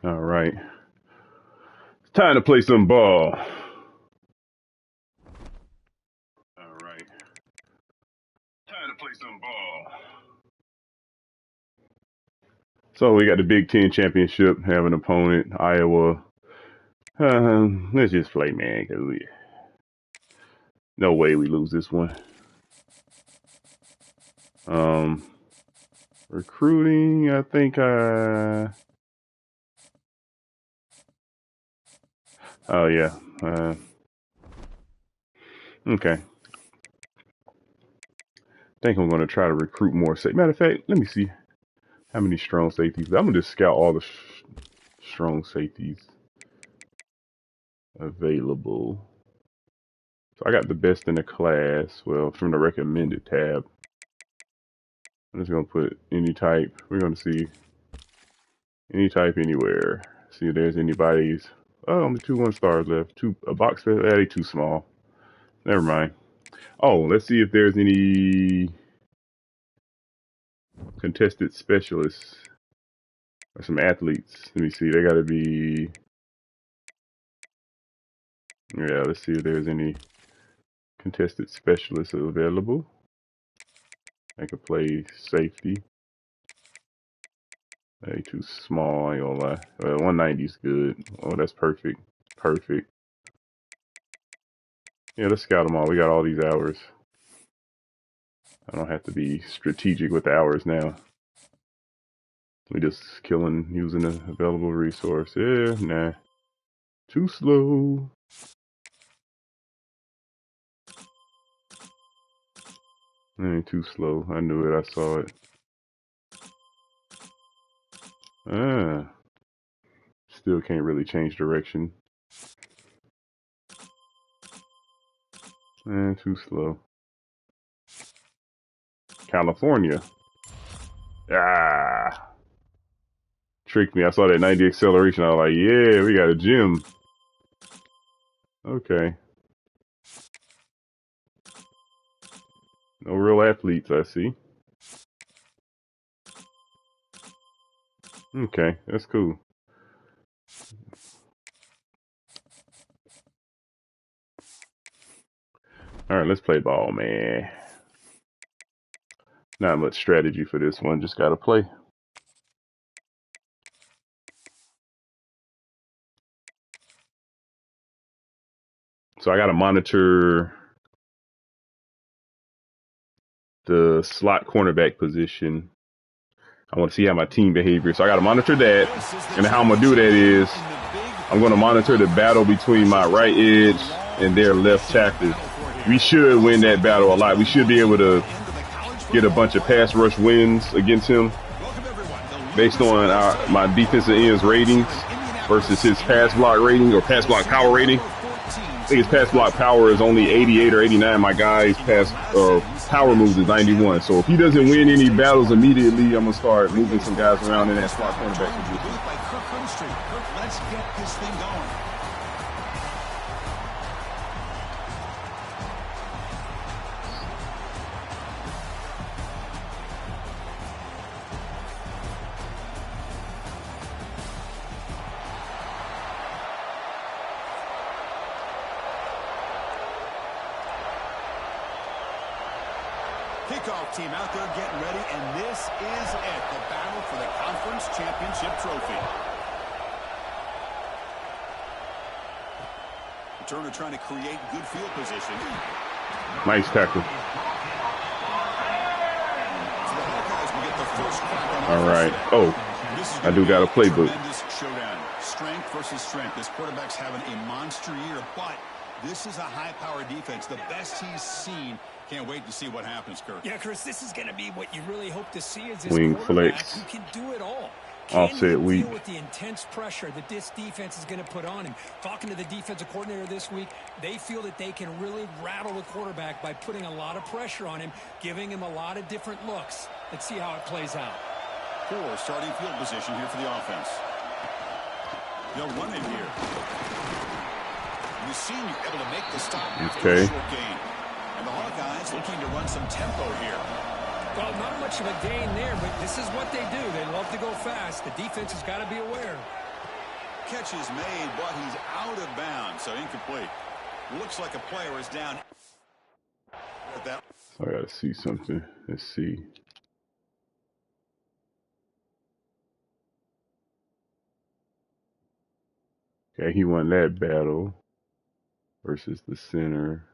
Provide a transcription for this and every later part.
All right. It's time to play some ball. All right. Time to play some ball. So we got the Big Ten championship. Have an opponent, Iowa. Let's just play, man, because no way we lose this one. Recruiting, I think oh yeah. Okay. I think I'm gonna try to recruit more. Matter of fact, let me see how many strong safeties. I'm gonna just scout all the strong safeties available. So I got the best in the class. Well, from the recommended tab. I'm just gonna put any type. We're gonna see any type anywhere. See if there's anybody's. Oh, only 2 1-stars left. A box set. They too small. Never mind. Oh, let's see if there's any contested specialists or some athletes. Let me see. They gotta be. Yeah, let's see if there's any contested specialists available. I could play safety. Hey, too small, I ain't gonna lie. 190 is good. Oh, that's perfect. Perfect. Yeah, let's scout them all. We got all these hours. I don't have to be strategic with the hours now. We just killing using the available resource. Yeah, nah. Too slow. Ain't too slow. I knew it. I saw it. Still can't really change direction. Too slow. California. Ah. Tricked me. I saw that 90 acceleration. I was like, yeah, we got a gym. Okay. No real athletes, I see. Okay, that's cool. Alright, let's play ball, man. Not much strategy for this one, just gotta play. So I gotta monitor the slot cornerback position. I want to see how my team behavior. So I gotta monitor that. And how I'm gonna do that is I'm gonna monitor the battle between my right edge and their left tackle. We should win that battle a lot. We should be able to get a bunch of pass rush wins against him based on my defensive end's ratings versus his pass block rating or pass block power rating. I think his pass block power is only 88 or 89. My guy's pass power moves is 91. So if he doesn't win any battles immediately, I'm gonna start moving some guys around in that slot cornerback position. Let's get this thing going. Kickoff team out there getting ready, and this is it, the battle for the conference championship trophy. Returner trying to create good field position. Nice tackle. All right. Oh, I do got a playbook. Showdown. Strength versus strength. This quarterback's having a monster year, but this is a high-powered defense, the best he's seen. Can't wait to see what happens, Kirk. Yeah, Chris, this is going to be what you really hope to see is this Wing quarterback flex. who can do it all. Offset weak. Deal with the intense pressure that this defense is going to put on him. Talking to the defensive coordinator this week, they feel that they can really rattle the quarterback by putting a lot of pressure on him, giving him a lot of different looks. Let's see how it plays out. Poor starting field position here for the offense. They'll run it here. The senior able to make the stop after a short gain. And the Hawkeyes looking to run some tempo here. Well, not much of a gain there, but this is what they do. They love to go fast. The defense has got to be aware. catch is made, but he's out of bounds, so incomplete. Looks like a player is down. I gotta see something. Let's see. Okay, he won that battle versus the center.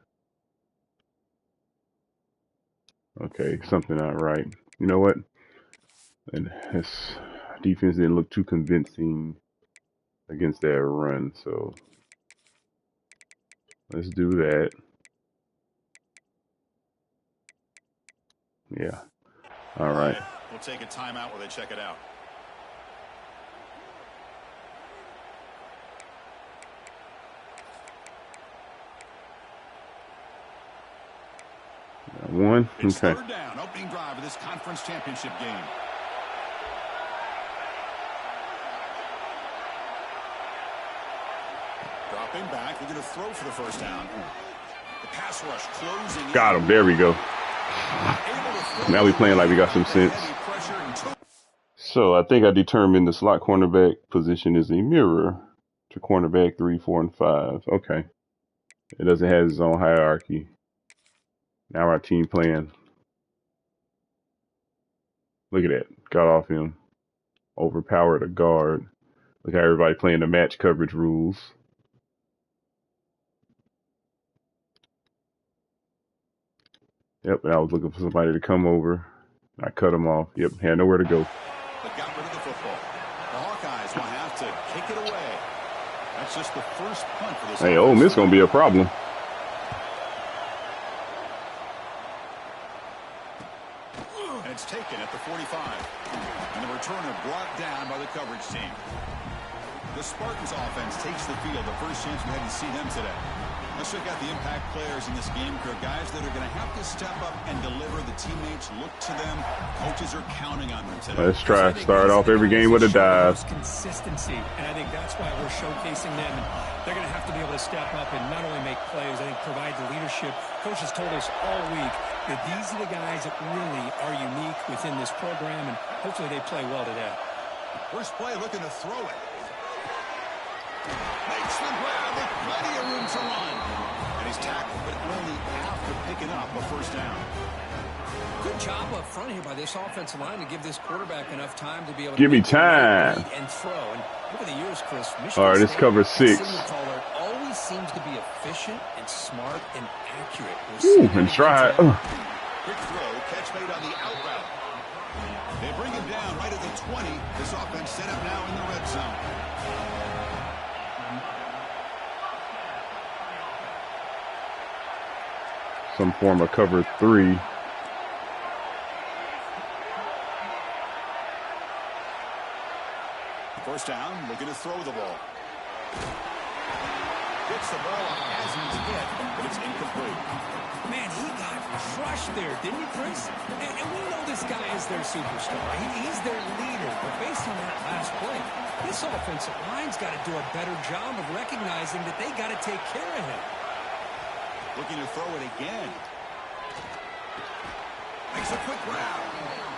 Okay, something not right. You know what? And his defense didn't look too convincing against that run, so let's do that. Yeah. All right. We'll take a timeout while they check it out. One. It's Okay. third down, opening drive of this conference championship game. Dropping back, looking to throw for the first down. The pass rush closing. Got him. There we go. Now we playing like we got some sense. So I think I determined the slot cornerback position is a mirror to cornerback 3, 4, and 5. Okay. It doesn't have its own hierarchy. Now our team playing. Look at that. Got off him. Overpowered a guard. Look how everybody playing the match coverage rules. Yep, and I was looking for somebody to come over. I cut him off. Yep, had nowhere to go. But got rid of the football. The Hawkeyes will have to kick it away. That's just the first punt for this. Hey, Ole Miss gonna be a problem. And it's taken at the 45. And the returner brought down by the coverage team. The Spartans offense takes the field. The first chance we had to see them today. Let's check out the impact players in this game. There are guys that are going to have to step up and deliver. The teammates look to them. Coaches are counting on them today. Let's try to start off every game with a dive. Consistency, and I think that's why we're showcasing them. They're going to have to be able to step up and not only make plays, I think provide the leadership. Coaches told us all week that these are the guys that really are unique within this program, and hopefully they play well today. First play, looking to throw it. Makes the grab with plenty of room to run. And he's tackled, but only after picking up a first down. Good job up front here by this offensive line to give this quarterback enough time to be able to give me time and throw. And over the years, Chris, all right, this covers 6. Caller always seems to be efficient and smart and accurate. Ooh, and try. Quick throw, catch made on the out route. They bring him down right at the 20. This offense set up now in the red zone. Some form of cover 3. First down, looking to throw the ball. Gets the ball as he's hit, but it's incomplete. Man, he got crushed there, didn't he, Chris? And we know this guy is their superstar. He's their leader. But based on that last play, this offensive line's got to do a better job of recognizing that they got to take care of him. Looking to throw it again. Makes a quick grab.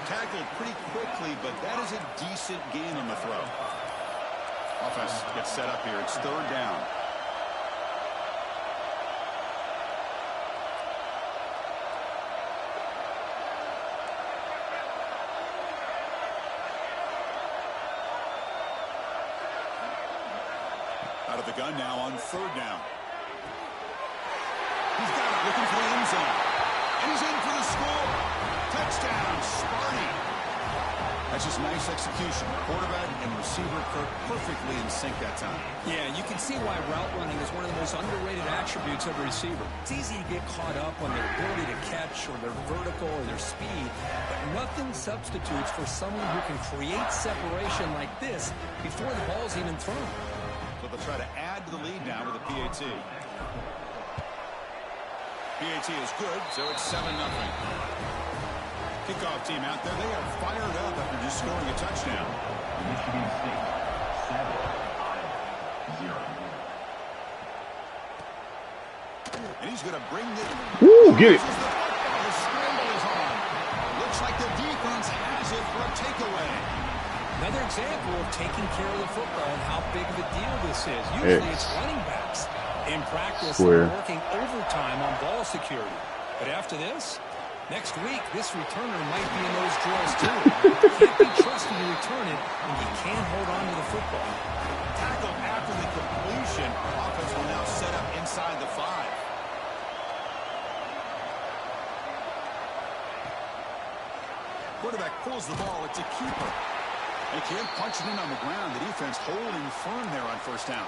Tackled pretty quickly, but that is a decent gain on the throw. Offense gets set up here. It's third down. Out of the gun now on third down. He's got it, looking for the end zone. And he's in for the score. Touchdown, Sparty. That's just nice execution. Quarterback and receiver perfectly in sync that time. Yeah, you can see why route running is one of the most underrated attributes of a receiver. It's easy to get caught up on their ability to catch or their vertical or their speed, but nothing substitutes for someone who can create separation like this before the ball's even thrown. So they'll try to add to the lead now with a PAT. PAT is good, so it's 7-0. Kickoff team out there, they are fired up after just scoring a touchdown. Michigan State, 7-0. And he's going to bring it. Woo, get it. The scramble is on. Looks like the defense has it for a takeaway. Another example of taking care of the football and how big of a deal this is. Usually it's running backs. In practice, they're working overtime on ball security. But after this, next week, this returner might be in those drills too. Can't be trusted to return it, and you can't hold on to the football. Tackle after the completion. Offense will now set up inside the 5. Quarterback pulls the ball. It's a keeper. They can't punch it in on the ground. The defense holding firm there on first down.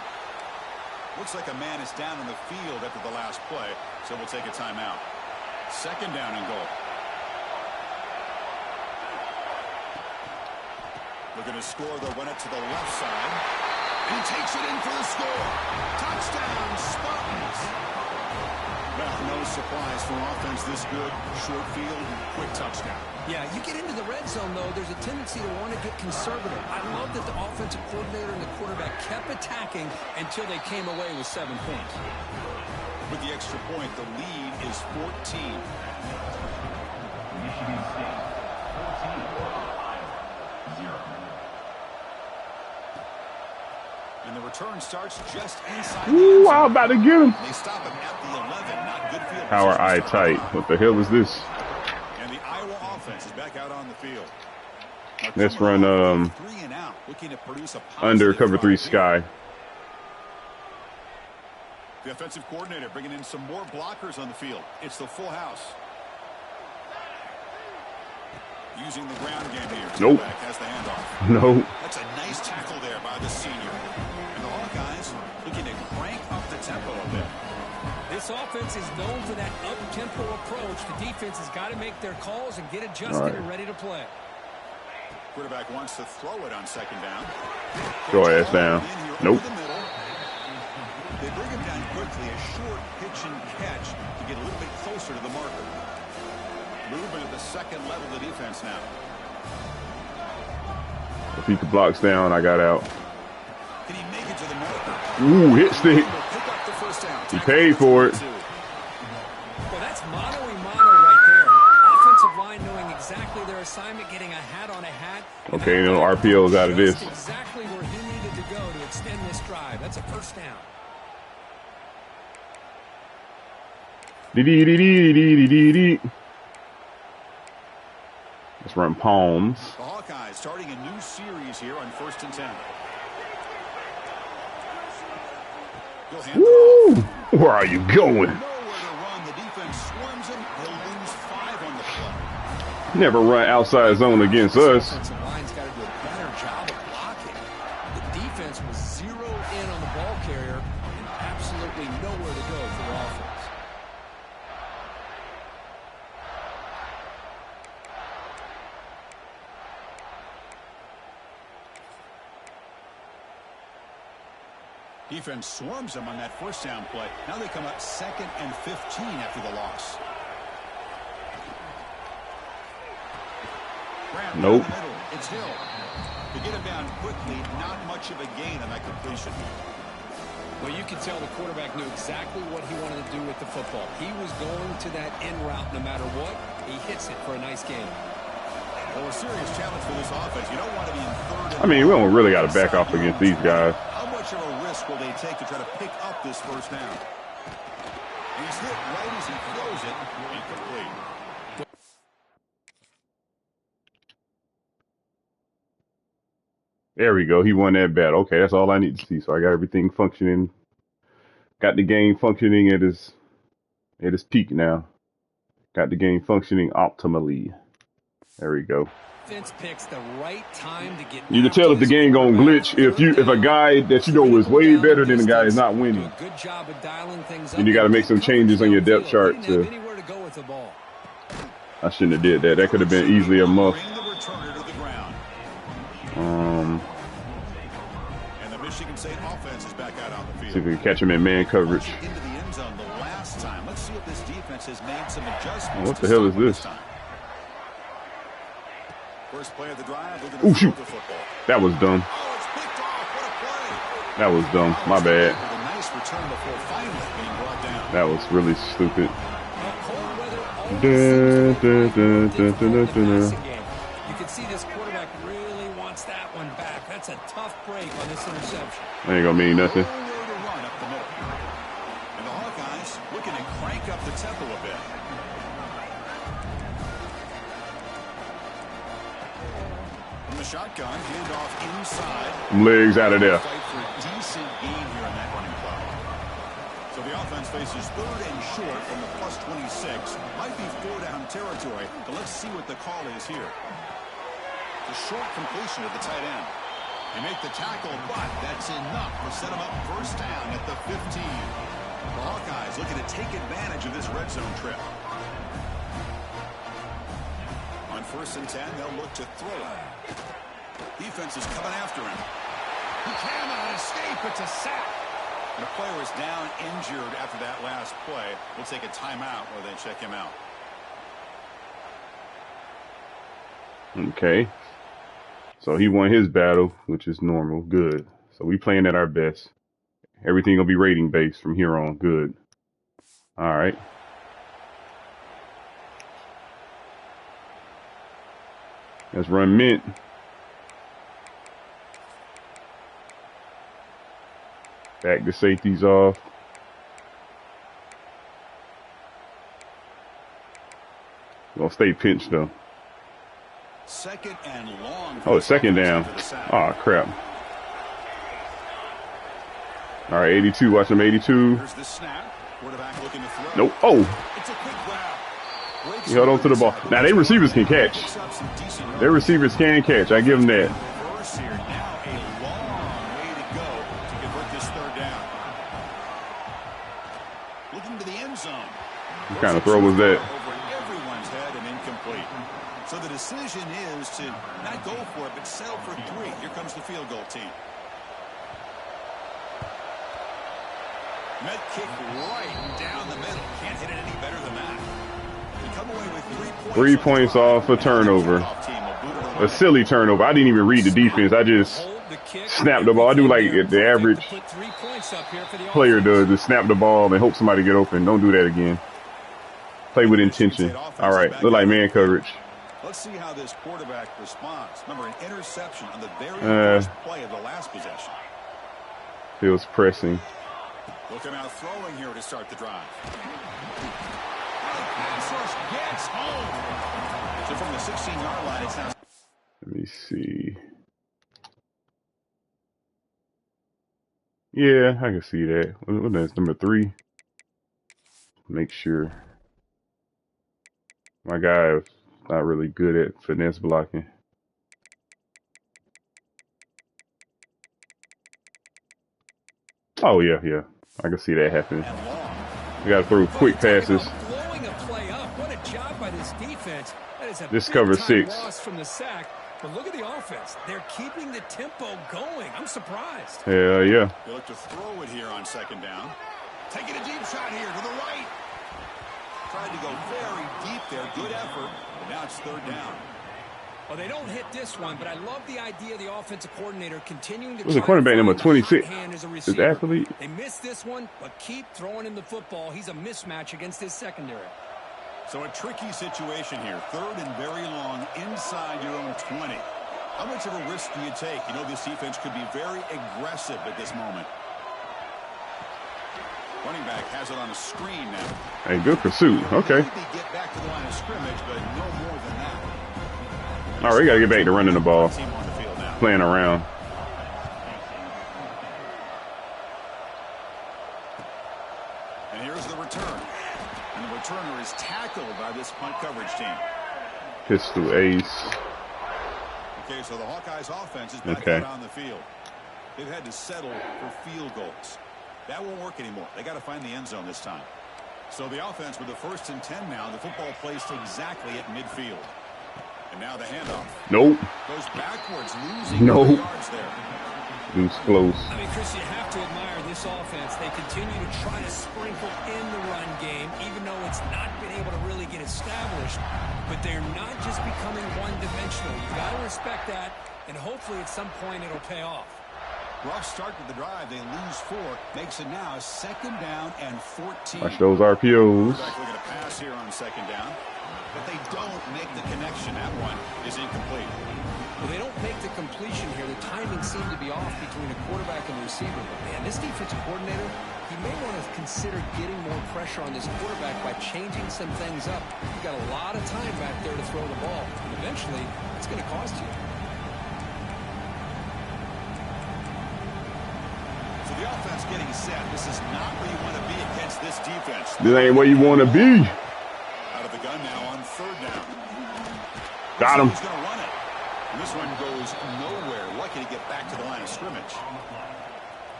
Looks like a man is down on the field after the last play, so we'll take a timeout. Second down and goal. Looking to score. They'll run it to the left side. And he takes it in for the score. Touchdown, Spartans. Well, no surprise for offense this good. Short field, quick touchdown. Yeah, you get into the red zone, though, there's a tendency to want to get conservative. I love that the offensive coordinator and the quarterback kept attacking until they came away with 7 points. With the extra point, the lead is 14. Michigan State, 14-0. And the return starts just inside. Ooh, I'm about to get him. They stop him at the 11. Not good field. Power eye tight. What the hell is this? And the Iowa offense is back out on the field. Let's run 3 and out, looking to produce a under cover 3 sky. The offensive coordinator bringing in some more blockers on the field. It's the full house. Using the ground game here. Nope. Has the handoff. No. That's a nice tackle there by the senior. And the Hawkeyes looking to crank up the tempo a bit. This offense is known for that up-tempo approach. The defense has got to make their calls and get adjusted and ready to play. Quarterback wants to throw it on second down. Throw ass down. Nope. They bring him down quickly, a short pitch and catch to get a little bit closer to the marker. Movement at the second level of the defense now. If he blocks down, I got out. Can he make it to the marker? Ooh, hit stick. Pick up the first down. He paid for it. Well, that's mano-a-mano right there. Offensive line knowing exactly their assignment, getting a hat on a hat. Okay, no RPOs out of this. Exactly where he needed to go to extend this drive. That's a first down. Let's run palms. The Hawkeyes starting a new series here on 1st and 10. Woo! Where are you going? Nowhere to run. The defense swarms him. He'll lose 5 on the play. Never run outside zone against us. Offensive line's got to do a better job of blocking. The defense was zeroed in on the ball carrier and absolutely nowhere to go for the offense. Defense swarms them on that first down play. Now they come up 2nd and 15 after the loss. Nope. It's Hill. To get him down quickly, not much of a gain on that completion. Well, you can tell the quarterback knew exactly what he wanted to do with the football. He was going to that in route no matter what. He hits it for a nice game. Well, a serious challenge for this offense. You don't want to be in 3rd. I mean, we don't really got to back off against these guys. How much of a risk will they take to try to pick up this first down? He's hit right as he throws it. Incomplete. There we go. He won that battle. Okay, that's all I need to see. So I got everything functioning. Got the game functioning at its peak now. Got the game functioning optimally. There we go. Picks the right time to get. You can tell if the game gonna glitch if a guy that you know is way better than the guy is not winning. Good job of dialing things up. And you got to make some changes on your depth chart to. I shouldn't have did that. That could have been easily a muff. And the Michigan State offense is back out on the field. See if we can catch him in man coverage. Into the end zone the last time. Let's see if this defense has made some adjustments. What the hell is this? First play of the drive. Oh shoot! That was dumb. Oh, it's picked off. What a play! That was dumb. My bad. With a nice return before finally being brought down. That was really stupid. You can see this quarterback really wants gets that one back. That's a tough break on this interception. Ain't gonna mean nothing. Nowhere to run up the middle. And the Hawkeyes looking to crank up the tempo a bit. From the shotgun, handoff inside. Legs out of there. Fight for a decent gain here on that running play. So the offense faces 3rd and short from the +26. Might be 4-down territory, but let's see what the call is here. The short completion of the tight end. They make the tackle, but that's enough to set them up 1st down at the 15. The Hawkeyes looking to take advantage of this red zone trip. On 1st and 10, they'll look to throw it. Defense is coming after him. He cannot escape. It's a sack. The player is down injured after that last play. We'll take a timeout while they check him out. Okay. So he won his battle, which is normal. Good. So we playing at our best. Everything will be rating based from here on. Good. All right. Let's run mint. Back the safeties off. Gonna stay pinched though. 2nd and long. Oh, it's 2nd down. Oh crap. All right, 82. Watch him, 82. Here's the snap. Quarterback looking to throw. Nope. Oh. It's a quick grab. He held on to the ball. Now, they receivers can catch. Their receivers can catch. I give them that. Here. Now a long way to go to convert this 3rd down. Looking to the end zone. What kind of throw was that? Over everyone's head and incomplete. So the decision is to not go for it, but settle for 3. Here comes the field goal team. Met kick right down the middle. Can't hit it any better than that. We come away with 3 points. 3 points off a turnover. A silly turnover. I didn't even read the defense. I just snapped the ball. I do like the average player does, just snap the ball and hope somebody get open. Don't do that again. Play with intention. All right. Look like man coverage. Let's see how this quarterback responds. Remember, an interception on the very first play of the last possession. Feels pressing. Looking out throwing here to start the drive. Pass rush gets home. So from the 16-yard line, it's now. Let me see. Yeah, I can see that. What is number 3? Make sure. My guy is not really good at finesse blocking. Oh, yeah. I can see that happening. We got to throw quick passes. Blowing a play up. What a job by this defense. That is a this cover 6. Loss from the sack. But look at the offense. They're keeping the tempo going. I'm surprised. Yeah. They look to throw it here on 2nd down. Taking a deep shot here to the right. Tried to go very deep there. Good effort. But now it's 3rd down. Well, they don't hit this one, but I love the idea of the offensive coordinator continuing to. Who's the cornerback number 26? Is athlete. They missed this one, but keep throwing him the football. He's a mismatch against his secondary. So a tricky situation here. 3rd and very long inside your own 20. How much of a risk do you take? You know this defense could be very aggressive at this moment. Running back has it on a screen now. Hey, good pursuit. Okay. Maybe get back to the line of scrimmage, but no more than that. All right, we got to get back to running the ball. Playing around. And here's the return. And the returner is tackled by this punt coverage team. Pistol ace. Okay, so the Hawkeyes offense is back out on the field. They've had to settle for field goals. That won't work anymore. They got to find the end zone this time. So the offense with the 1st and 10 now. The football placed exactly at midfield. And now the handoff. Nope. Goes backwards, losing yards there. Loose close. I mean, Chris, you have to admire this offense. They continue to try to sprinkle in the run game, even though it's not been able to really get established. But they're not just becoming one-dimensional. You got to respect that, and hopefully at some point it'll pay off. Rough start to the drive. They lose 4. Makes it now 2nd down and 14. Watch those RPOs. Looking to pass here on 2nd down. but they don't make the connection. That one is incomplete. Well, they don't make the completion here. The timing seemed to be off between the quarterback and the receiver. But, man, this defensive coordinator, he may want to consider getting more pressure on this quarterback by changing some things up. You've got a lot of time back there to throw the ball. And eventually, it's going to cost you. So the offense getting set. This is not where you want to be against this defense. This ain't where you want to be. Out of the gun now on third down. Got him. He's going to run it. And this one goes nowhere. Lucky to get back to the line of scrimmage.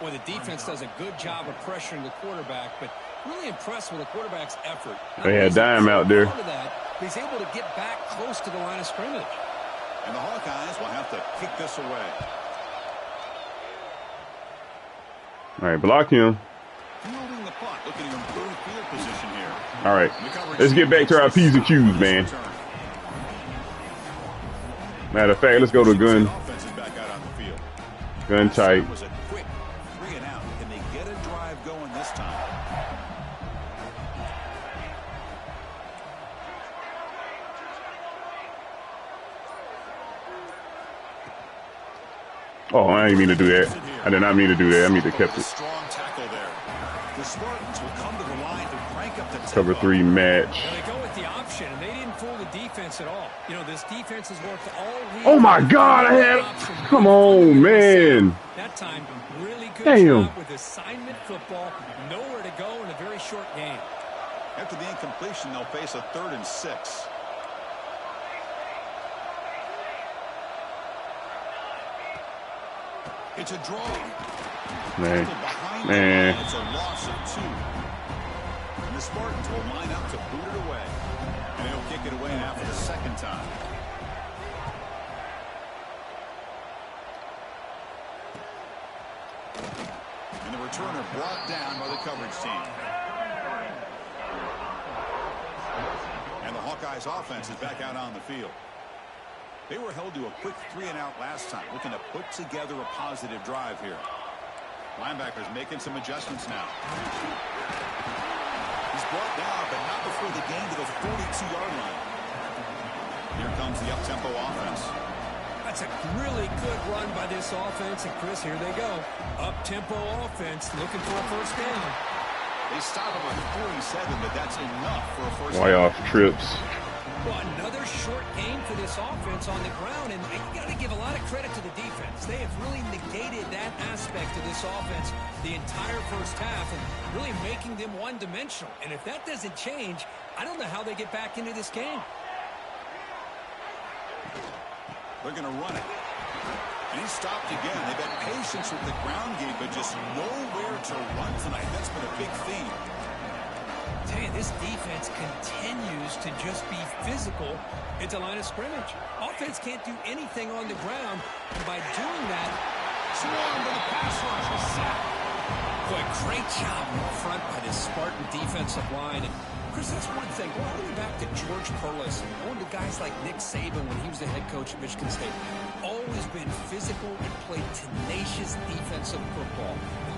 Well, the defense does a good job of pressuring the quarterback, but really impressed with the quarterback's effort. They had dime out there. He's able to get back close to the line of scrimmage. And the Hawkeyes will have to kick this away. All right, block him. Fielding the punt, looking to improve field position here. All right, let's get back to our P's and Q's, man. Matter of fact, let's go to gun. Gun tight. Was a quick 3 and out. Can they get a drive going this time? Oh, I didn't mean to do that. I did not mean to do that. I mean to kept it. Strong tackle there. The Spartans will come to the line to crank up the tempo. Cover 3 match. They go with the option, and they didn't fool the defense at all. You know, this defense has worked all week. Oh my God! I had. Come on, man. That time, really good Damn. job with assignment football. Nowhere to go in a very short game. After the incompletion, they'll face a 3rd and 6. It's a draw. Man. It's a loss of 2. And the Spartans will line up to boot it away. And they'll kick it away now for the 2nd time. And the returner brought down by the coverage team. And the Hawkeyes offense is back out on the field. They were held to a quick 3 and out last time, looking to put together a positive drive here. Linebackers making some adjustments now. He's brought down, but not before the gain to the 42-yard line. Here comes the up-tempo offense. That's a really good run by this offense. And, Chris, here they go. Up-tempo offense looking for a first down. They stop him at 47, but that's enough for a first down. Playoff trips. Well, another short game for this offense on the ground, and you got to give a lot of credit to the defense. They have really negated that aspect of this offense the entire first half and really making them one-dimensional. And if that doesn't change, I don't know how they get back into this game. They're going to run it. And he stopped again. They've had patience with the ground game, but just nowhere to run tonight. That's been a big theme. I tell you, this defense continues to just be physical at the line of scrimmage. Offense can't do anything on the ground, and by doing that, swarm with the pass rush is sacked. Boy, great job in front by this Spartan defensive line. And Chris, that's one thing. Going back to George Perlis and going to guys like Nick Saban when he was the head coach at Michigan State, always been physical and played tenacious defensive football,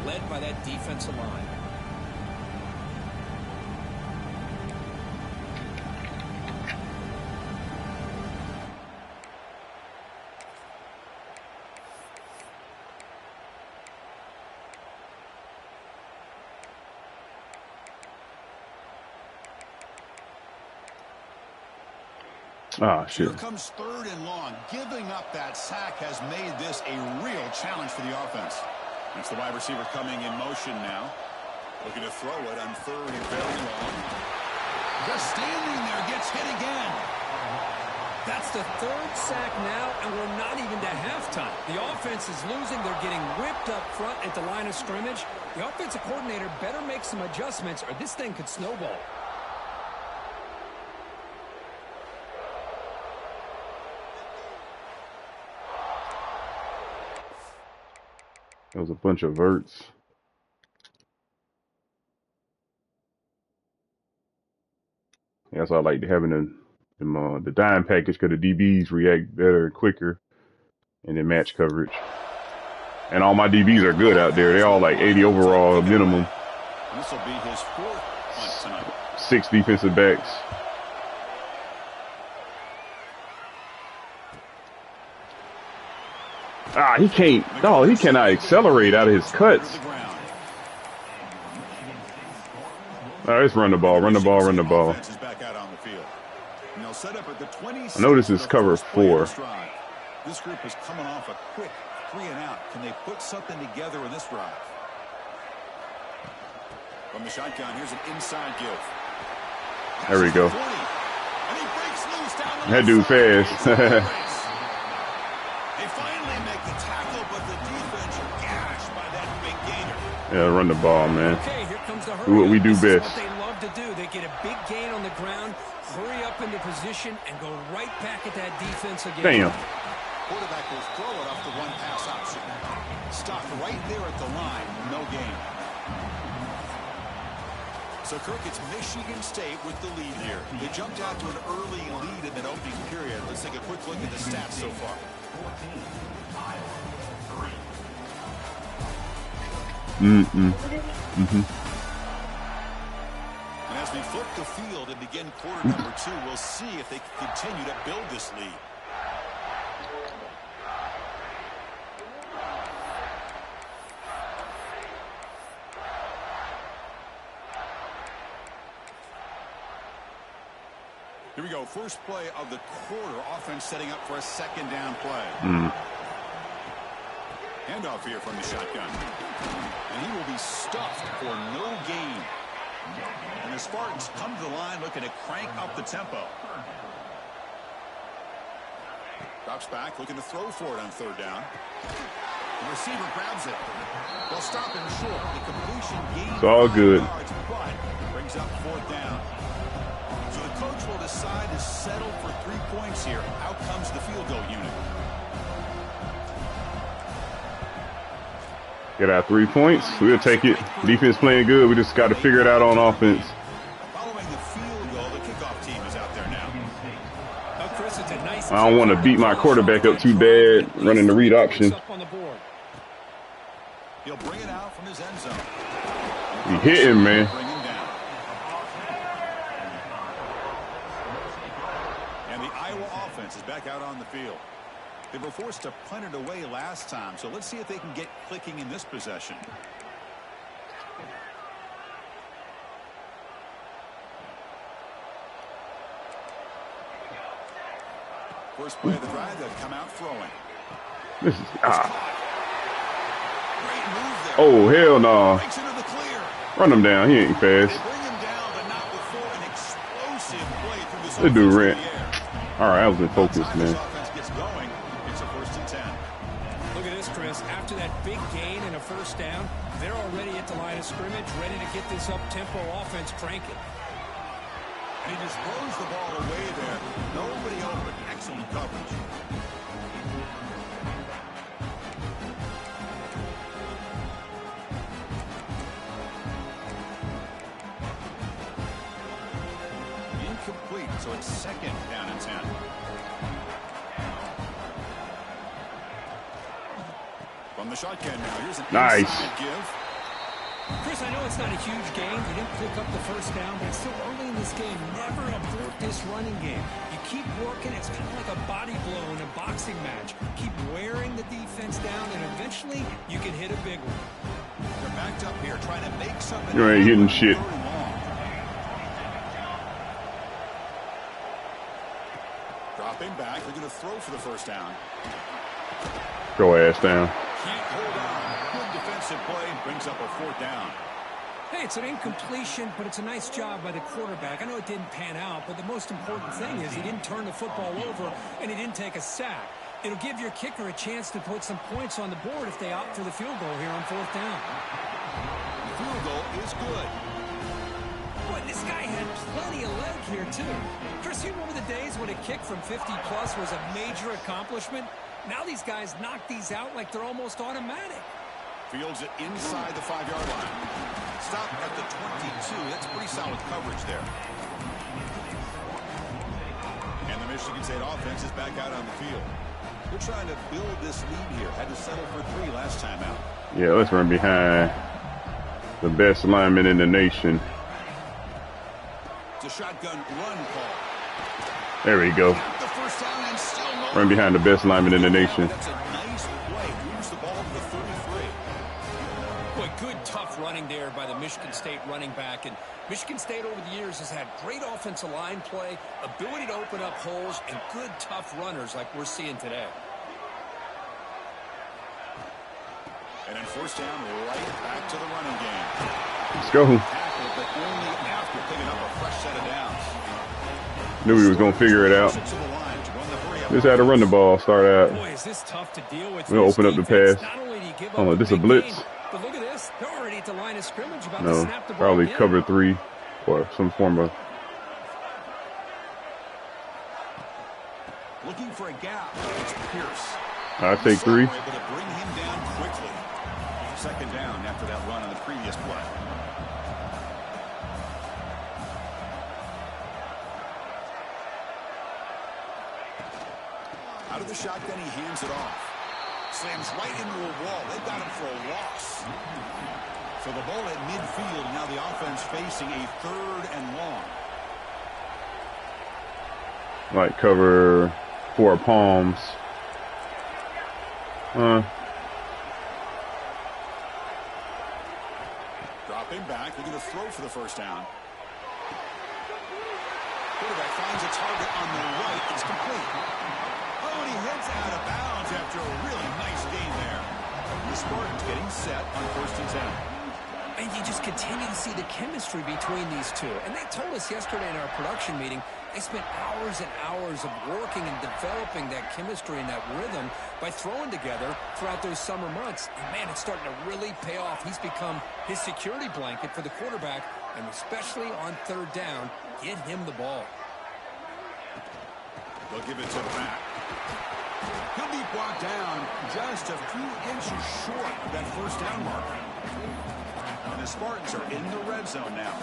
led by that defensive line. Ah, shit. Here comes 3rd and long. Giving up that sack has made this a real challenge for the offense. It's the wide receiver coming in motion now. Looking to throw it on 3rd and very long. Just standing there, gets hit again. That's the 3rd sack now, and we're not even to halftime. The offense is losing. They're getting whipped up front at the line of scrimmage. The offensive coordinator better make some adjustments, or this thing could snowball. There was a bunch of verts. Yeah, that's why I like having the dime package, because the DBs react better and quicker, and then match coverage. And all my DBs are good out there. They're all like 80 overall minimum. This will be his 4th punt tonight. 6 defensive backs. Ah, he can't. No, he cannot accelerate out of his cuts. All right, let's run the ball, run the ball, run the ball. I know this is cover 4. This group is coming off a quick 3-and-out. Can they put something together in this drive? From the shotgun, here's an inside give. There we go. And he breaks loose down the that dude fast. They finally make the tackle, but the defense gashed by that big gainer. Yeah, run the ball, man. Okay, here comes the hurry. Do what we do This is best. what they love to do. They get a big gain on the ground, hurry up into position, and go right back at that defense again. Damn. Quarterback will throw it off the one-pass option. Stopped right there at the line. No gain. So, Kirk, it's Michigan State with the lead here. They jumped out to an early lead in that opening period. Let's take a quick look at the stats so far. And as we flip the field and begin quarter number 2, we'll see if they can continue to build this lead. Here we go. First play of the quarter. Offense setting up for a second down play. Handoff here from the shotgun. And he will be stuffed for no gain. And the Spartans come to the line looking to crank up the tempo. Drops back, looking to throw for it on third down. The receiver grabs it. They'll stop him short. The completion gain. It's all good. Yards, but brings up fourth down. So the coach will decide to settle for 3 points here. Out comes the field goal unit. Get our 3 points. We'll take it. Defense playing good. We just got to figure it out on offense. Following the field goal, the kickoff team is out there now. Chris, it's a nice I don't want to beat my quarterback up too bad running the read option. He'll bring it out from his end zone. He hit him, man. Bring him down. And the Iowa offense is back out on the field. They were forced to punt it away last time, so let's see if they can get clicking in this possession. First play of the drive, they'll come out throwing. This is Great move there. Oh, hell no. Breaks into the clear. Run him down. He ain't They fast. bring him down, but not before an explosive play through this That dude offense ran. in the air. All right, I was in focus, By the time this man. offense gets going, it's a 1st and 10. Look at this, Chris. After that big gain and a first down, they're already at the line of scrimmage, ready to get this up-tempo offense cranking. And he just throws the ball away there. Nobody open. Excellent coverage. Incomplete, so it's 2nd down and 10. From the shotgun now, here's an Nice. inside give. Chris, I know it's not a huge game. You didn't pick up the first down, but it's still early in this game. Never abort this running game. You keep working. It's kind of like a body blow in a boxing match. Keep wearing the defense down, and eventually you can hit a big one. They're backed up here, trying to make something. You ain't hitting shit. Dropping back, they're going to throw for the first down. Go ass down. Can't hold on. Good defensive play, brings up a 4th down. Hey, it's an incompletion, but it's a nice job by the quarterback. I know it didn't pan out, but the most important thing is he didn't turn the football over, and he didn't take a sack. It'll give your kicker a chance to put some points on the board if they opt for the field goal here on 4th down. The field goal is good. Boy, this guy had plenty of leg here, too. Chris, you remember the days when a kick from 50-plus was a major accomplishment? Now these guys knock these out like they're almost automatic. Fields it inside the 5-yard line. Stop at the 22. That's pretty solid coverage there. And the Michigan State offense is back out on the field. They're trying to build this lead here. Had to settle for 3 last time out. Yeah, let's run behind the best lineman in the nation. It's a shotgun run call. There we go. The first down and still no. Run behind the best lineman in the nation. That's a nice play. Moves the ball to the 33. Boy, good tough running there by the Michigan State running back. And Michigan State over the years has had great offensive line play, ability to open up holes, and good tough runners like we're seeing today. And then first down, right back to the running game. Let's go. Tackle, but only after picking up a fresh set of downs. Knew he was going to figure it out. Just had to run the ball, start out. Boy, is this tough to deal with. We'll open up the pass. Not only do you give up Oh, this is a blitz. game, but look at this. They're already at the line of scrimmage about to No, snap the ball probably again. cover 3 or some form of. Looking for a gap. It's Pierce. I take 3. Able to bring him down quickly. Second down after that run on the previous play. Out of the shotgun, he hands it off. Slams right into a wall. They've got him for a loss. So the ball at midfield. Now the offense facing a 3rd and long. Like cover 4 palms. Dropping back. Looking to throw for the first down. Quarterback finds a target on the right. It's complete. Oh, and he heads out of bounds after a really nice gain there. The Spartans getting set on 1st and 10. And you just continue to see the chemistry between these two. And they told us yesterday in our production meeting, they spent hours and hours of working and developing that chemistry and that rhythm by throwing together throughout those summer months. And, man, it's starting to really pay off. He's become his security blanket for the quarterback, and especially on 3rd down, get him the ball. They'll give it to the back. He'll be brought down just a few inches short of that first down marker. And the Spartans are in the red zone now.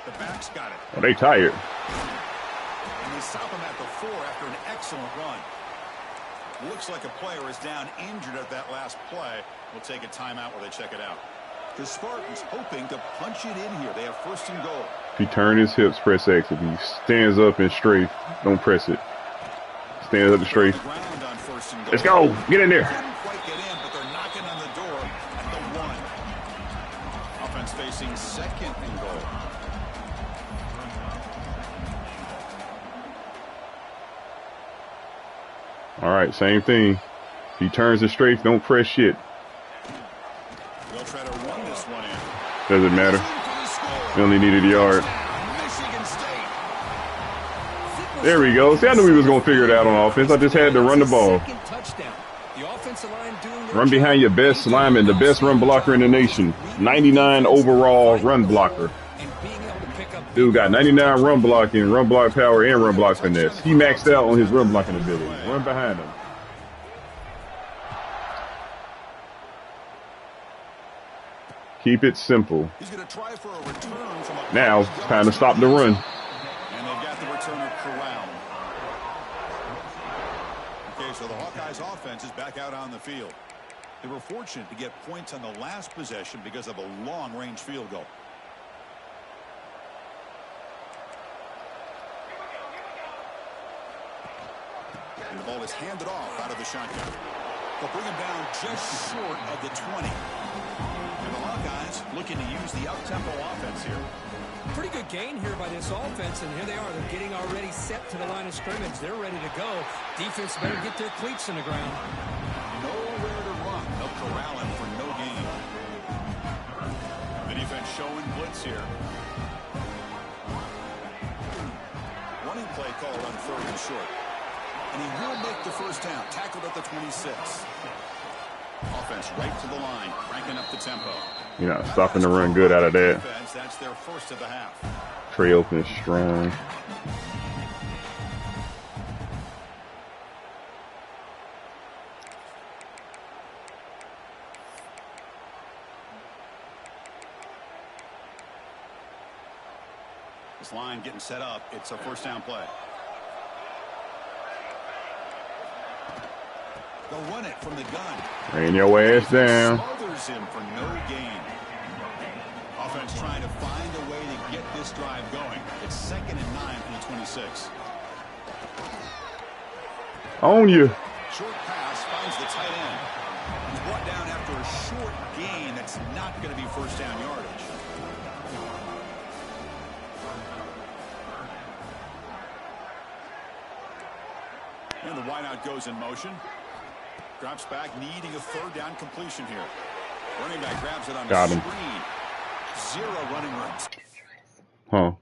The back's got it. Oh, they tired. And they stop him at the 4 after an excellent run. Looks like a player is down injured at that last play. We'll take a timeout while they check it out. The Spartans hoping to punch it in here. They have 1st and goal. If he turns his hips, press X. If he stands up and straight, don't press it. Stands up and straight. Let's go. Get in there. Couldn't quite get in, but they're knocking on the door at the 1. Offense facing 2nd and goal. All right, same thing. If he turns it straight, don't press shit. They'll try to run this one in. Doesn't matter. He only needed a yard. Michigan State. There we go. See, I knew we was going to figure it out on offense. I just had to run the ball. Run behind your best lineman, the best run blocker in the nation. 99 overall run blocker. Dude got 99 run blocking, run block power, and run block finesse. He maxed out on his run blocking ability. Run behind him. Keep it simple. He's going to try for a return from a Now, it's time to stop the run. And they've got the returner corralled. Okay, so the Hawkeyes offense is back out on the field. They were fortunate to get points on the last possession because of a long-range field goal. And the ball is handed off out of the shotgun. They'll bring him down just short of the 20. And the Hawkeyes looking to use the up-tempo offense here. Pretty good gain here by this offense, and here they are. They're getting already set to the line of scrimmage. They're ready to go. Defense better get their cleats in the ground. Nowhere to run. They'll corral him for no gain. The defense showing blitz here. Running play call on 3rd and short. And he will make the first down. Tackled at the 26. Offense right to the line, cranking up the tempo. You're not stopping the run good out of that. That's their first of the half. Trey open strong. This line getting set up. It's a first down play. They'll run it from the gun. Ran your ass down. Smothers him for no gain. defense trying to find a way to get this drive going. It's 2nd and 9 from the 26. On you. Short pass finds the tight end. He's brought down after a short gain that's not going to be first down yardage. And the wideout goes in motion. Drops back, needing a 3rd down completion here. Running back grabs it on the screen. 0 running routes. Huh.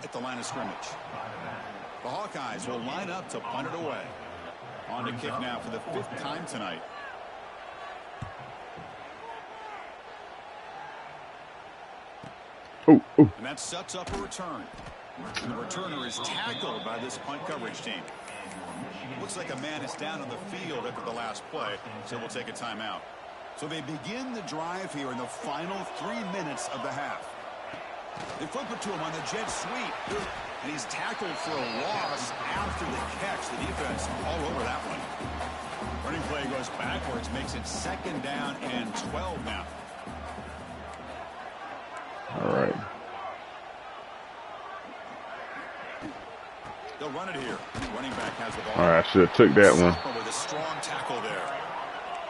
At the line of scrimmage. The Hawkeyes will line up to punt it away. On to kick now for the 5th time tonight. Oh. And that sets up a return. And the returner is tackled by this punt coverage team. Looks like a man is down on the field after the last play, so we'll take a timeout. So they begin the drive here in the final 3 minutes of the half. They flip it to him on the jet sweep. And he's tackled for a loss after the catch. The defense all over that one. Running play goes backwards, makes it 2nd down and 12 now. All right. They'll run it here. Running back has the ball. All right, I should have took that one. With a strong tackle there.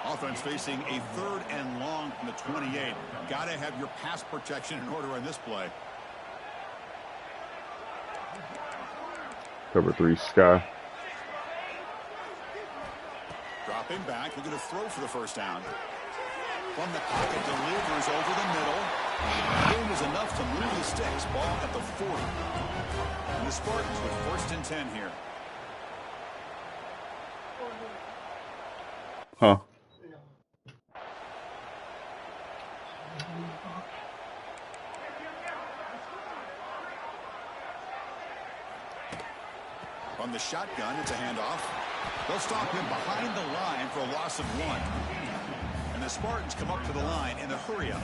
Offense facing a 3rd and long from the 28. Got to have your pass protection in order on this play. Cover 3, Sky. Dropping back, looking to throw for the 1st down. From the pocket, delivers over the middle. Boom is enough to move the sticks. Ball at the 40. And the Spartans with 1st and 10 here. Huh. From the shotgun, it's a handoff. They'll stop him behind the line for a loss of 1. And the Spartans come up to the line in the hurry-up.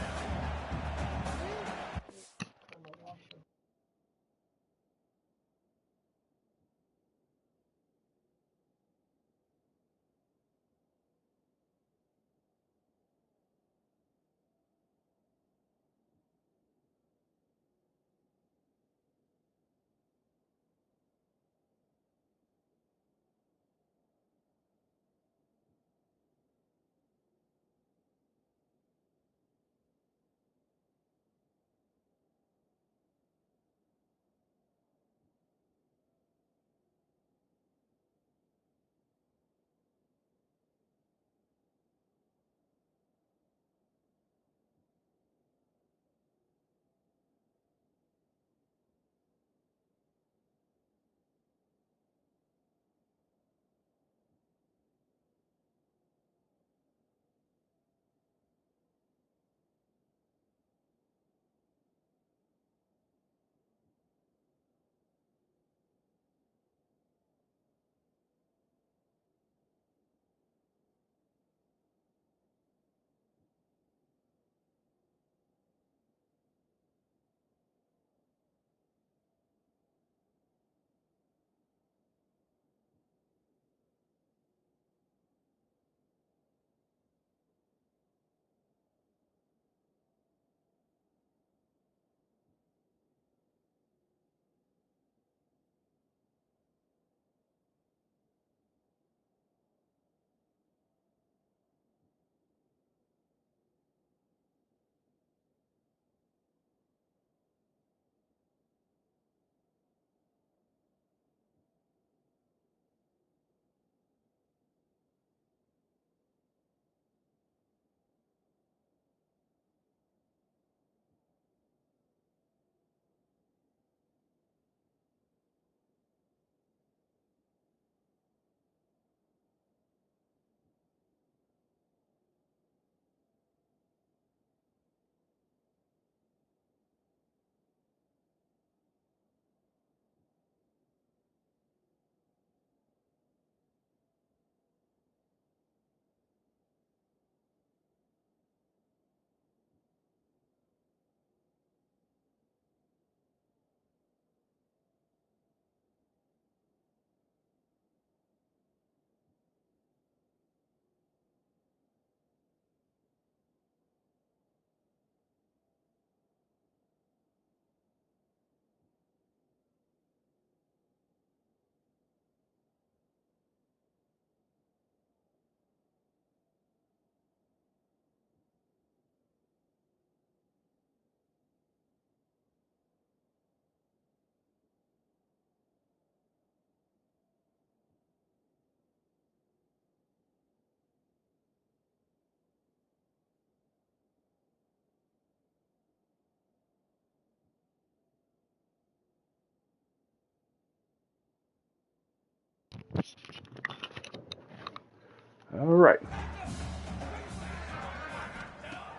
All right.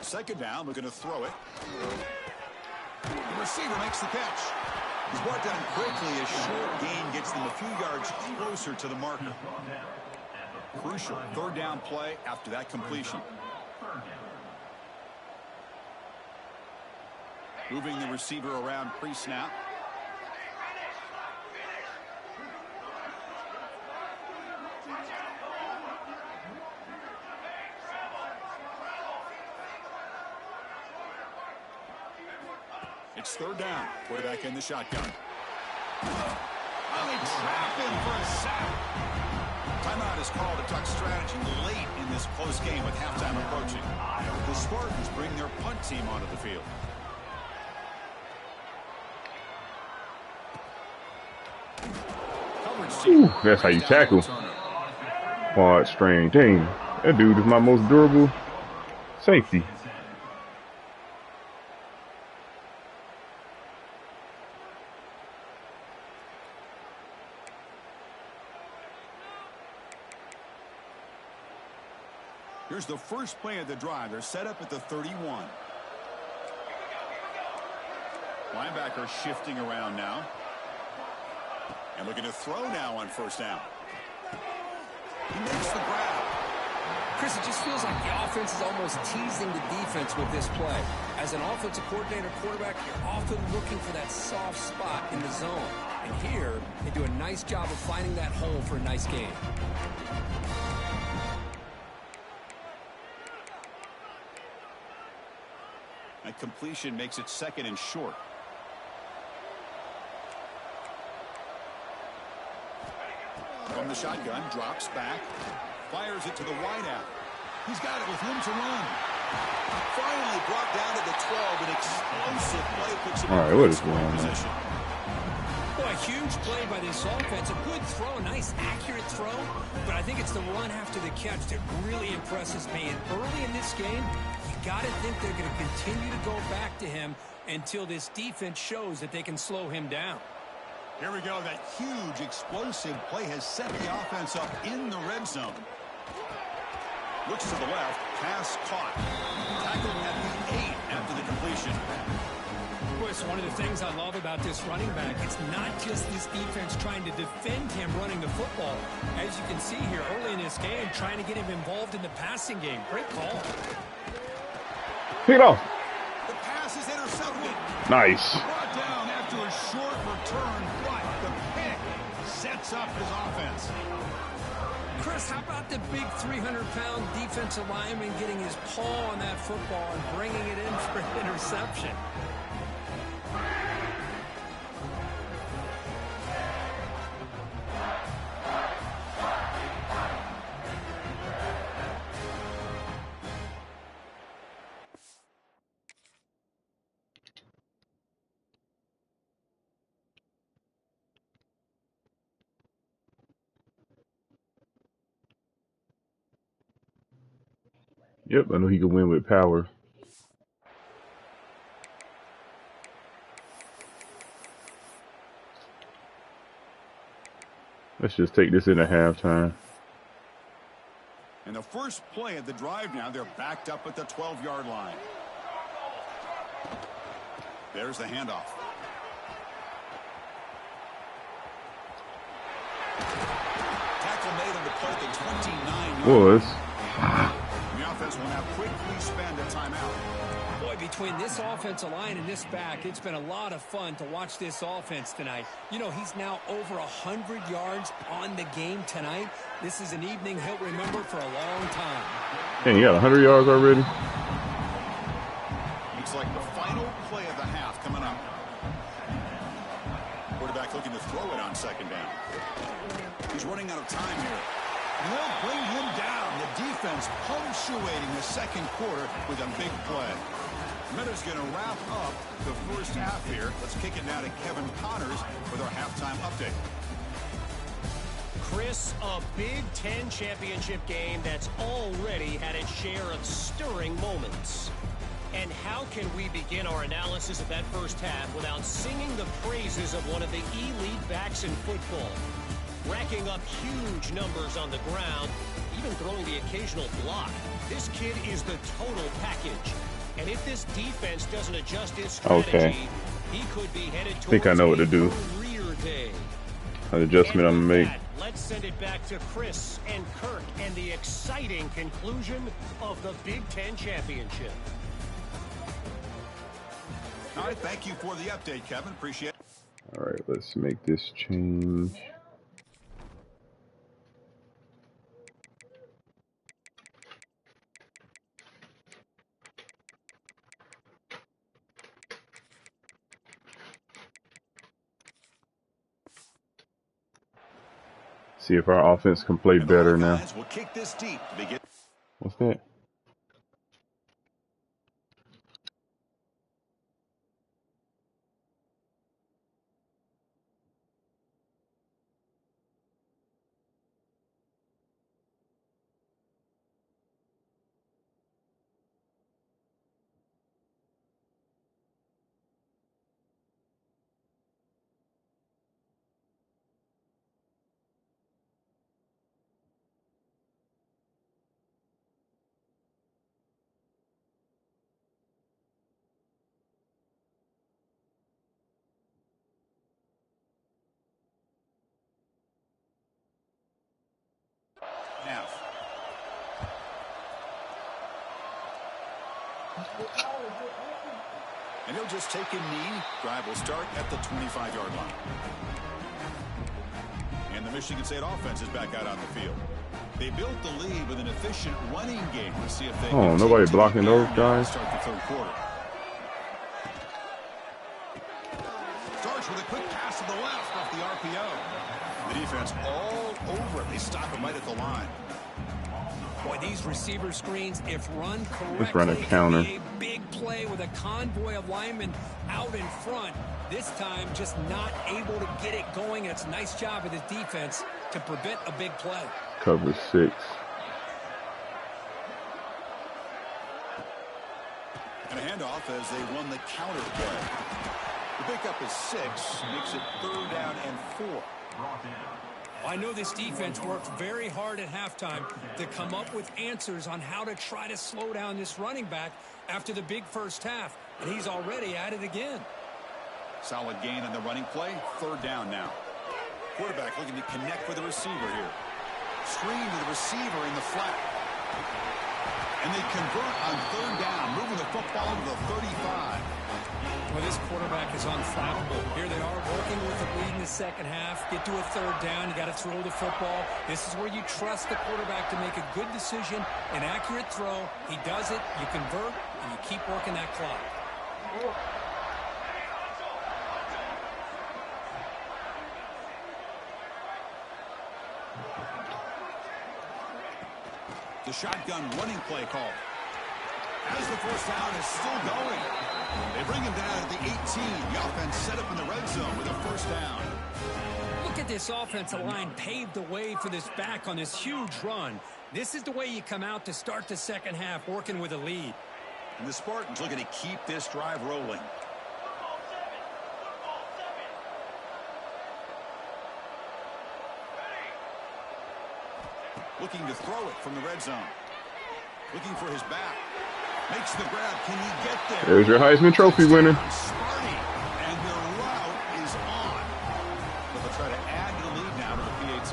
Second down, we're going to throw it. The receiver makes the catch. He's brought down quickly. A short gain gets them a few yards closer to the marker. Crucial third down play after that completion. Moving the receiver around pre-snap. It's third down. Quarterback in the shotgun. Oh, they trap him for a sack. Timeout is called to talk strategy late in this close game with halftime approaching. The Spartans bring their punt team onto the field. Ooh, that's how you tackle. Quad strain. Dang, that dude is my most durable safety. Here's the first play of the drive. They're set up at the 31. Linebacker shifting around now. And looking to throw now on first down. He makes the grab. Chris, it just feels like the offense is almost teasing the defense with this play. As an offensive coordinator quarterback, you're often looking for that soft spot in the zone. And here, they do a nice job of finding that hole for a nice game. That completion makes it second and short. From the shotgun, drops back, fires it to the wideout. He's got it with room to run. Finally brought down to the 12. An explosive play puts him in great scoring position. Well, a huge play by this offense. A good throw, a nice accurate throw. But I think it's the run after the catch that really impresses me. And early in this game, you got to think they're going to continue to go back to him until this defense shows that they can slow him down. Here we go. That huge explosive play has set the offense up in the red zone. Looks to the left. Pass caught. Tackled at the 8 after the completion. Chris, one of the things I love about this running back, it's not just this defense trying to defend him running the football. As you can see here early in this game, trying to get him involved in the passing game. Great call. Pick it off. The pass is intercepted. Nice. Brought down after a short return, but the pick sets up his offense. Chris, how about the big 300-pound defensive lineman getting his paw on that football and bringing it in for an interception? Yep, I know he can win with power. Let's just take this into halftime. And the first play of the drive now, they're backed up at the 12-yard line. There's the handoff. Tackle made on the play at the 29-yard line. The offense will now quickly spend a timeout. Boy, between this offensive line and this back, it's been a lot of fun to watch this offense tonight. You know, he's now over 100 yards on the game tonight. This is an evening he'll remember for a long time. Dang, you got 100 yards already? Looks like the final play of the half coming up. Quarterback looking to throw it on second down. He's running out of time here. They'll bring him down. The defense punctuating the second quarter with a big play. Miller's going to wrap up the first half here. Let's kick it now to Kevin Connors with our halftime update. Chris, a Big Ten championship game that's already had its share of stirring moments. And how can we begin our analysis of that first half without singing the praises of one of the elite backs in football? racking up huge numbers on the ground, even throwing the occasional block. This kid is the total package. And if this defense doesn't adjust its strategy, he could be headed towards I think I know what to do. career day. An adjustment I'm gonna make. Let's send it back to Chris and Kirk and the exciting conclusion of the Big Ten Championship. All right, thank you for the update, Kevin. Appreciate it. All right, let's make this change. See if our offense can play better now. We'll kick this deep to begin. What's that? Now. And he'll just take a knee. Drive will start at the 25-yard line. And the Michigan State offense is back out on the field. They built the lead with an efficient running game. Let's see if they can nobody blocking those guys. Start the third quarter. Starts with a quick pass to the left off the RPO. The defense all over it. They stop him right at the line. Boy, these receiver screens, if run correctly, let's run a counter. Can be a big play with a convoy of linemen out in front. This time, just not able to get it going. It's a nice job of the defense to prevent a big play. Cover 6. And a handoff as they run the counter play. The pickup is 6, makes it 3rd down and 4. I know this defense worked very hard at halftime to come up with answers on how to try to slow down this running back after the big first half, and he's already at it again. Solid gain on the running play, 3rd down now. Quarterback looking to connect with the receiver here. Screen to the receiver in the flat. And they convert on 3rd down, moving the football to the 35. Well, this quarterback is unflappable. Here they are working with the lead in the second half. Get to a 3rd down. You got to throw the football. This is where you trust the quarterback to make a good decision, an accurate throw. He does it, you convert, and you keep working that clock. The shotgun running play call. As the first down is still going. They bring him down at the 18. The offense set up in the red zone with a 1st down. Look at this offensive line paved the way for this back on this huge run. This is the way you come out to start the second half, working with a lead. And the Spartans looking to keep this drive rolling. Looking to throw it from the red zone. Looking for his back. Makes the grab. Can he get there? There's your Heisman Trophy winner. Sparty. And their route is on. But they'll try to add to the lead now to the PAT.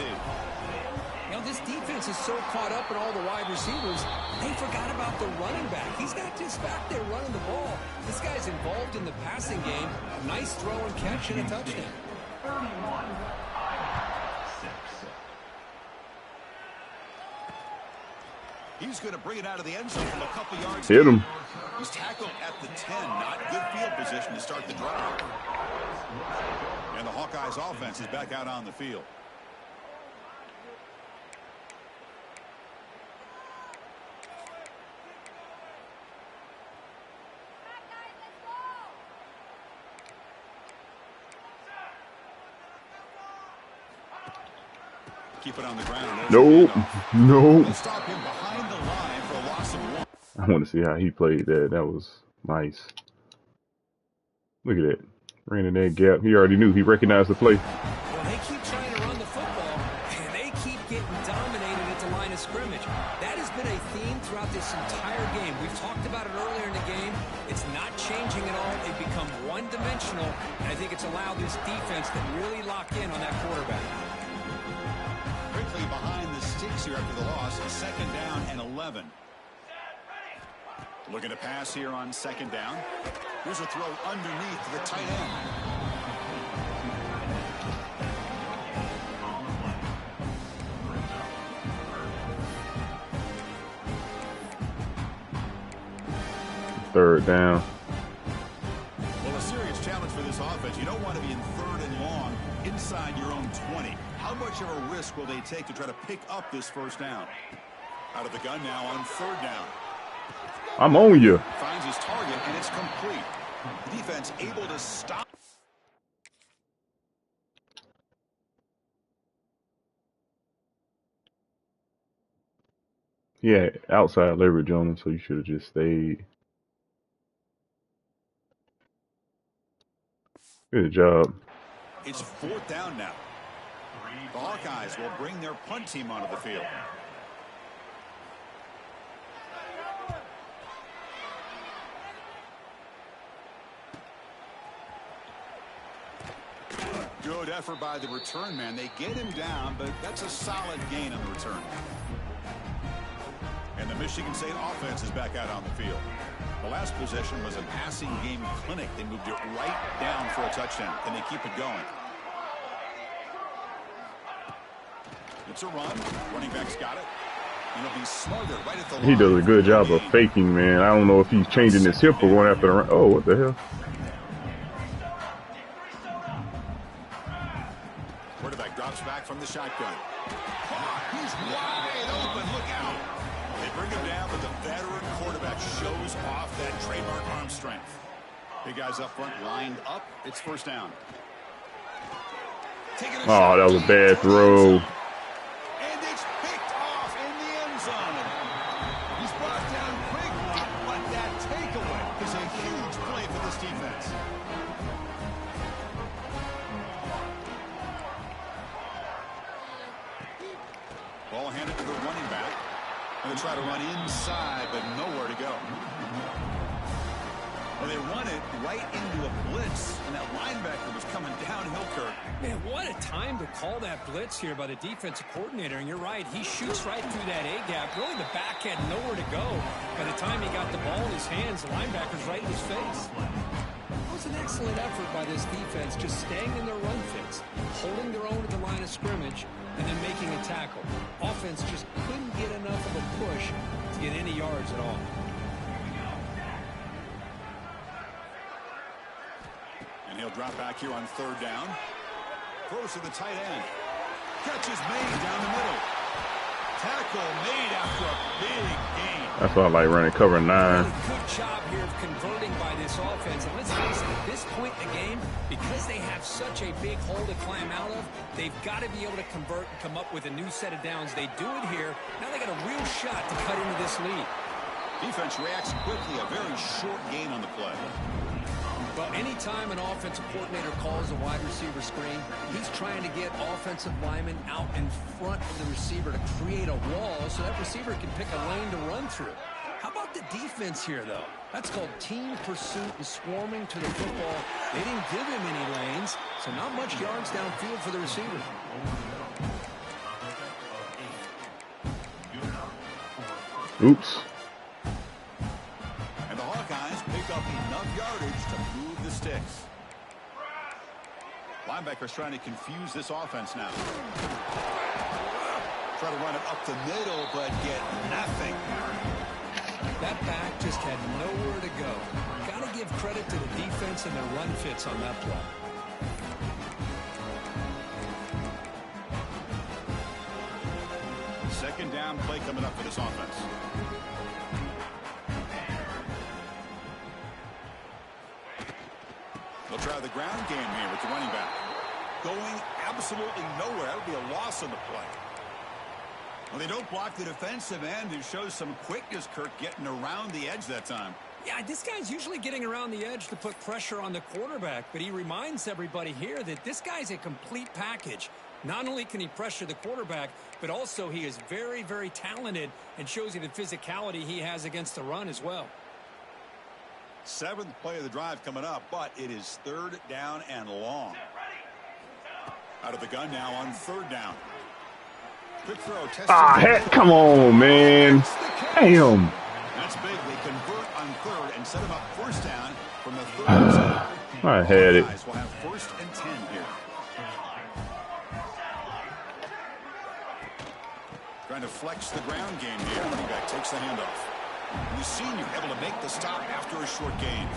You know, this defense is so caught up in all the wide receivers, they forgot about the running back. He's not just back there running the ball. This guy's involved in the passing game. A nice throw and catch and a touchdown. 31. He's going to bring it out of the end zone from a couple yards. Hit him. He's tackled at the 10. Not good field position to start the drive. And the Hawkeyes offense is back out on the field. Keep it on the ground. Nope. Nope. Stop him behind the line for a loss of 1. I want to see how he played that. That was nice. Look at that. Ran in that gap. He already knew. He recognized the play. Well, they keep trying to run the football, this entire game. We've talked about it earlier in the game. It's not changing at all. They've become one-dimensional, and I think it's allowed this defense to really lock in on that quarterback. Quickly behind the sticks here after the loss. 2nd down and 11. Looking to pass here on 2nd down. Here's a throw underneath to the tight end. Third down. Well, a serious challenge for this offense. You don't want to be in 3rd and long inside your own 20. How much of a risk will they take to try to pick up this 1st down? Out of the gun now on 3rd down. I'm on you. Finds his target, and it's complete. The defense able to stop. Yeah, outside leverage on him, so you should have just stayed. Good job. It's 4th down now. The Hawkeyes will bring their punt team onto the field. Good effort by the return man. They get him down, but that's a solid gain on the return. And the Michigan State offense is back out on the field. The last possession was a passing game clinic. They moved it right down for a touchdown. Can they keep it going? It's a run. Running back's got it. And he'll be smarter right at the line. He does a good job of faking, man. I don't know if he's changing his hip or going after the run. Oh, what the hell? Quarterback drops back from the shotgun. He's wide open. Look out. They bring him down, but the veteran quarterback shows off that trademark arm strength. Big guys up front lined up. It's 1st down. Oh, that was a bad throw. And it's picked off in the end zone. He's brought down quickly, but that takeaway is a huge play for this defense. Ball handed to the running back. And they try to run inside, but nowhere to go. Well, they run it right into a blitz, and that linebacker was coming downhill, Kirk. Man, what a time to call that blitz here by the defensive coordinator. And you're right, he shoots right through that A-gap. Really, the back had nowhere to go. By the time he got the ball in his hands, the linebacker's right in his face. It was an excellent effort by this defense, just staying in their run fits, holding their own at the line of scrimmage, and then making a tackle. Offense just couldn't get enough of a push to get any yards at all. And he'll drop back here on 3rd down. Throws to the tight end. Catch is made down the middle. Tackle made after a big gain. That's why I like running cover 9. Really good job here of converting by this offense. And let's face it, at this point in the game, because they have such a big hole to climb out of, they've got to be able to convert and come up with a new set of downs. They do it here. Now they got a real shot to cut into this lead. Defense reacts quickly. A very short gain on the play. Well, anytime an offensive coordinator calls a wide receiver screen, he's trying to get offensive linemen out in front of the receiver to create a wall so that receiver can pick a lane to run through. How about the defense here, though? That's called team pursuit and swarming to the football. They didn't give him any lanes, so not much yards downfield for the receiver. Oops. And the Hawkeyes pick up enough yardage to move the sticks. Linebackers trying to confuse this offense now. Try to run it up the middle, but get nothing. That back just had nowhere to go. Got to give credit to the defense and their run fits on that play. Second down play coming up for this offense. They'll try the ground game here with the running back. Going absolutely nowhere. That would be a loss on the play. Well, they don't block the defensive end, who shows some quickness, Kirk, getting around the edge that time. Yeah, this guy's usually getting around the edge to put pressure on the quarterback, but he reminds everybody here that this guy's a complete package. Not only can he pressure the quarterback, but also he is very, very talented and shows you the physicality he has against the run as well. 7th play of the drive coming up, but it is 3rd down and long. Out of the gun now on 3rd down. Quick throw. Heck, come on, man. Damn. That's big. They convert on 3rd and set him up 1st down from the 3rd. I had it. We'll have 1st and 10 here. Trying to flex the ground game here. Running back takes the handoff. The senior able to make the stop after a short gain.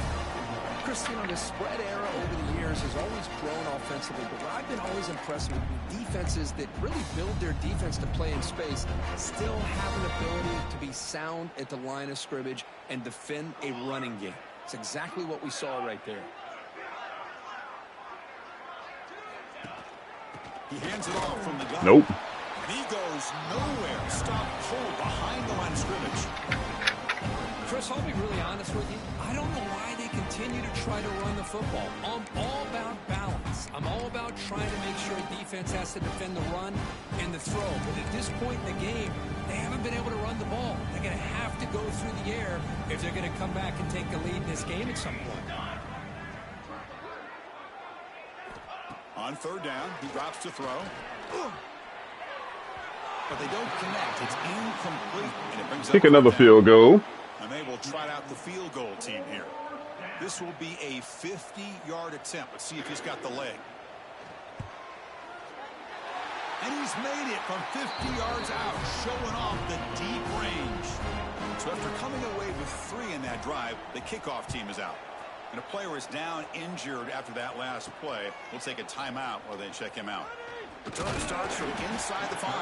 Chris, you know, the spread era over the years has always grown offensively, but what I've been always impressed with defenses that really build their defense to play in space still have an ability to be sound at the line of scrimmage and defend a running game. It's exactly what we saw right there. He hands it off from the gun. Nope. And he goes nowhere. Stop pulled behind the line of scrimmage. Chris, I'll be really honest with you. I don't know why they continue to try to run the football. I'm all about balance. I'm all about trying to make sure defense has to defend the run and the throw. But at this point in the game, they haven't been able to run the ball. They're going to have to go through the air if they're going to come back and take the lead in this game at some point. On 3rd down, he drops to throw. But they don't connect. It's incomplete. And it brings Kick up another field goal. And they will trot out the field goal team here. This will be a 50-yard attempt. Let's see if he's got the leg. And he's made it from 50 yards out, showing off the deep range. So after coming away with 3 in that drive, the kickoff team is out. And a player is down injured after that last play. We'll take a timeout while they check him out. Return starts from inside the 5.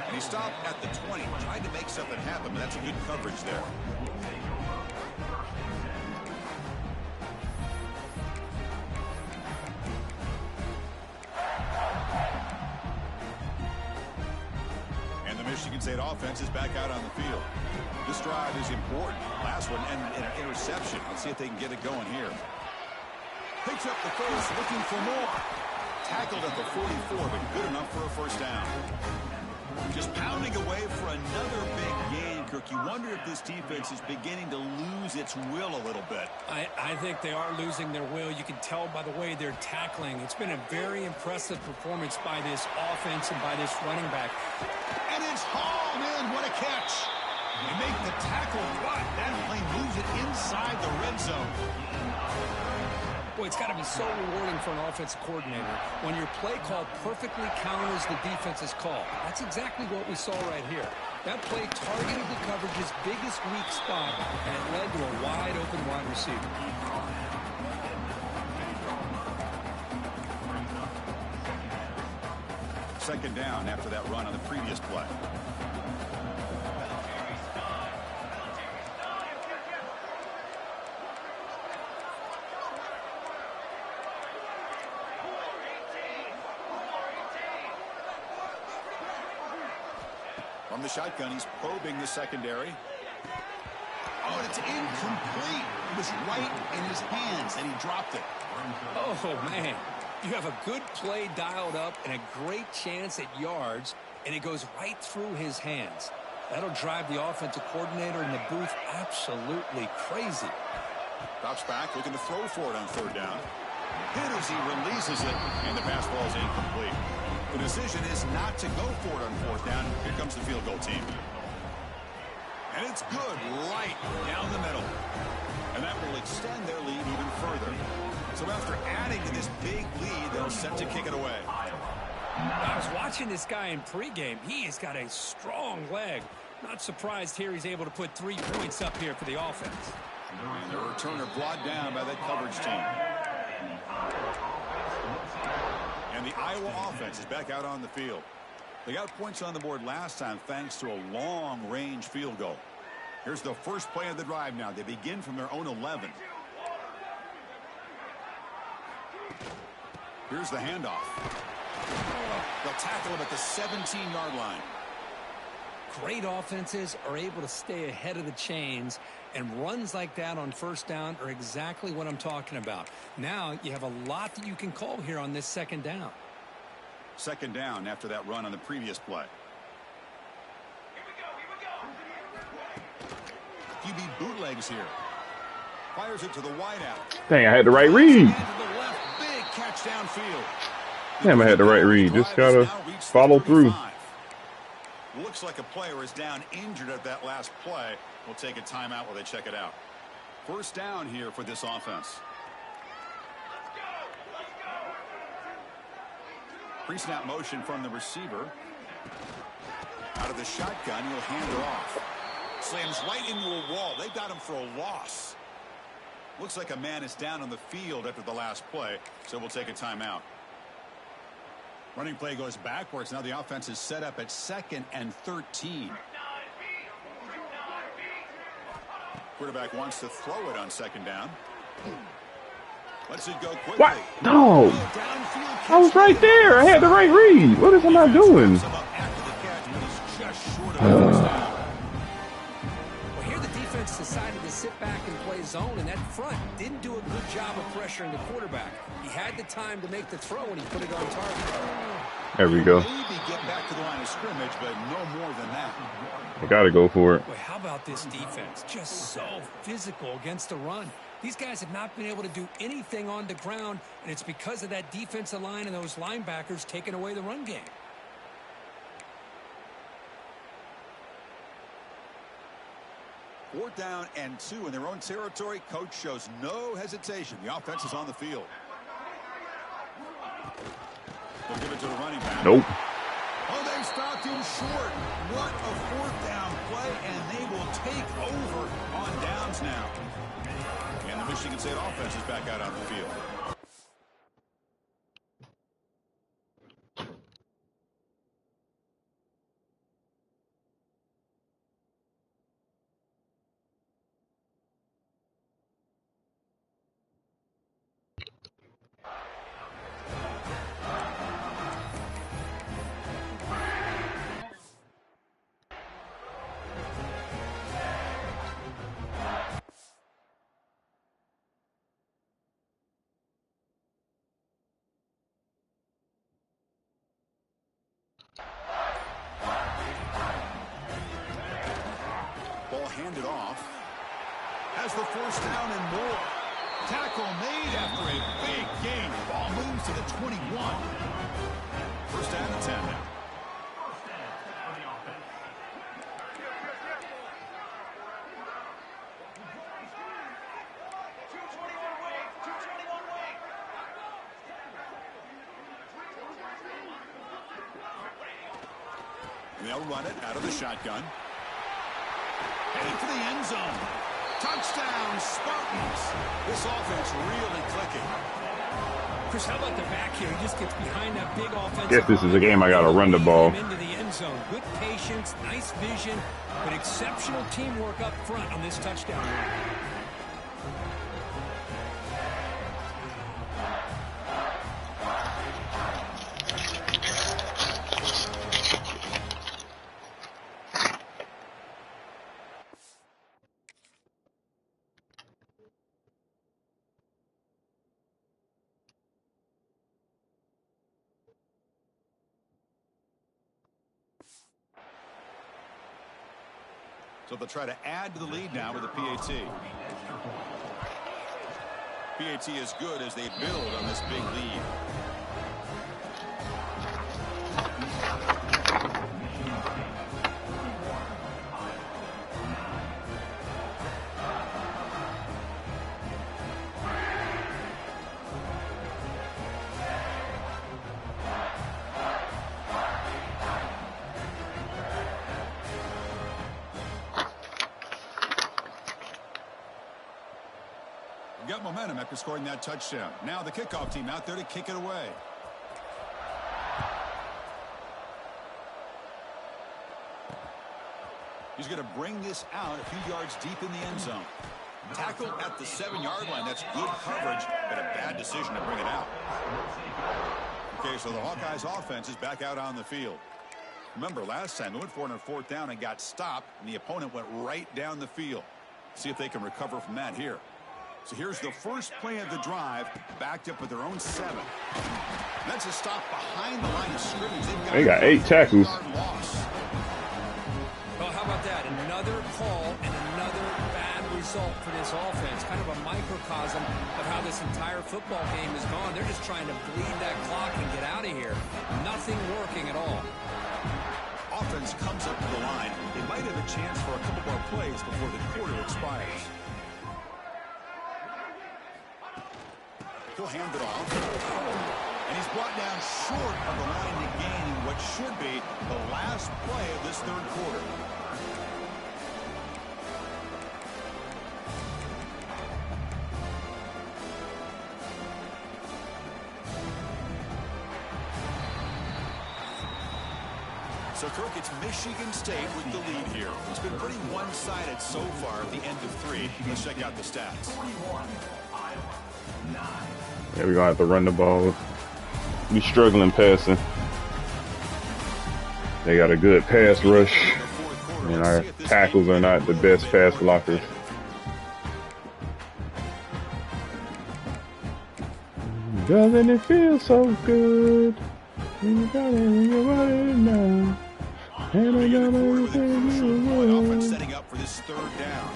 And he stopped at the 20. Tried to make something happen, but that's a good coverage there. And the Michigan State offense is back out on the field. This drive is important. Last one and an interception. Let's see if they can get it going here. Picks up the first, looking for more. Tackled at the 44, but good enough for a 1st down. Just pounding away for another big gain, Kirk. You wonder if this defense is beginning to lose its will a little bit. I think they are losing their will. You can tell by the way they're tackling. It's been a very impressive performance by this offense and by this running back. And it's hauled in. What a catch. They make the tackle, but that plane moves it inside the red zone. Boy, it's got to be so rewarding for an offensive coordinator when your play call perfectly counters the defense's call. That's exactly what we saw right here. That play targeted the coverage's biggest weak spot, and it led to a wide-open wide receiver. Second down after that run on the previous play. From the shotgun, he's probing the secondary. Oh, and it's incomplete. It was right in his hands, and he dropped it. Oh, man. You have a good play dialed up and a great chance at yards, and it goes right through his hands. That'll drive the offensive coordinator in the booth absolutely crazy. Drops back, looking to throw for it on 3rd down. Hit as he releases it, and the pass ball is incomplete. The decision is not to go for it on 4th down. Here comes the field goal team. And it's good, right down the middle. And that will extend their lead even further. So after adding to this big lead, they're set to kick it away. I was watching this guy in pregame. He has got a strong leg. Not surprised here he's able to put 3 points up here for the offense. And the returner brought down by that coverage team. And the Iowa offense is back out on the field. They got points on the board last time thanks to a long-range field goal. Here's the first play of the drive now. They begin from their own 11. Here's the handoff. They'll tackle him at the 17-yard line. Great offenses are able to stay ahead of the chains, and runs like that on 1st down are exactly what I'm talking about. Now you have a lot that you can call here on this 2nd down. Second down after that run on the previous play. QB bootlegs here. Fires it to the wideout. Dang, I had the right read. Big catch downfield. Damn, I had the right read. Just gotta follow through. Looks like a player is down injured at that last play. We'll take a timeout while they check it out. First down here for this offense. Pre-snap motion from the receiver. Out of the shotgun, he'll hand it off. Slams right into a wall. They got him for a loss. Looks like a man is down on the field after the last play, so we'll take a timeout. Running play goes backwards. Now the offense is set up at 2nd and 13. Quarterback wants to throw it on 2nd down. Lets it go quickly. What? No. I was right there. I had the right read. What am I doing? Well, here the defense decided to sit back and play zone, and that front didn't do a good job of pressuring the quarterback. He had the time to make the throw, and he put it on target. There we go. Maybe get back to the line of scrimmage, but no more than that. I gotta go for it. Boy, how about this defense? Just so physical against the run. These guys have not been able to do anything on the ground, and it's because of that defensive line and those linebackers taking away the run game. Fourth down and 2 in their own territory. Coach shows no hesitation. The offense is on the field. They'll give it to the running back. Nope. Oh, they stopped him short. What a fourth down play, and they will take over on downs now. And the Michigan State offense is back out on the field. Handed off. Has the first down and more. Tackle made after a big gain. Ball moves to the 21. First down and 10 now. They'll run it out of the shotgun. Heading for the end zone. Touchdown, Spartans. This offense really clicking. Chris, how about the back here? He just gets behind that big offense. Guess this is a game I got to run the ball. Into the end zone. Good patience, nice vision, but exceptional teamwork up front on this touchdown run. So they'll try to add to the lead now with a PAT. PAT is good as they build on this big lead. Got momentum after scoring that touchdown. Now the kickoff team out there to kick it away. He's going to bring this out a few yards deep in the end zone. Tackle at the 7-yard line. That's good coverage, but a bad decision to bring it out. Okay, so the Hawkeyes offense is back out on the field. Remember, last time they went for it on 4th down and got stopped, and the opponent went right down the field. See if they can recover from that here. So here's the first play of the drive, backed up at their own 7. That's a stop behind the line of scrimmage. They got 8 tackles. Well, how about that? Another call and another bad result for this offense. Kind of a microcosm of how this entire football game has gone. They're just trying to bleed that clock and get out of here. Nothing working at all. Offense comes up to the line. They might have a chance for a couple more plays before the quarter expires. He'll hand it off. And he's brought down short of the line to gain what should be the last play of this third quarter. So, Kirk, it's Michigan State with the lead here. It's been pretty one-sided so far at the end of 3. Let's check out the stats. 41, Iowa, 9. Yeah, we're going to have to run the ball. We're struggling passing. They got a good pass rush. And our tackles are not the best pass blockers. Doesn't it feel so good? When you got it, you got it now. And I got everything you want. Setting up for this third down.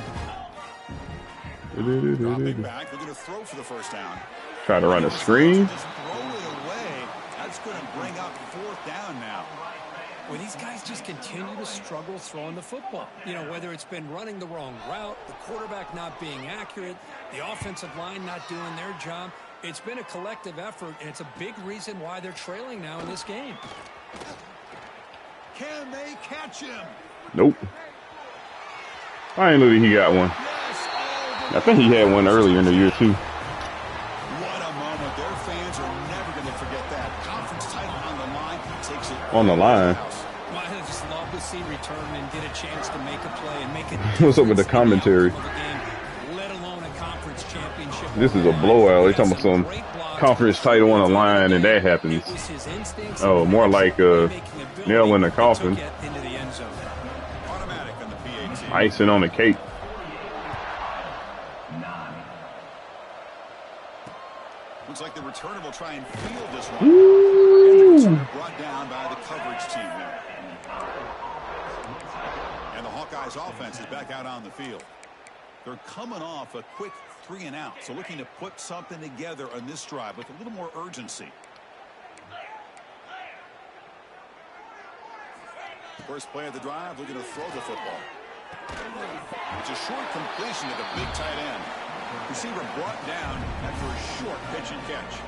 Dropping back, they're going to throw for the first down. Try to run a screen. Just throw it away. That's going to bring up 4th down now. Well, these guys just continue to struggle throwing the football. You know, whether it's been running the wrong route, the quarterback not being accurate, the offensive line not doing their job. It's been a collective effort, and it's a big reason why they're trailing now in this game. Can they catch him? Nope. I ain't know that he got one. I think he had one earlier in the year, too. What a moment. Their fans are never going to forget that. Conference title on the line. Takes it On the line. Well, I just love to see Returnman get a chance to make a play and make it. What's up with the commentary? Let alone a conference championship. This is a blowout. They're talking about some conference title on the line, and that happens. Oh, more like nail in the coffin. automatic on the PAT. Icing on the cake. Looks like the returner will try and field this one. Ooh. Brought down by the coverage team there. And the Hawkeyes offense is back out on the field. They're coming off a quick 3-and-out, so looking to put something together on this drive with a little more urgency. First play of the drive, looking to throw the football. It's a short completion to the big tight end. Receiver brought down after a short pitch and catch.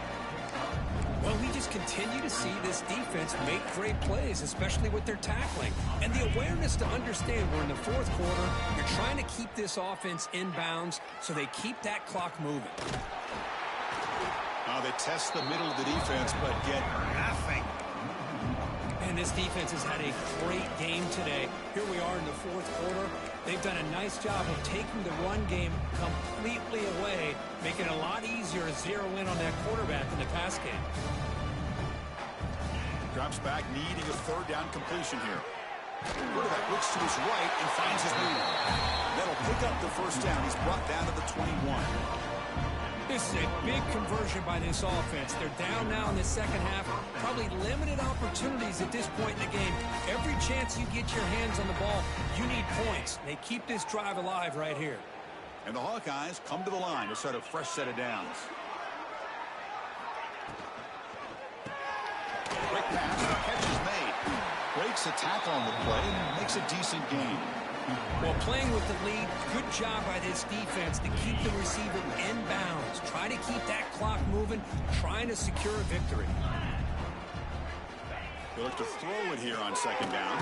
Well, we just continue to see this defense make great plays, especially with their tackling. And the awareness to understand we're in the 4th quarter, you're trying to keep this offense in bounds so they keep that clock moving. Now they test the middle of the defense, but get nothing. And this defense has had a great game today. Here we are in the 4th quarter. They've done a nice job of taking the run game completely away, making it a lot easier to zero in on that quarterback in the pass game. Drops back, needing a 3rd down completion here. Quarterback looks to his right and finds his man. That'll pick up the 1st down. He's brought down to the 21. This is a big conversion by this offense. They're down now in the 2nd half. Probably limited opportunities at this point in the game. Every chance you get your hands on the ball, you need points. They keep this drive alive right here. And the Hawkeyes come to the line to start a fresh set of downs. Quick pass, the catch is made. Breaks a tackle on the play and makes a decent gain. Well, playing with the lead, good job by this defense to keep the receiver in bounds. Try to keep that clock moving, trying to secure a victory. They look to throw it here on 2nd down.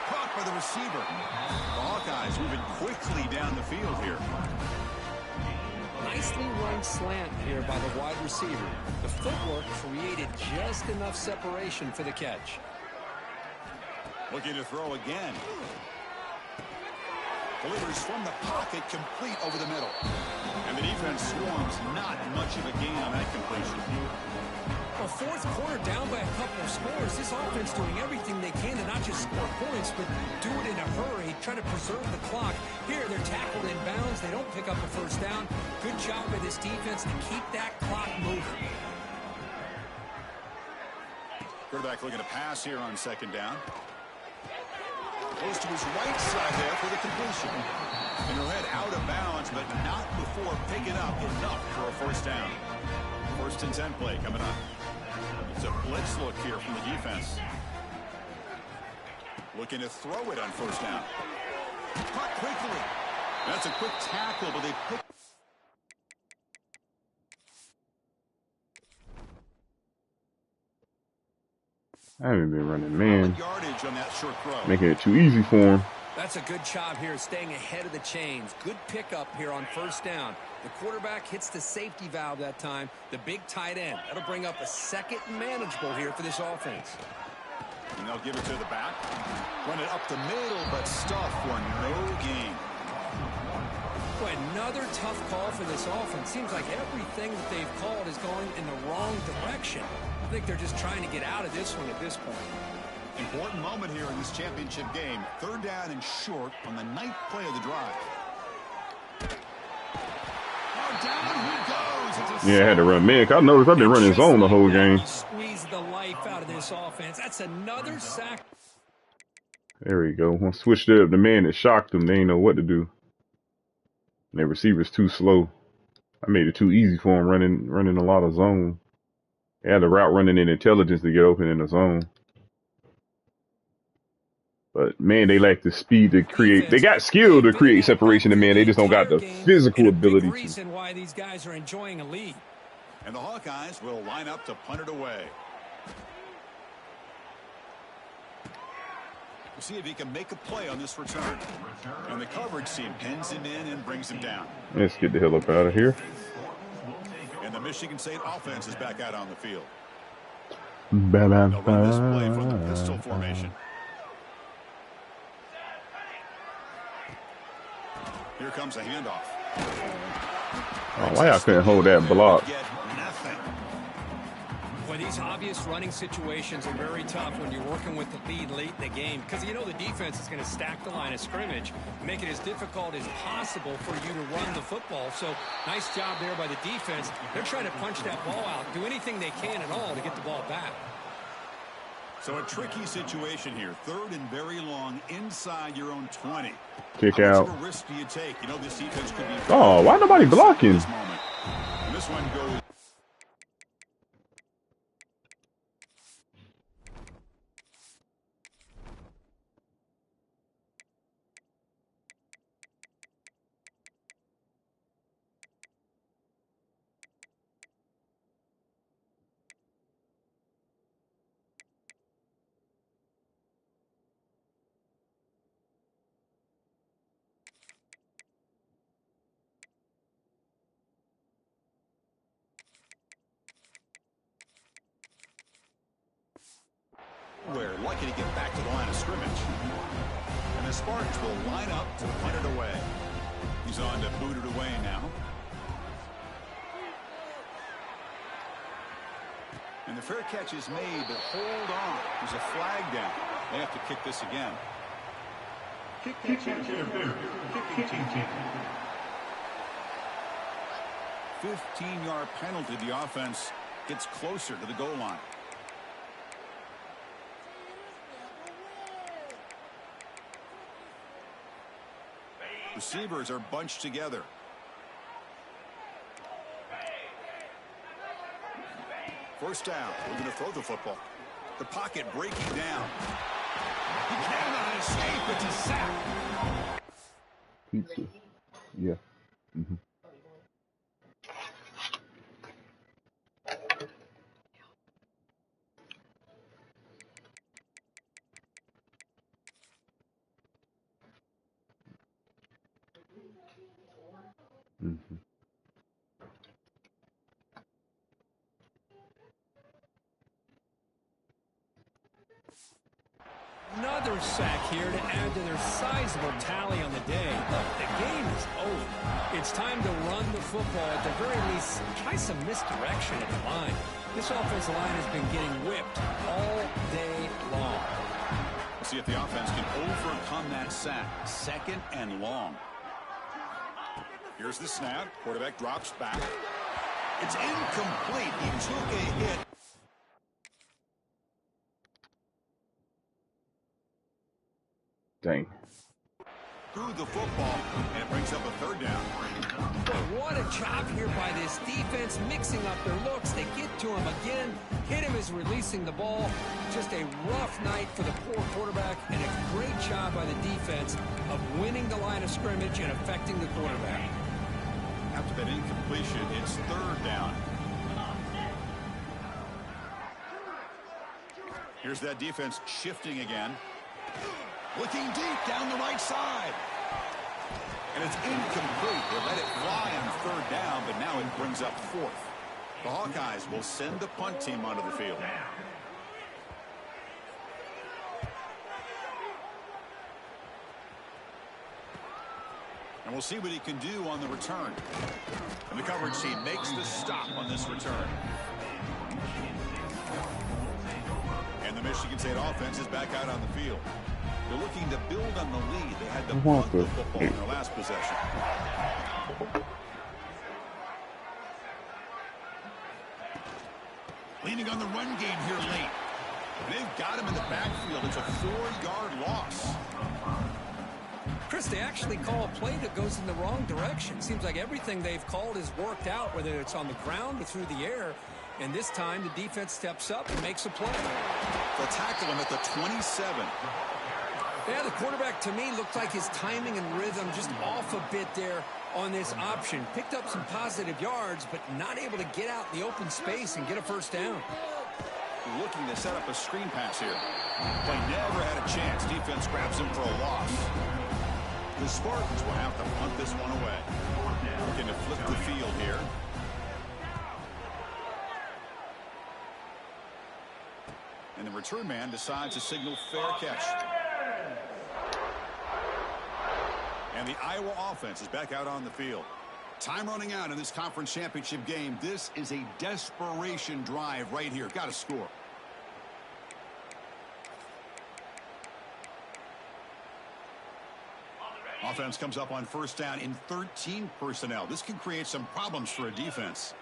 Caught by the receiver. The Hawkeyes moving quickly down the field here. Nicely run slant here by the wide receiver. The footwork created just enough separation for the catch. Looking to throw again. Delivers from the pocket, complete over the middle. And the defense swarms, not much of a gain on that completion. Well, 4th quarter down by a couple of scores. This offense doing everything they can to not just score points, but do it in a hurry, try to preserve the clock. Here, they're tackled in bounds. They don't pick up a first down. Good job by this defense to keep that clock moving. Quarterback looking to pass here on second down. Goes to his right side there for the completion. And he'll head out of bounds, but not before picking up enough for a first down. 1st and 10 play coming up. It's a blitz look here from the defense. Looking to throw it on first down. Caught quickly. That's a quick tackle, but they pick. I haven't been running, man. Yardage on that short throw. Making it too easy for him. That's a good job here, staying ahead of the chains. Good pickup here on first down. The quarterback hits the safety valve that time. The big tight end. That'll bring up a second manageable here for this offense. And they'll give it to the back. Run it up the middle, but stuff for no gain. Boy, another tough call for this offense. Seems like everything that they've called is going in the wrong direction. I think they're just trying to get out of this one at this point. Important moment here in this championship game. 3rd down and short on the 9th play of the drive. Oh, down he goes. Yeah, I had to run, man. I noticed I've been running zone the whole game. Squeeze the life out of this offense. That's another sack. There we go. When I switched it up, the man that shocked them, they didn't know what to do. And their receiver's too slow. I made it too easy for him running a lot of zone. They had the route running in intelligence to get open in the zone. But, man, they lack the speed to create. They got skill to create separation, and, man, they just don't got the physical ability to. Reason why these guys are enjoying a lead. And the Hawkeyes will line up to punt it away. We'll see if he can make a play on this return. And the coverage team pins him in and brings him down. Let's get the hell up out of here. And the Michigan State offense is back out on the field. They'll run this play from the pistol formation. Here comes a handoff. Oh, why I couldn't hold that block? Well, these obvious running situations are very tough when you're working with the lead late in the game, because you know the defense is going to stack the line of scrimmage, make it as difficult as possible for you to run the football. So nice job there by the defense. They're trying to punch that ball out, do anything they can at all to get the ball back. So a tricky situation here. 3rd and very long inside your own 20. Kick How out. much of a risk do you take? You know this defense could be. Oh, why nobody blocking? This moment. And this one goes. We're lucky to get back to the line of scrimmage. And the Spartans will line up to punt it away. He's on to boot it away now. And the fair catch is made, but hold on. There's a flag down. They have to kick this again. Kicking team. 15-yard penalty. The offense gets closer to the goal line. Receivers are bunched together. First down. We're going to throw the football. The pocket breaking down. He cannot escape. It's a sack. Pizza. Yeah. Mm-hmm. Mm-hmm. Another sack here to add to their sizable tally on the day. Look, the game is over. It's time to run the football. At the very least, try some misdirection at the line. This offensive line has been getting whipped all day see if the offense can overcome that sack. 2nd and long. Here's the snap. Quarterback drops back. It's incomplete. He took a hit. Dang. Through the football, and it brings up a 3rd down. What a job here by this defense, mixing up their looks. They get to him again. Hit him as releasing the ball. Just a rough night for the poor quarterback, and a great job by the defense of winning the line of scrimmage and affecting the quarterback. After that incompletion, it's 3rd down. Here's that defense shifting again. Looking deep down the right side. And it's incomplete. They let it fly on 3rd down, but now it brings up 4th. The Hawkeyes will send the punt team onto the field. And we'll see what he can do on the return. And the coverage team makes the stop on this return. And the Michigan State offense is back out on the field. They're looking to build on the lead. They had to punt the football in their last possession. Leaning on the run game here late. They've got him in the backfield. It's a 4-yard loss. Chris, they actually call a play that goes in the wrong direction. Seems like everything they've called has worked out, whether it's on the ground or through the air. And this time, the defense steps up and makes a play. They'll tackle him at the 27. Yeah, the quarterback, to me, looked like his timing and rhythm just off a bit there on this option. Picked up some positive yards, but not able to get out in the open space and get a 1st down. Looking to set up a screen pass here. Play never had a chance. Defense grabs him for a loss. The Spartans will have to punt this one away. Looking to flip the field here. And the return man decides to signal fair catch. And the Iowa offense is back out on the field. Time running out in this conference championship game. This is a desperation drive right here. Got to score. Offense comes up on 1st down in 13 personnel. This can create some problems for a defense.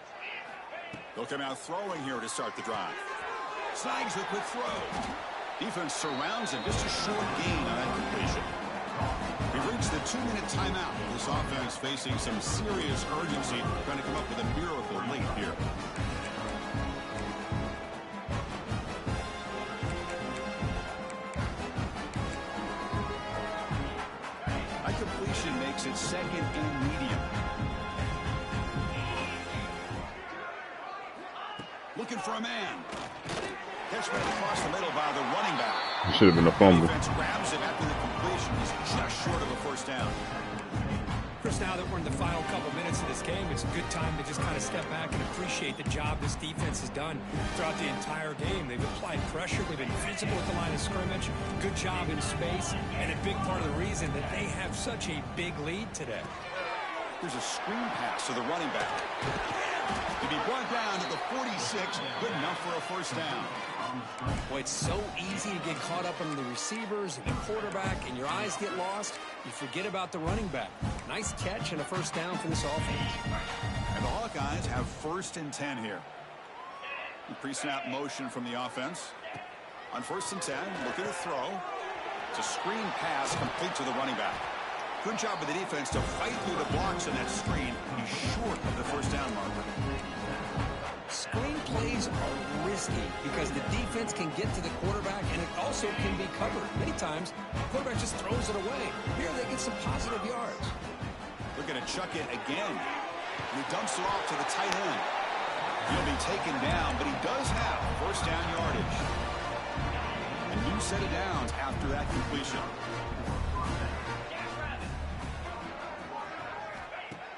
They'll come out throwing here to start the drive. Snags the quick throw. Defense surrounds him. Just a short gain on that completion. We've reached the 2-minute timeout. This offense facing some serious urgency, trying to come up with a miracle late here. That completion makes it 2nd and medium. Looking for a man. Catch right across the middle by the running back. It should have been a fumble. Defense grabs him after the completion. He's just short of a 1st down. Chris, now that we're in the final couple minutes of this game, it's a good time to just kind of step back and appreciate the job this defense has done throughout the entire game. They've applied pressure. They've been physical at the line of scrimmage. Good job in space. And a big part of the reason that they have such a big lead today. There's a screen pass to the running back. To be brought down to the 46, good enough for a 1st down. Boy, it's so easy to get caught up on the receivers and the quarterback, and your eyes get lost. You forget about the running back. Nice catch and a 1st down for this offense. And the Hawkeyes have 1st and 10 here. Pre-snap motion from the offense. On 1st and 10, looking to throw. It's a screen pass complete to the running back. Good job of the defense to fight through the blocks in that screen. He's short of the 1st down marker. Screen plays are risky because the defense can get to the quarterback, and it also can be covered. Many times, the quarterback just throws it away. Here, they get some positive yards. Looking to chuck it again. And he dumps it off to the tight end. He'll be taken down, but he does have 1st down yardage. A new set of downs after that completion.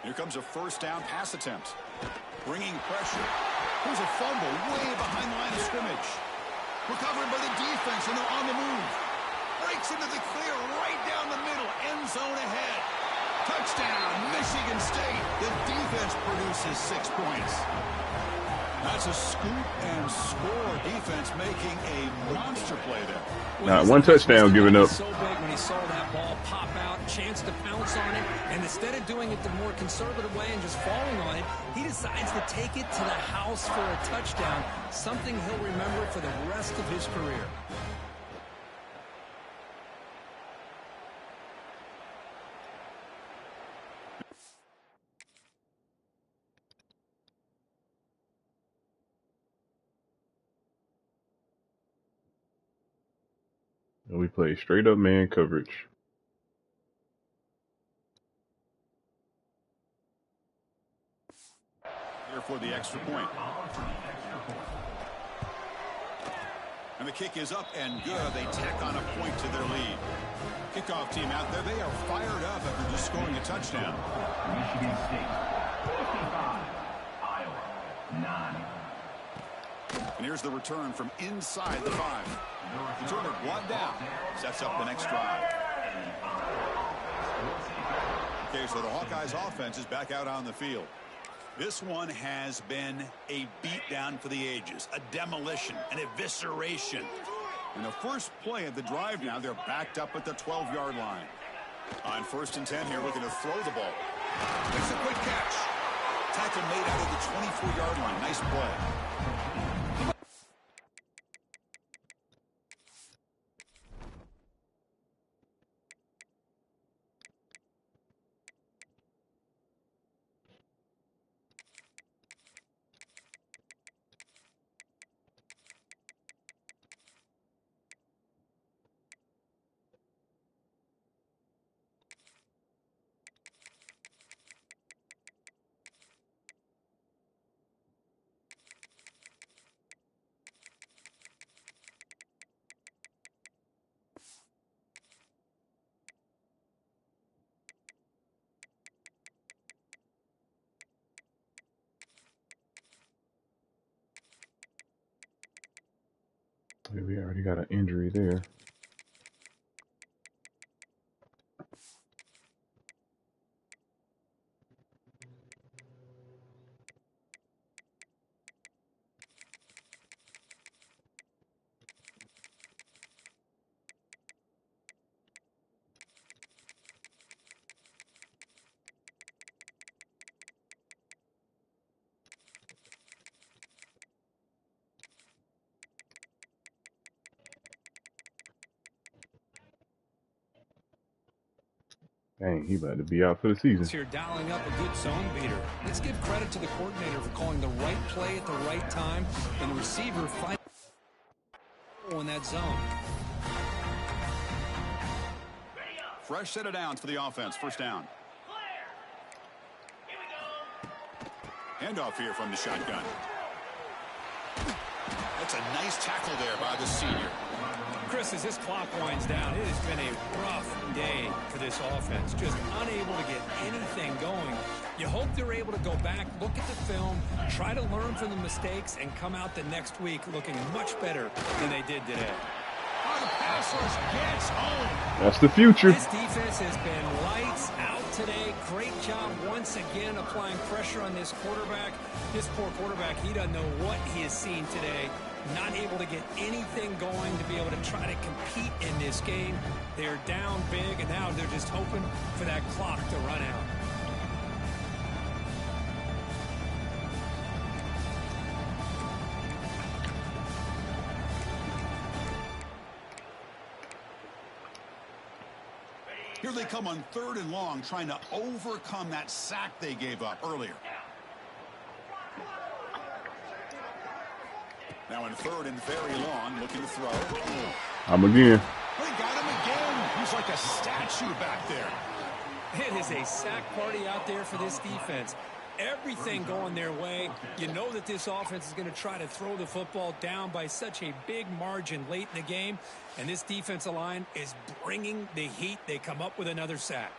Here comes a 1st down pass attempt. Bringing pressure. Here's a fumble way behind the line of scrimmage. Recovered by the defense, and they're on the move. Breaks into the clear right down the middle. End zone ahead. Touchdown, Michigan State. The defense produces 6 points. That's a scoop and score defense making a monster play there. Well, one touchdown given up. So big when he saw that ball pop out, chance to pounce on it, and instead of doing it the more conservative way and just falling on it, he decides to take it to the house for a touchdown, something he'll remember for the rest of his career. And we play straight up man coverage. Here for the extra point. And the kick is up and good. They tack on a point to their lead. Kickoff team out there. They are fired up after just scoring a touchdown. Michigan State, 55. Iowa, 9. And here's the return from inside the 5. Return it one down. Sets up the next drive. Okay, so the Hawkeyes offense is back out on the field. This one has been a beatdown for the ages, a demolition, an evisceration. In the first play of the drive now, they're backed up at the 12-yard line. On 1st and 10 here, looking to throw the ball. Makes a quick catch. Tackle made out of the 24-yard line. Nice play. We already got an injury there. Dang, he about to be out for the season. Here dialing up a good zone beater. Let's give credit to the coordinator for calling the right play at the right time and the receiver fighting in that zone. Fresh set of downs for the offense. First down. Handoff here from the shotgun. That's a nice tackle there by the senior. Chris, as this clock winds down, it has been a rough day for this offense. Just unable to get anything going. You hope they're able to go back, look at the film, try to learn from the mistakes, and come out the next week looking much better than they did today. Gets home. That's the future. This defense has been lights out today. Great job once again applying pressure on this quarterback. This poor quarterback, he doesn't know what he has seen today. Not able to get anything going to be able to try to compete in this game. They're down big, and now they're just hoping for that clock to run out. Here they come on 3rd and long, trying to overcome that sack they gave up earlier. Now in 3rd and very long, looking to throw. I'm again. They got him again. He's like a statue back there. It is a sack party out there for this defense. Everything going their way. You know that this offense is going to try to throw the football down by such a big margin late in the game. And this defensive line is bringing the heat. They come up with another sack.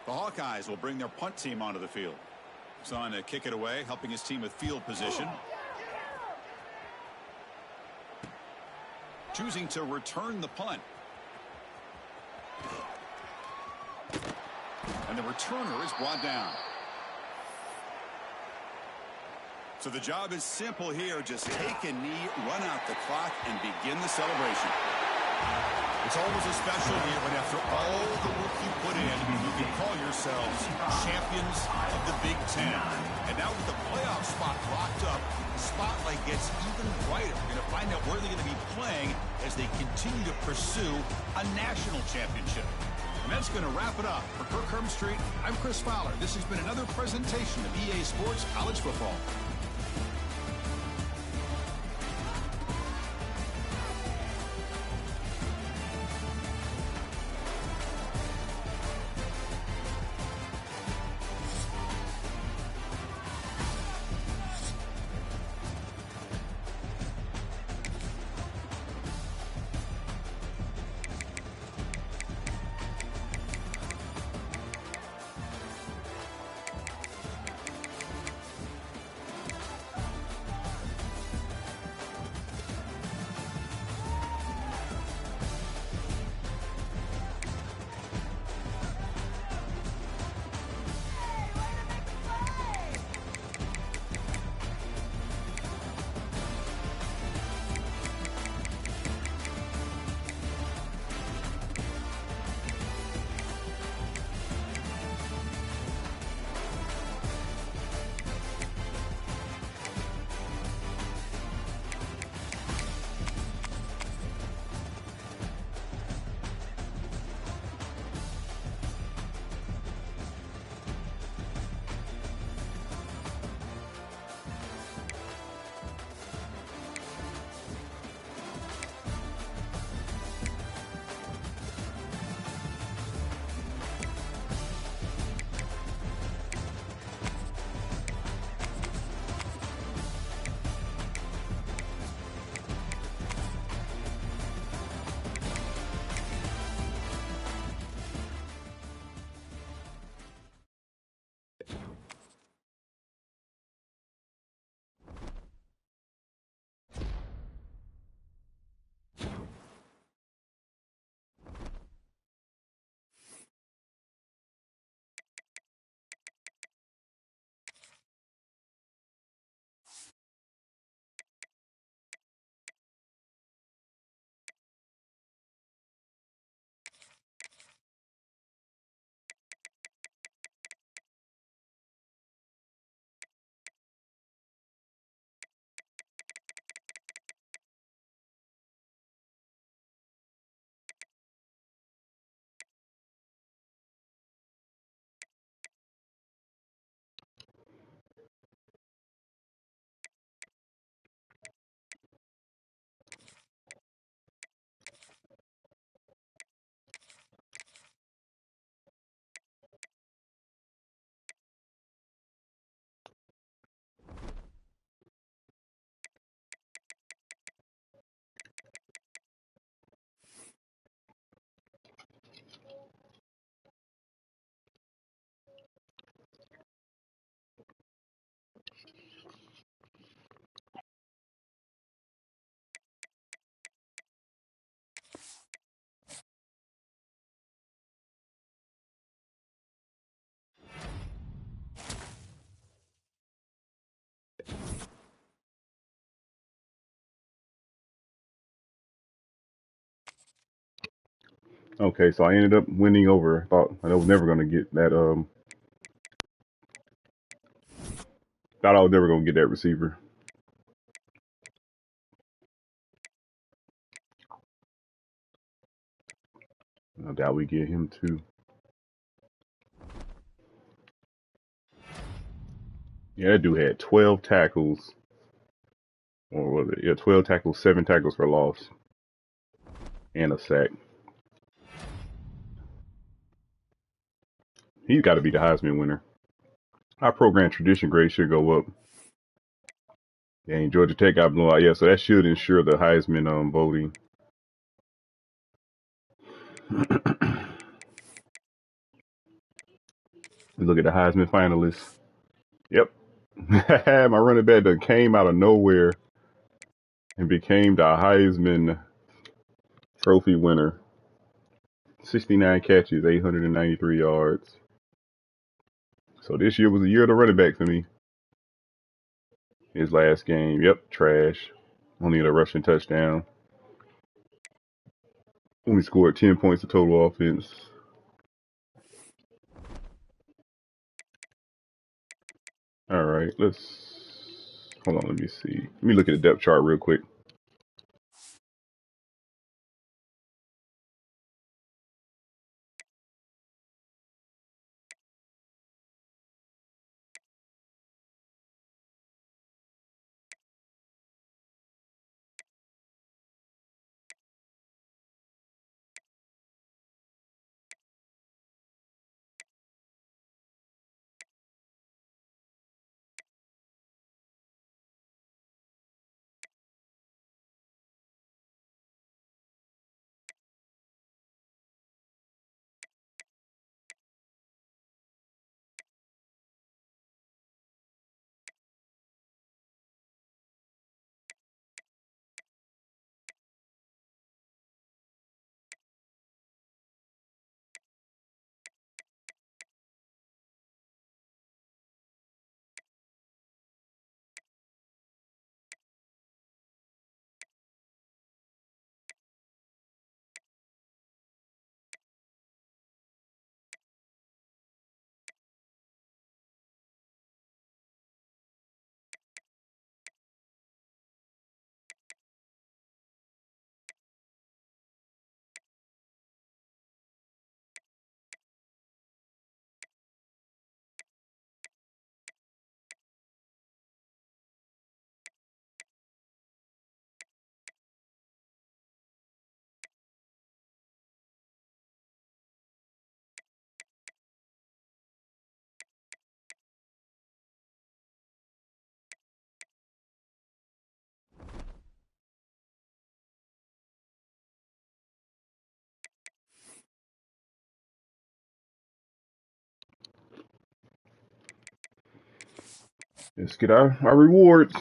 The The Hawkeyes will bring their punt team onto the field. He's on to kick it away, helping his team with field position. Choosing to return the punt. And the returner is brought down. So the job is simple here. Just take a knee, run out the clock, and begin the celebration. It's always a special year when after all the work you put in, you can call yourselves champions of the Big Ten. And now with the playoff spot locked up, the spotlight gets even brighter. We're going to find out where they're going to be playing as they continue to pursue a national championship. And that's going to wrap it up. For Kirk Street, I'm Chris Fowler. This has been another presentation of EA Sports College Football. Okay, so I ended up winning over. Thought I was never gonna get that. Thought I was never gonna get that receiver. I doubt we get him too. Yeah, that dude had 12 tackles. Or was it? Yeah, 12 tackles, 7 tackles for loss, and a sack. He's got to be the Heisman winner. Our program tradition grade should go up. Dang, Georgia Tech got blown out. Yeah, so that should ensure the Heisman voting. Look at the Heisman finalists. Yep. My running back that came out of nowhere and became the Heisman Trophy winner. 69 catches, 893 yards. So this year was the year of the running back for me. His last game, yep, trash. Only a rushing touchdown. Only scored 10 points of total offense. All right, hold on, let me see. Let me look at the depth chart real quick. Let's get our rewards.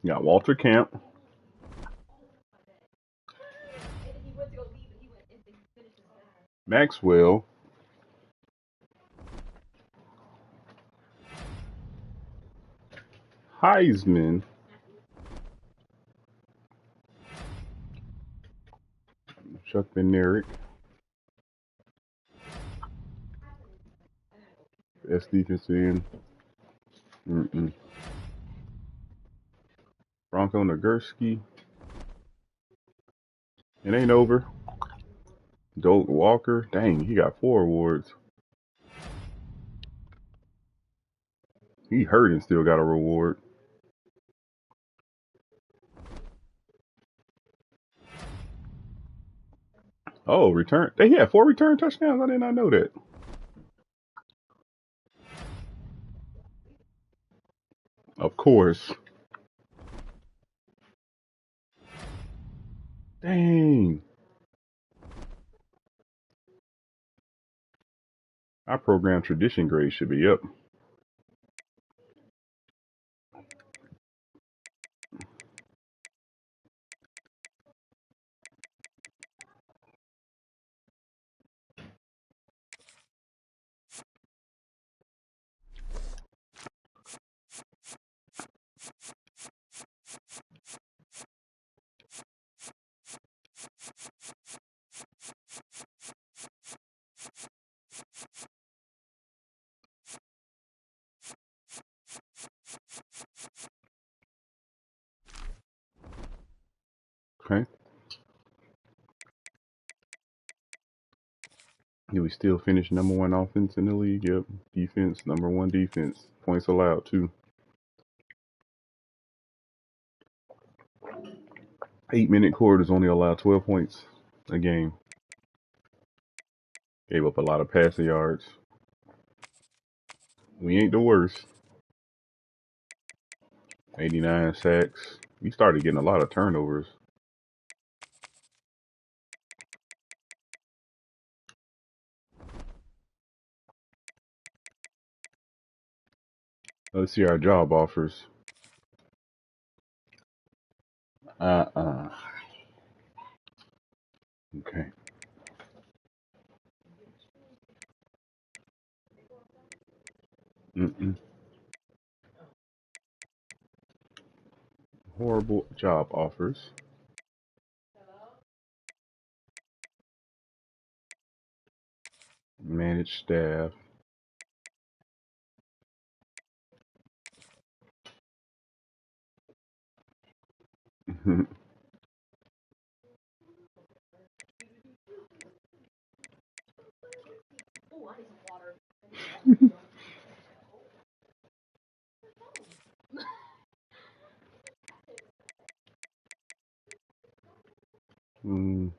Got Walter Camp. Maxwell. Heisman. Chuck Benerick. Best defense in. Bronco Nagurski. It ain't over. Doak Walker. Dang, he got 4 awards. He hurt and still got a reward. Oh, return. He had 4 return touchdowns. I did not know that. Of course. Dang. Our program tradition grade should be up. Okay. Yeah, we still finish #1 offense in the league. Yep. Defense, #1 defense. Points allowed, too. 8-minute quarters only allow 12 points a game. Gave up a lot of passing yards. We ain't the worst. 89 sacks. We started getting a lot of turnovers. Let's see our job offers. Okay. Horrible job offers. Managed staff. mm.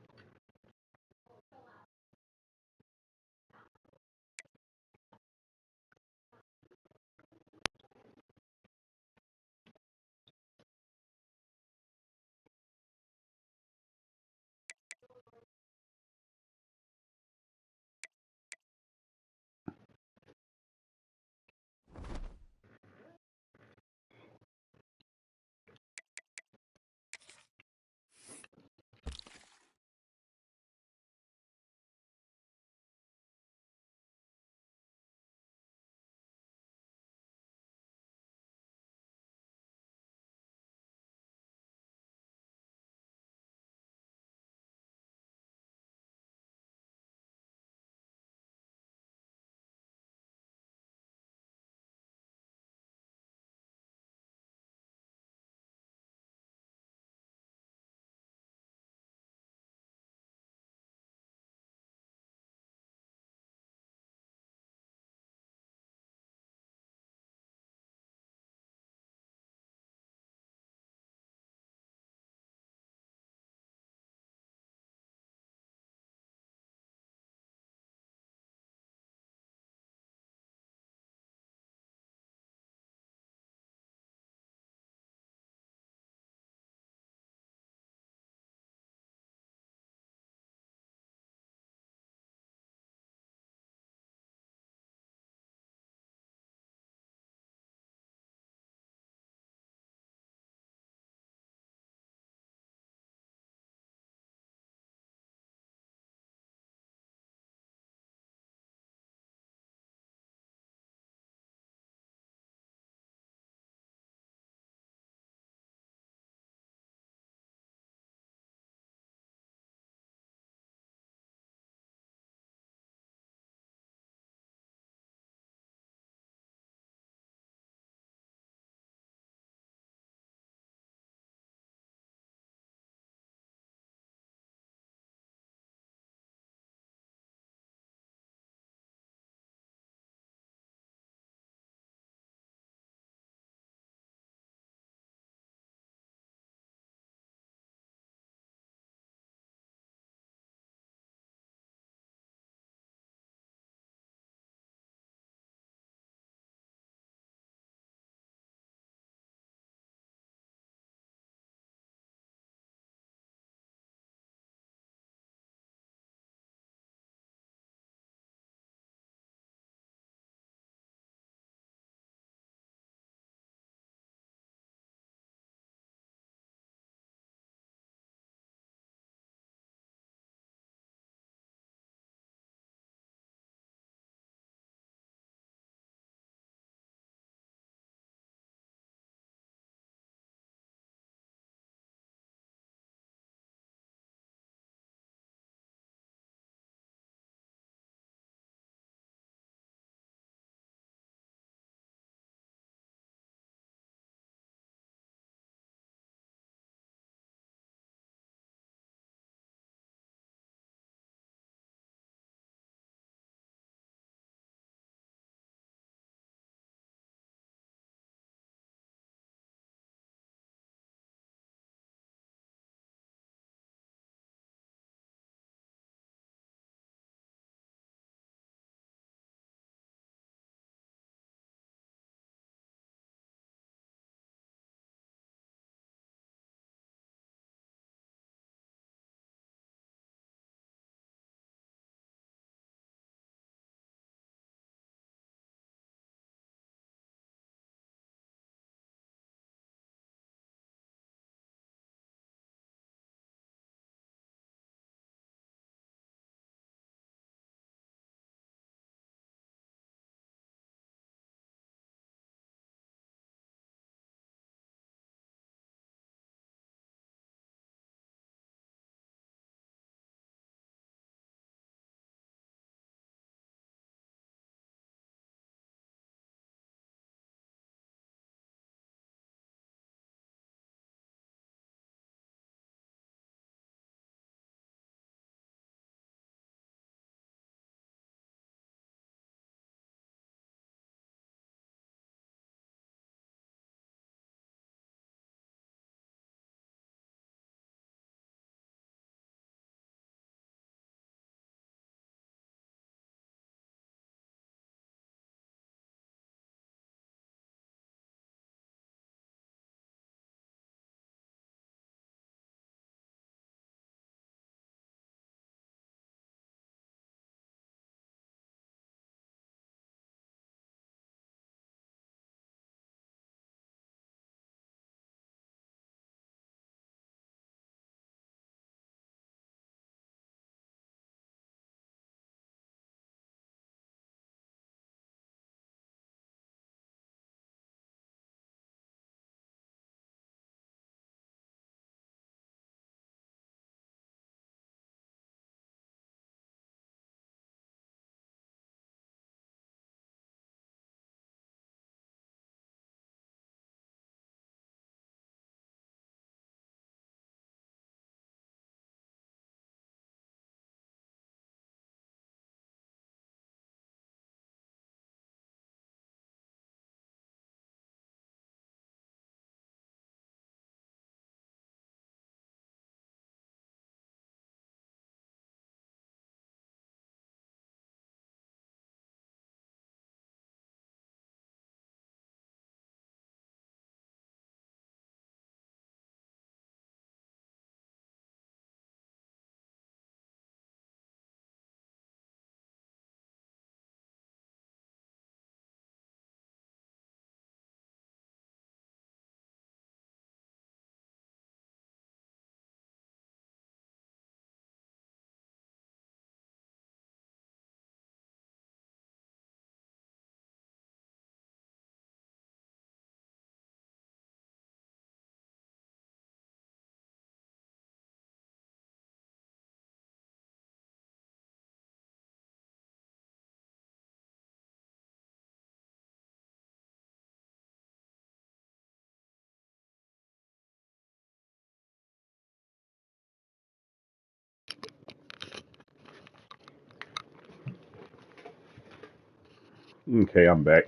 Okay, I'm back.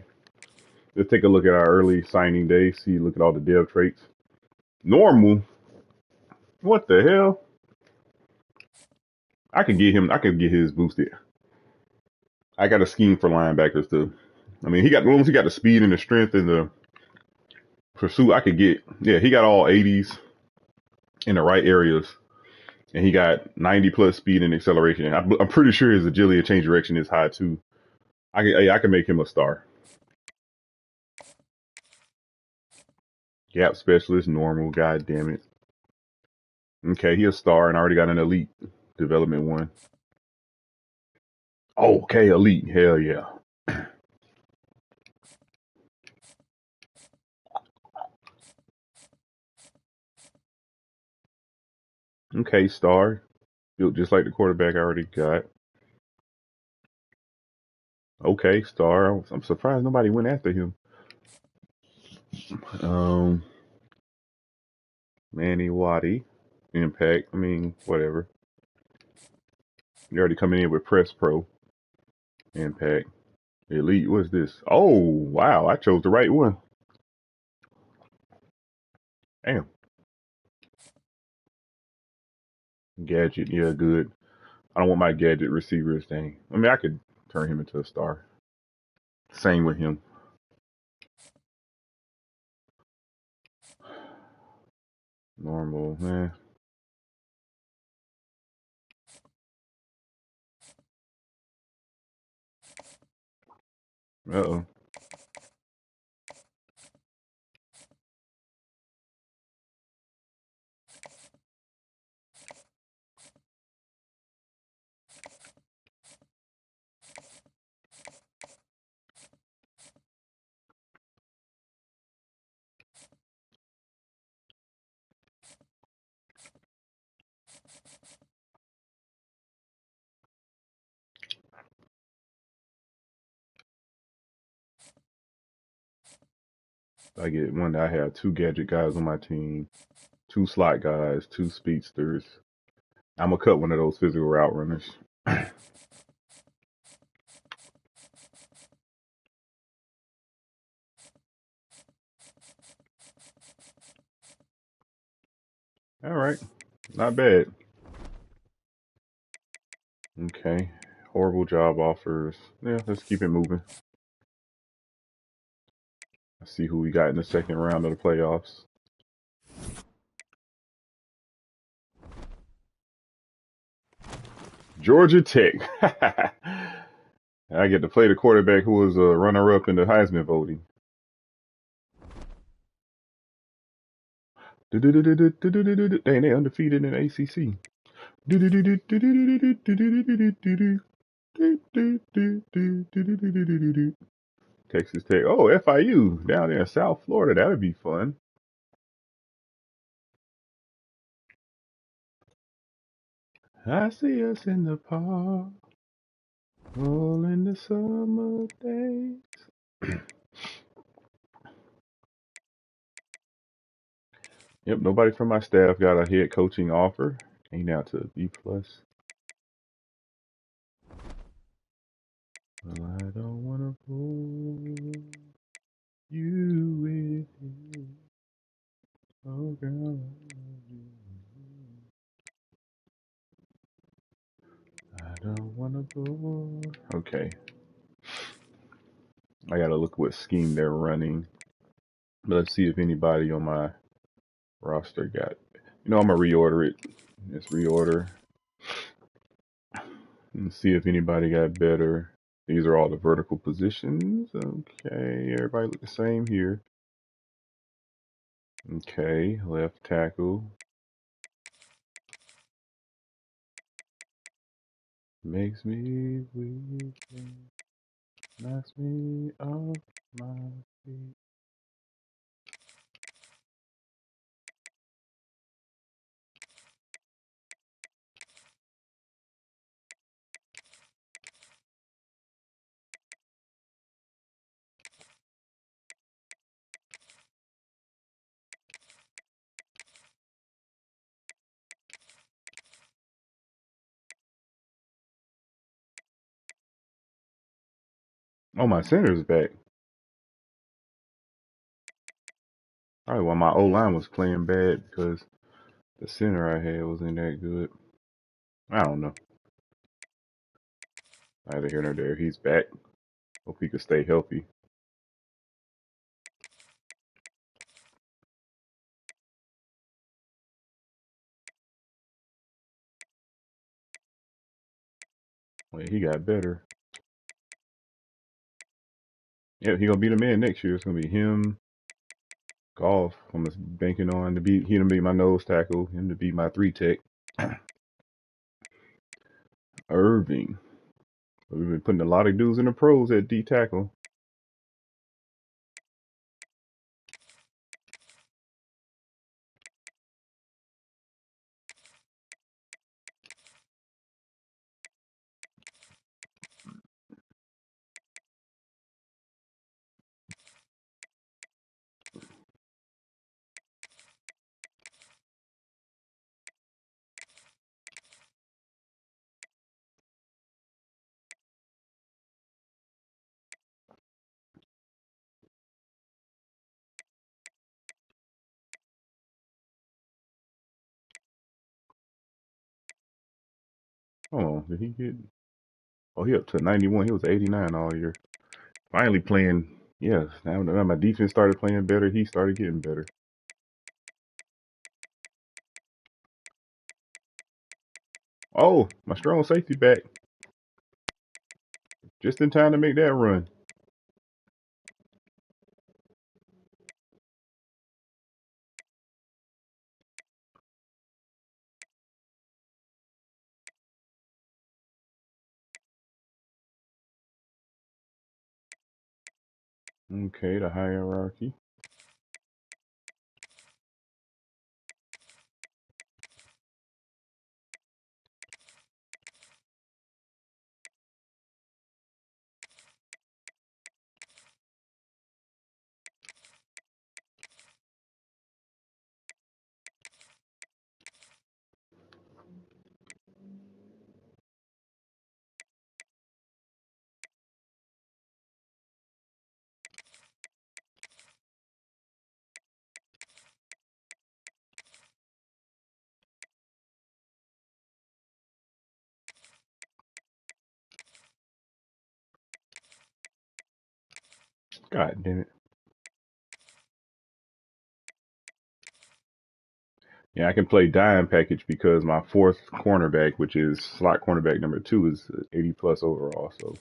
Let's take a look at our early signing day. Look at all the dev traits. Normal. What the hell? I could get him. I could get his boosted. I got a scheme for linebackers too. I mean, as long as he got the speed and the strength and the pursuit, I could get. Yeah, he got all 80s in the right areas, and he got 90 plus speed and acceleration. I'm pretty sure his agility and change direction is high too. I can make him a star. Gap specialist, normal. God damn it. Okay, he a star and I already got an elite development one. Okay, elite. Hell yeah. Okay, star. Built just like the quarterback I already got. Okay, star. I'm surprised nobody went after him. Um, Manny Waddy. Impact. I mean, whatever. You're already coming in with Press Pro. Impact. Elite. What's this? Oh, wow. I chose the right one. Damn. Gadget. Yeah, good. I don't want my gadget receivers thing. I mean, I could turn him into a star. Same with him. Normal, man. Uh-oh. I get one. I have two gadget guys on my team, two slot guys, two speedsters. I'm gonna cut one of those physical route runners. All right, not bad. Okay, horrible job offers. Yeah, let's keep it moving. Let's see who we got in the second round of the playoffs. Georgia Tech. I get to play the quarterback who was a runner-up in the Heisman voting. Dang, they undefeated in the ACC. Texas Tech. Oh, FIU down there in South Florida. That'd be fun. I see us in the park, all in the summer days. Yep, nobody from my staff got a head coaching offer. Ain't out to B plus. Well, I don't wanna pull you with me. Oh girl, I don't wanna pull. Okay, I gotta look what scheme they're running. But let's see if anybody on my roster got. I'm gonna reorder it. Let's reorder and see if anybody got better. These are all the vertical positions. Okay, everybody look the same here. Okay, left tackle. Makes me weak and knocks me off my feet. Oh, my center's back. Probably why my O-line was playing bad because the center I had wasn't that good. I don't know. Neither here nor there. He's back. Hope he could stay healthy. Well, he got better. Yeah, he gonna be the man next year. It's gonna be him, Golf. I'm just banking on to be him to be my nose tackle, him to be my 3 tech. Irving. We've been putting a lot of dudes in the pros at D tackle. Oh, did he get? Oh, he up to 91. He was 89 all year. Finally playing. Yeah, now my defense started playing better. He started getting better. Oh, my strong safety back. Just in time to make that run. Okay, the hierarchy. God damn it. Yeah, I can play dime package because my 4th cornerback, which is slot cornerback number 2, is 80 plus overall. So,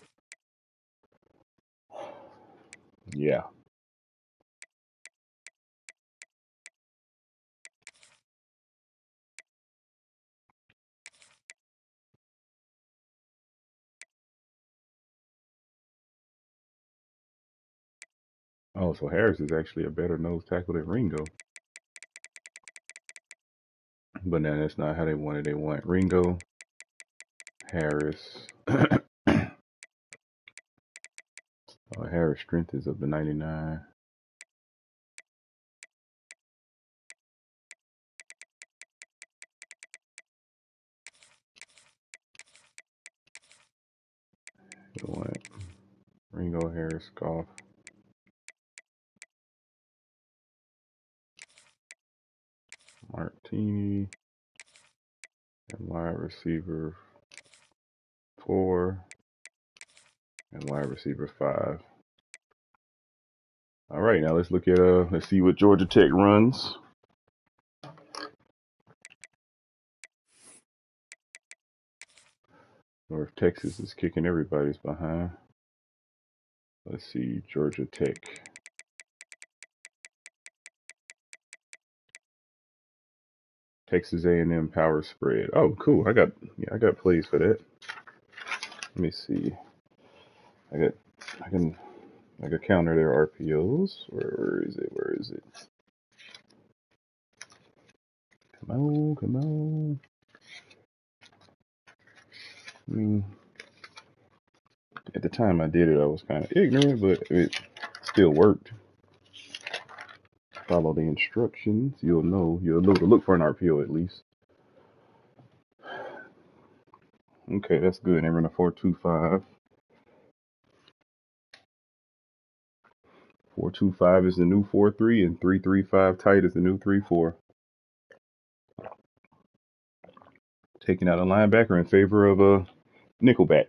yeah. Oh, so Harris is actually a better nose tackle than Ringo. But now that's not how they wanted. They want Ringo, Harris. Harris' strength is up to 99. They want Ringo, Harris, Goff, Martini, and wide receiver 4, and wide receiver 5. All right, now let's look at let's see what Georgia Tech runs. Or if Texas is kicking everybody's behind. Let's see, Georgia Tech. Texas A&M power spread. Oh, cool. I got plays for that. Let me see. I can counter their RPOs. Where is it? Where is it? Come on, come on. I mean, at the time I did it, I was kind of ignorant, but it still worked. Follow the instructions. You'll know to look for an RPO at least. Okay, that's good. They run a 4-2-5. 4-2-5 is the new 4-3, and 3-3-5 tight is the new 3-4. Taking out a linebacker in favor of a nickelback.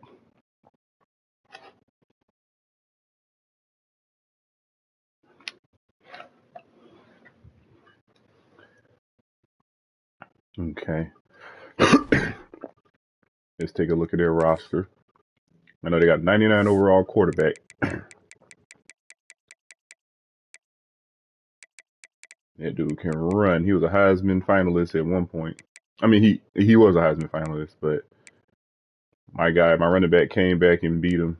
Okay. Let's take a look at their roster. I know they got 99 overall quarterback. That dude can run. He was a Heisman finalist at one point. I mean, he was a Heisman finalist, but my running back came back and beat him.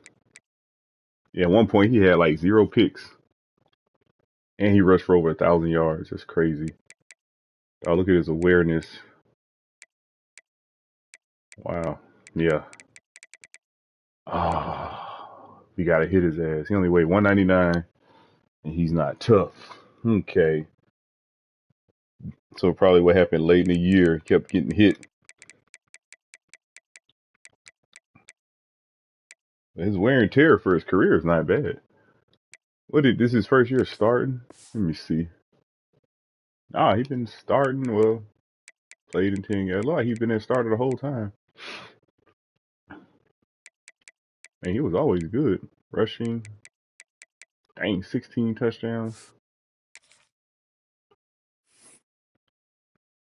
Yeah, at one point he had like 0 picks. And he rushed for over 1,000 yards. That's crazy. Oh, look at his awareness. Wow. Yeah. Ah, we gotta hit his ass. He only weighed 199, and he's not tough. Okay. So probably what happened late in the year, he kept getting hit. His wear and tear for his career is not bad. This his first year starting? Let me see. He's been starting, well, played in 10 games. Look, he's been there starter the whole time. And he was always good. Rushing. Dang, 16 touchdowns.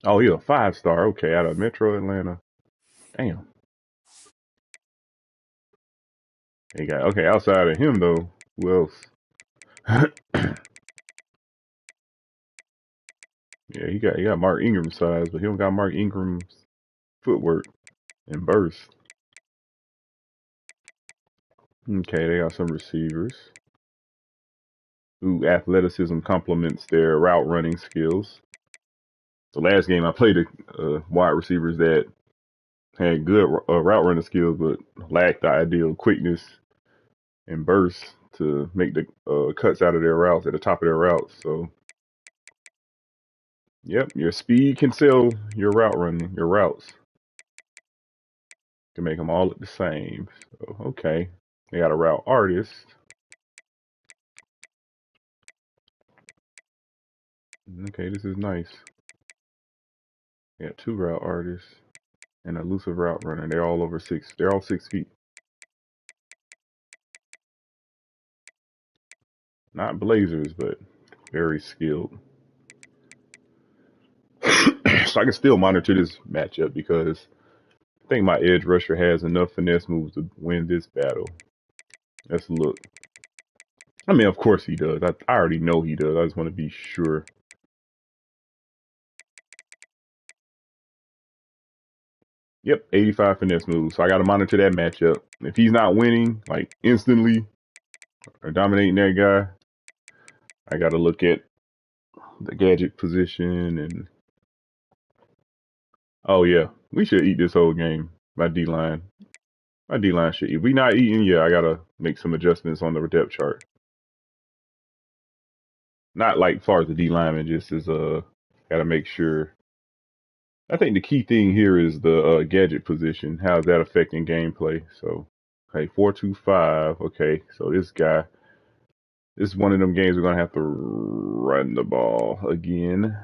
Oh, he's a 5-star. Okay, out of Metro Atlanta. Damn. He got, okay, outside of him, though, who else? Yeah, he got Mark Ingram's size, but he don't got Mark Ingram's footwork and burst. Okay, they got some receivers. Ooh, athleticism complements their route running skills. The last game I played wide receivers that had good route running skills, but lacked the ideal quickness and burst to make the cuts out of their routes at the top of their routes. So, yep, your speed can sell your route running, your routes. You can make them all look the same. So, okay, they got a route artist. Okay, this is nice. Yeah, 2 route artists and a elusive route runner. They're all over 6. They're all 6 feet. Not blazers, but very skilled. So I can still monitor this matchup because I think my edge rusher has enough finesse moves to win this battle. Let's look. I mean, of course he does. I already know he does. I just want to be sure. Yep, 85 finesse moves. So I got to monitor that matchup. If he's not winning, like instantly, or dominating that guy, I got to look at the gadget position and. Oh yeah, we should eat this whole game. My D-line should eat. If we not eating, yeah, I gotta make some adjustments on the depth chart. Not like far as the D-lineman, just as gotta make sure. I think the key thing here is the gadget position. How's that affecting gameplay? So, okay, 4-2-5. Okay, so this is one of them games we're gonna have to run the ball again.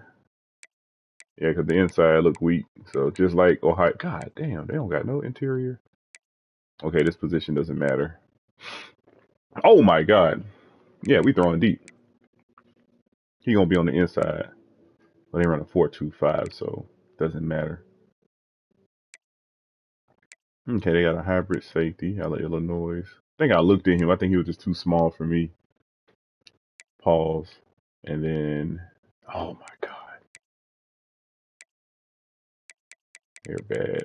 Yeah, because the inside look weak. So just like Ohio, God damn, they don't got no interior. Okay, this position doesn't matter. Oh my God. Yeah, we throwing deep. He gonna be on the inside. But they run a 4-2-5, so doesn't matter. Okay, they got a hybrid safety out of Illinois. I think I looked at him. I think he was just too small for me. Pause. And then, oh my God. They're bad.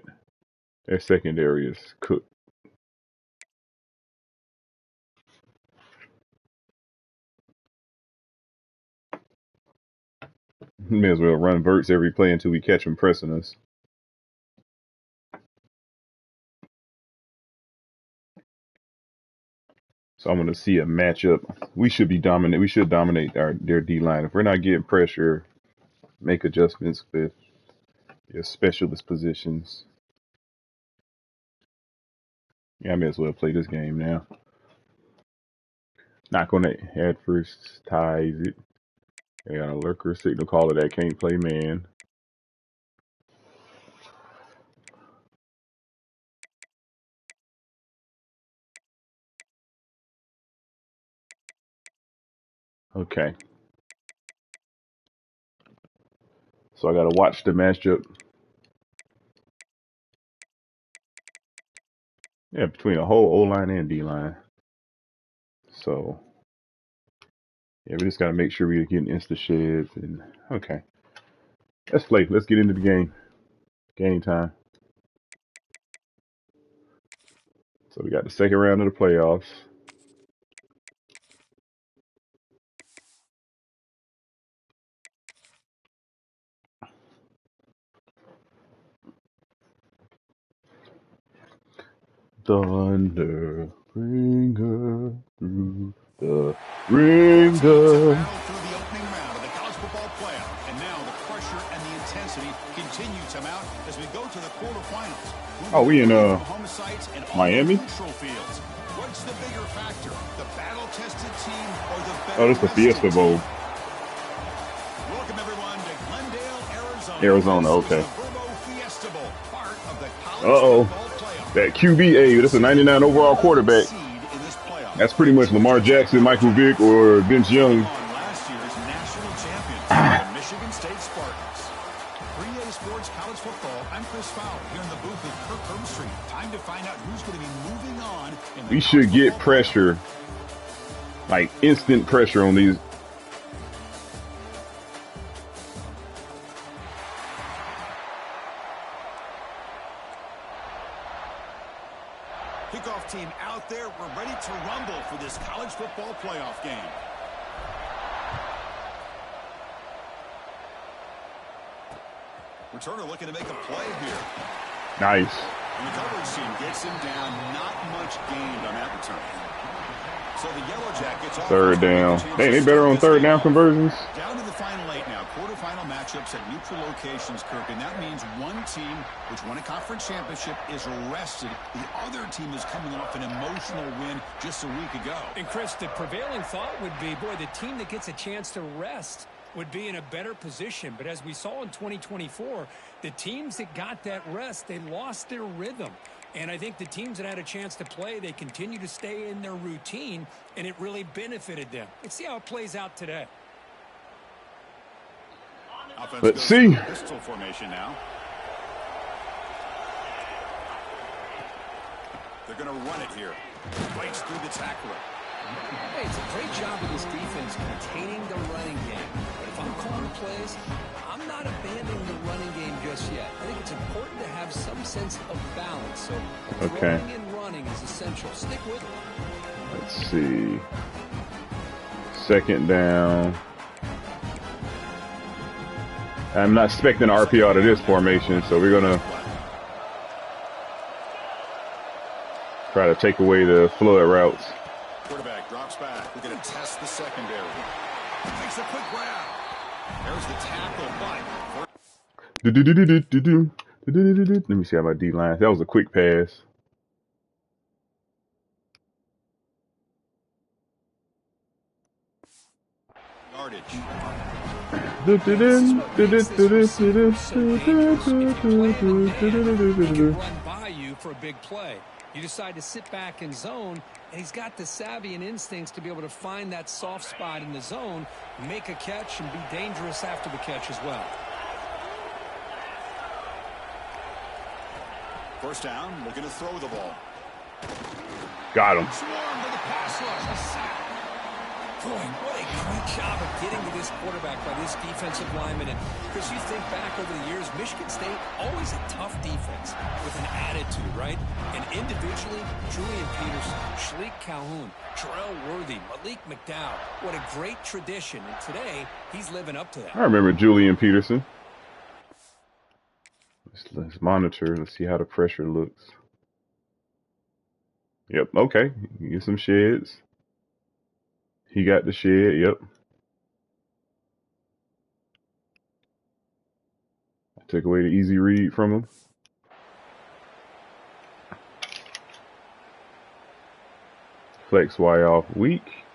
Their secondary is cooked. May as well run verts every play until we catch him pressing us. So I'm going to see a matchup. We should dominate their D-line. If we're not getting pressure, make adjustments with your specialist positions. Yeah, I may as well play this game now. Not going to adverse ties it. They got a lurker signal caller that can't play man. Okay. So I got to watch the matchup. Yeah, between a whole O-line and D-line. So, yeah, we just got to make sure we're getting insta sheds. And okay. Let's play. Let's get into the game. Game time. So we got the second round of the playoffs. Thunder, bring her through the ringer. Through the opening round of the college football playoff, and now the pressure and the intensity continue to mount as we go to the quarterfinals. Oh, we in Miami? Fields. What's the bigger factor, the battle-tested team or the better? Oh, this is the Fiesta Bowl. Welcome everyone to Glendale, Arizona. Arizona, okay. Fiesta Bowl, part of the college Uh-oh. That QB, that's a 99 overall quarterback. That's pretty much Lamar Jackson, Michael Vick, or Vince Young. Last year's national champions, the Michigan State Spartans. 3A Sports College Football. I'm Chris Fowler here in the booth with Kirk Herbstreit. Time to find out who's going to be moving on. We should get pressure, like instant pressure on these. Kickoff team out there. We're ready to rumble for this college football playoff game. Returner looking to make a play here. Nice. And the coverage team gets him down. Not much gained on that return. So the Yellow Jackets third down. They better on third down conversions. Down to the final 8 now. Quarterfinal matchups at neutral locations, Kirk. And that means one team, which won a conference championship, is rested. The other team is coming off an emotional win just a week ago. And Chris, the prevailing thought would be, boy, the team that gets a chance to rest would be in a better position. But as we saw in 2024, the teams that got that rest, they lost their rhythm. And I think the teams that had a chance to play, they continue to stay in their routine, and it really benefited them. Let's see how it plays out today. Let's see. Pistol formation now. They're going to run it here. Breaks through the tackler. Hey, it's a great job of this defense containing the running game. But if I'm calling plays, I'm not abandoning the running game just yet. I think it's important to have some sense of balance. So throwing and running is essential. Stick with it. Let's see. Second down. I'm not expecting an RPO out of this formation, so we're going to try to take away the flood routes. Quarterback drops back. We're going to test the secondary. Makes a quick grab. There's the tackle, but... Let me see how my D-line. That was a quick pass. Yardage. Run by you for a big play. You decide to sit back in zone, and he's got the savvy and instincts to be able to find that soft spot in the zone, make a catch, and be dangerous after the catch as well. First down, looking to throw the ball. Got him. Swarm to the pass rush. Boy, what a great job of getting to this quarterback by this defensive lineman. And Chris, you think back over the years, Michigan State, always a tough defense with an attitude, right? And individually, Julian Peterson, Shalik Calhoun, Terrell Worthy, Malik McDowell. What a great tradition. And today, he's living up to that. I remember Julian Peterson. Let's monitor. Let's see how the pressure looks. Yep, okay. Get some sheds. He got the shed, yep. I took away the easy read from him. Flex Y off weak.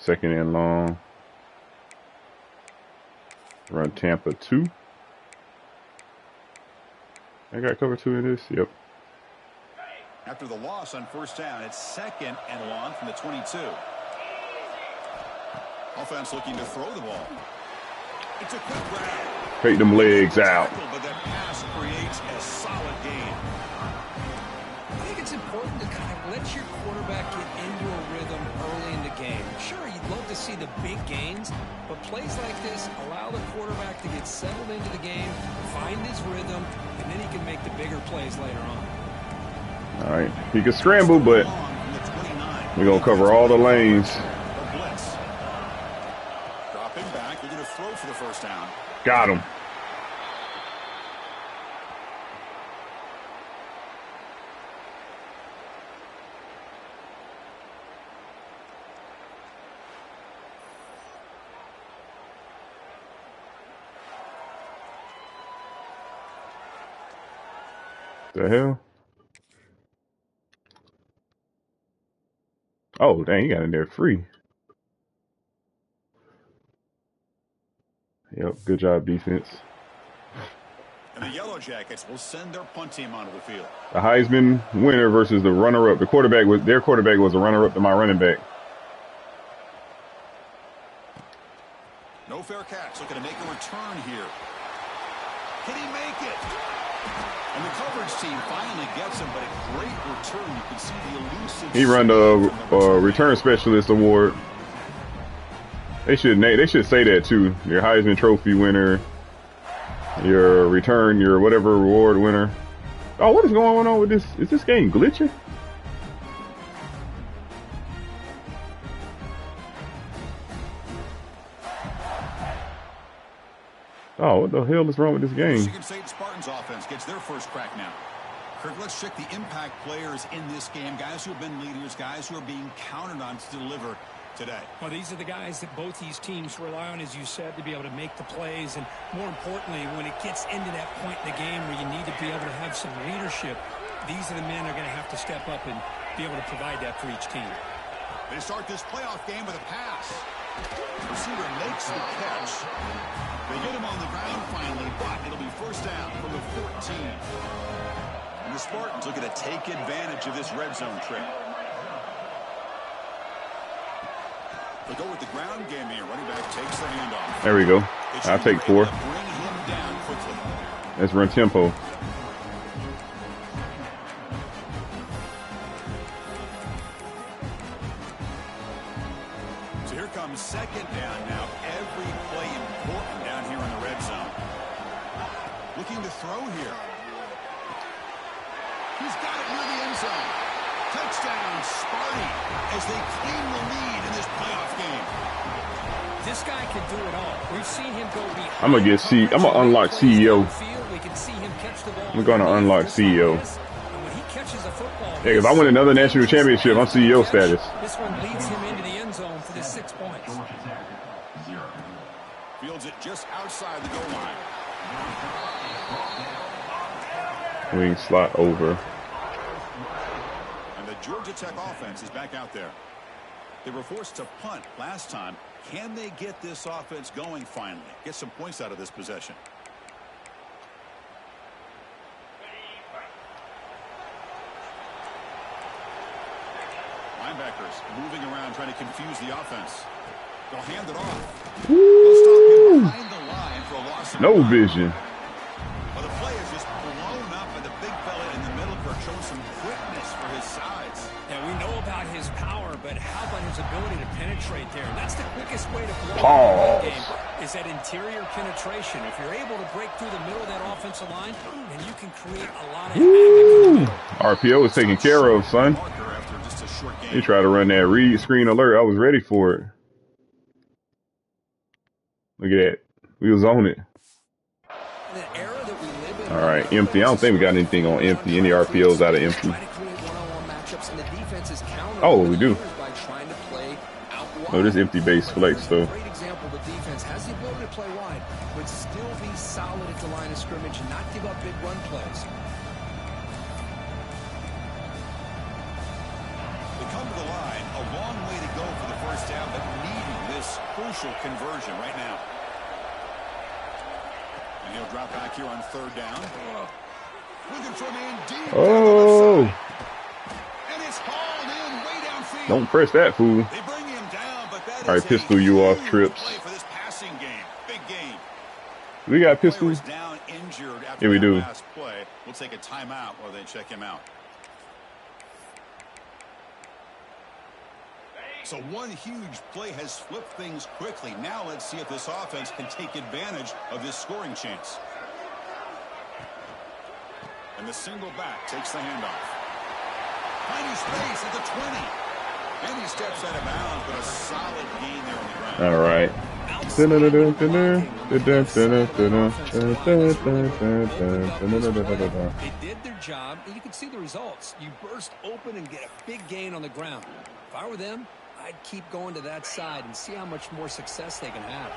Second and long. Run Tampa 2. I got cover 2 in this. Yep. After the loss on first down, it's second and long from the 22. Offense looking to throw the ball. It's a quick grab. Take them legs out. But that pass creates a solid gain. I think it's important to kind of let your quarterback get into a rhythm early in the game. Sure, you'd love to see the big gains, but plays like this allow the quarterback to get settled into the game, find his rhythm, and then he can make the bigger plays later on. All right, he can scramble, but we're going to cover all the lanes. Dropping back, they're going to throw for the first down. Got him. The hell? Oh, dang, he got in there free. Yep, good job, defense. And the Yellow Jackets will send their punt team onto the field. The Heisman winner versus the runner-up. Their quarterback was a runner-up to my running back. No fair catch. Looking to make a return here. Can he make it? And the coverage team finally gets him, but a great return. You can see the elusive. He run the return specialist award. They should say that too. Your Heisman Trophy winner, your return, your whatever reward winner. Oh, what is going on with this? Is this game glitching? Oh, what the hell is wrong with this game? Michigan State Spartans offense gets their first crack now. Kirk, let's check the impact players in this game. Guys who have been leaders, guys who are being counted on to deliver today. Well, these are the guys that both these teams rely on, as you said, to be able to make the plays. And more importantly, when it gets into that point in the game where you need to be able to have some leadership, these are the men that are going to have to step up and be able to provide that for each team. They start this playoff game with a pass. The receiver makes the catch. They get him on the ground finally, but it'll be first down from the 14. And the Spartans looking to take advantage of this red zone trip. They'll go with the ground game here. Running back takes the handoff. There we go. I'll take 4. Bring him down quickly. Let's run tempo. So here comes second down now. Every play important down here in the red zone. Looking to throw here. He's got it near the end zone. Touchdown, Sparty, as they claim the lead in this playoff game. This guy can do it all. We've seen him go behind. I'm gonna unlock CEO. We can see him catch the ball. I'm gonna unlock CEO. And when he catches the football, Yeah, if I win another national championship, I'm CEO status. This one leads him into the end zone for the 6 points. Fields it just outside the goal line. Wing slot over. And the Georgia Tech offense is back out there. They were forced to punt last time. Can they get this offense going finally? Get some points out of this possession. Linebackers moving around trying to confuse the offense. They'll hand it off. They'll stop him behind the line for a loss. No vision. Well, the play is just blown up, and the big fella in the middle court showing some quickness for his size. Yeah, we know about his power, but how about his ability to penetrate there? And that's the quickest way to blow up the game, is that interior penetration. If you're able to break through the middle of that offensive line, then you can create a lot of havoc. RPO is taken care of, son. He tried to run that read screen alert. I was ready for it. Look at that. We was on it. All right, empty. I don't think we got anything on empty. Any RPOs out of empty? Oh, we do. Oh, this empty base flex though. Great example. The defense has the ability to play wide, but still be solid at the line of scrimmage and not give up big run plays. They come the line. A long way to go for the first down, but needing this crucial conversion right now. And he'll drop back here on third down. Looking from in deep. Oh. And it's hauled in way downfield. Don't press that, fool. They bring him down, but that All right, is pistol you off, Trips. play for this passing game. Big game. We got pistols. Down injured after Yeah, we do. last play. We'll take a timeout while they check him out. So one huge play has flipped things quickly. Now let's see if this offense can take advantage of this scoring chance. And the single back takes the handoff. Finding space at the 20. And he steps out of bounds, but a solid gain there on the ground. All right. They did their job, and you can see the results. You burst open and get a big gain on the ground. If I were them, I'd keep going to that side and see how much more success they can have.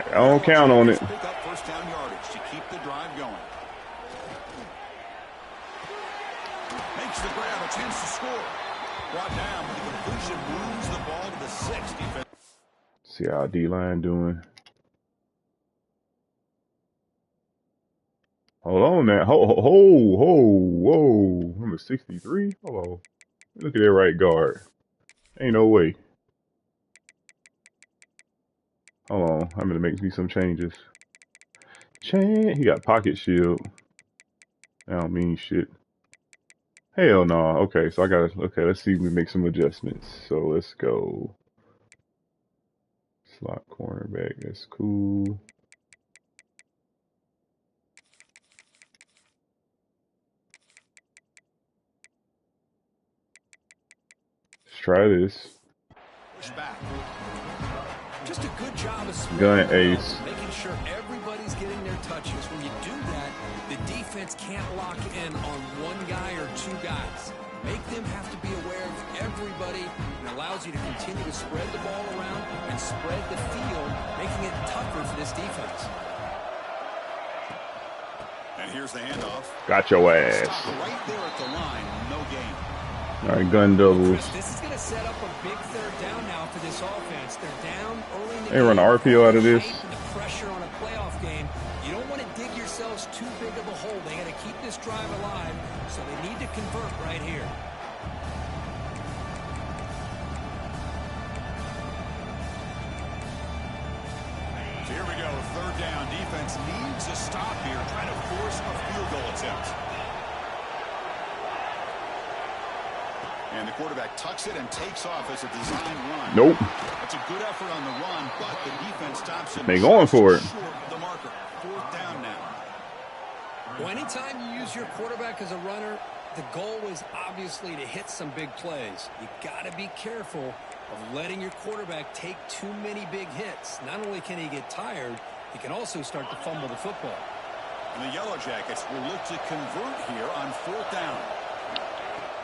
I don't count on it. Pick up first down yardage to keep the drive going. Makes the grab, a chance to score. Brought down, but the completion moves the ball to the 6. Defense. See how D-line doing. Hold on now. Whoa. Number 63. Hold on. Look at that right guard. Ain't no way. Hold on. I'm gonna make me some changes. He got pocket shield. I don't mean shit. Hell no. Okay, so okay, let's see if we make some adjustments. So let's go. Slot cornerback, that's cool. Let's try this. Just a good job of Gun ace. making sure everybody's getting their touches. When you do that, the defense can't lock in on one guy or two guys. Make them have to be aware of everybody, and allows you to continue to spread the ball around and spread the field, making it tougher for this defense. And here's the handoff. Got your ass. Stop right there at the line, no gain. All right, gun doubles. Chris, this is going to set up a big third down now for this offense. They're down early in the They run game. RPO out of this. The pressure on a playoff game. You don't want to dig yourselves too big of a hole. They got to keep this drive alive, so they need to convert right here. So here we go, third down. Defense needs a stop here, trying to force a field goal attempt. And the quarterback tucks it and takes off as a design run. Nope. That's a good effort on the run, but the defense stops him. They going for it. Short of the marker. Fourth down now. Well, anytime you use your quarterback as a runner, the goal is obviously to hit some big plays. You got to be careful of letting your quarterback take too many big hits. Not only can he get tired, he can also start to fumble the football. And the Yellow Jackets will look to convert here on fourth down.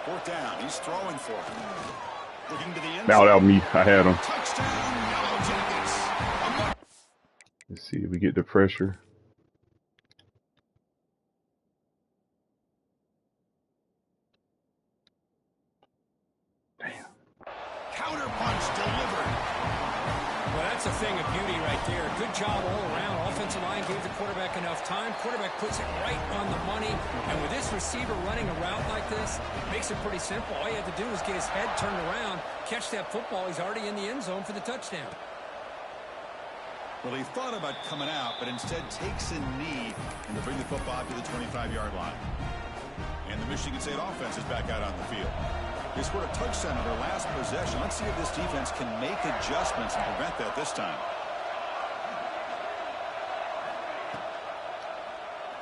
Fourth down, he's throwing for it. Looking to the end Now that was me. I had him. Touchdown, Yellow Jackets. Let's see if we get the pressure. Counter punch delivered. Well, that's a thing of beauty right there. Good job all around. Offensive line gave the quarterback enough time. Quarterback puts it right on the money. And with this receiver running a route like this, it makes it pretty simple. All you have to do is get his head turned around, catch that football. He's already in the end zone for the touchdown. Well, he thought about coming out, but instead takes a knee and to bring the football to the 25-yard line. And the Michigan State offense is back out on the field. They scored a touchdown on their last possession. Let's see if this defense can make adjustments and prevent that this time.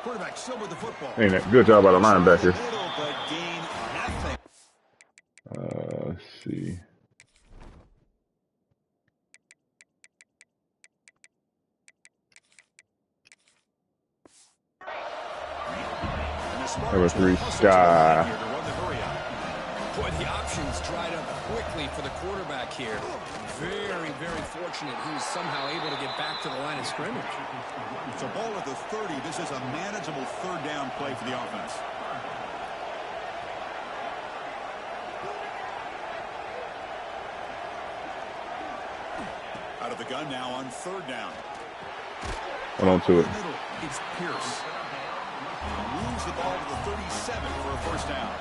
Quarterback still with the football. Ain't that good job by the linebacker. Little, but gain nothing. Let's see. Number 3, Sky. Boy, the options dried up quickly for the quarterback here. Very, very fortunate he was somehow able to get back to the line of scrimmage. So ball at the 30. This is a manageable third down play for the offense. Out of the gun now on third down. Hold on to it. It's Pierce. Moves the ball to the 37 for a first down.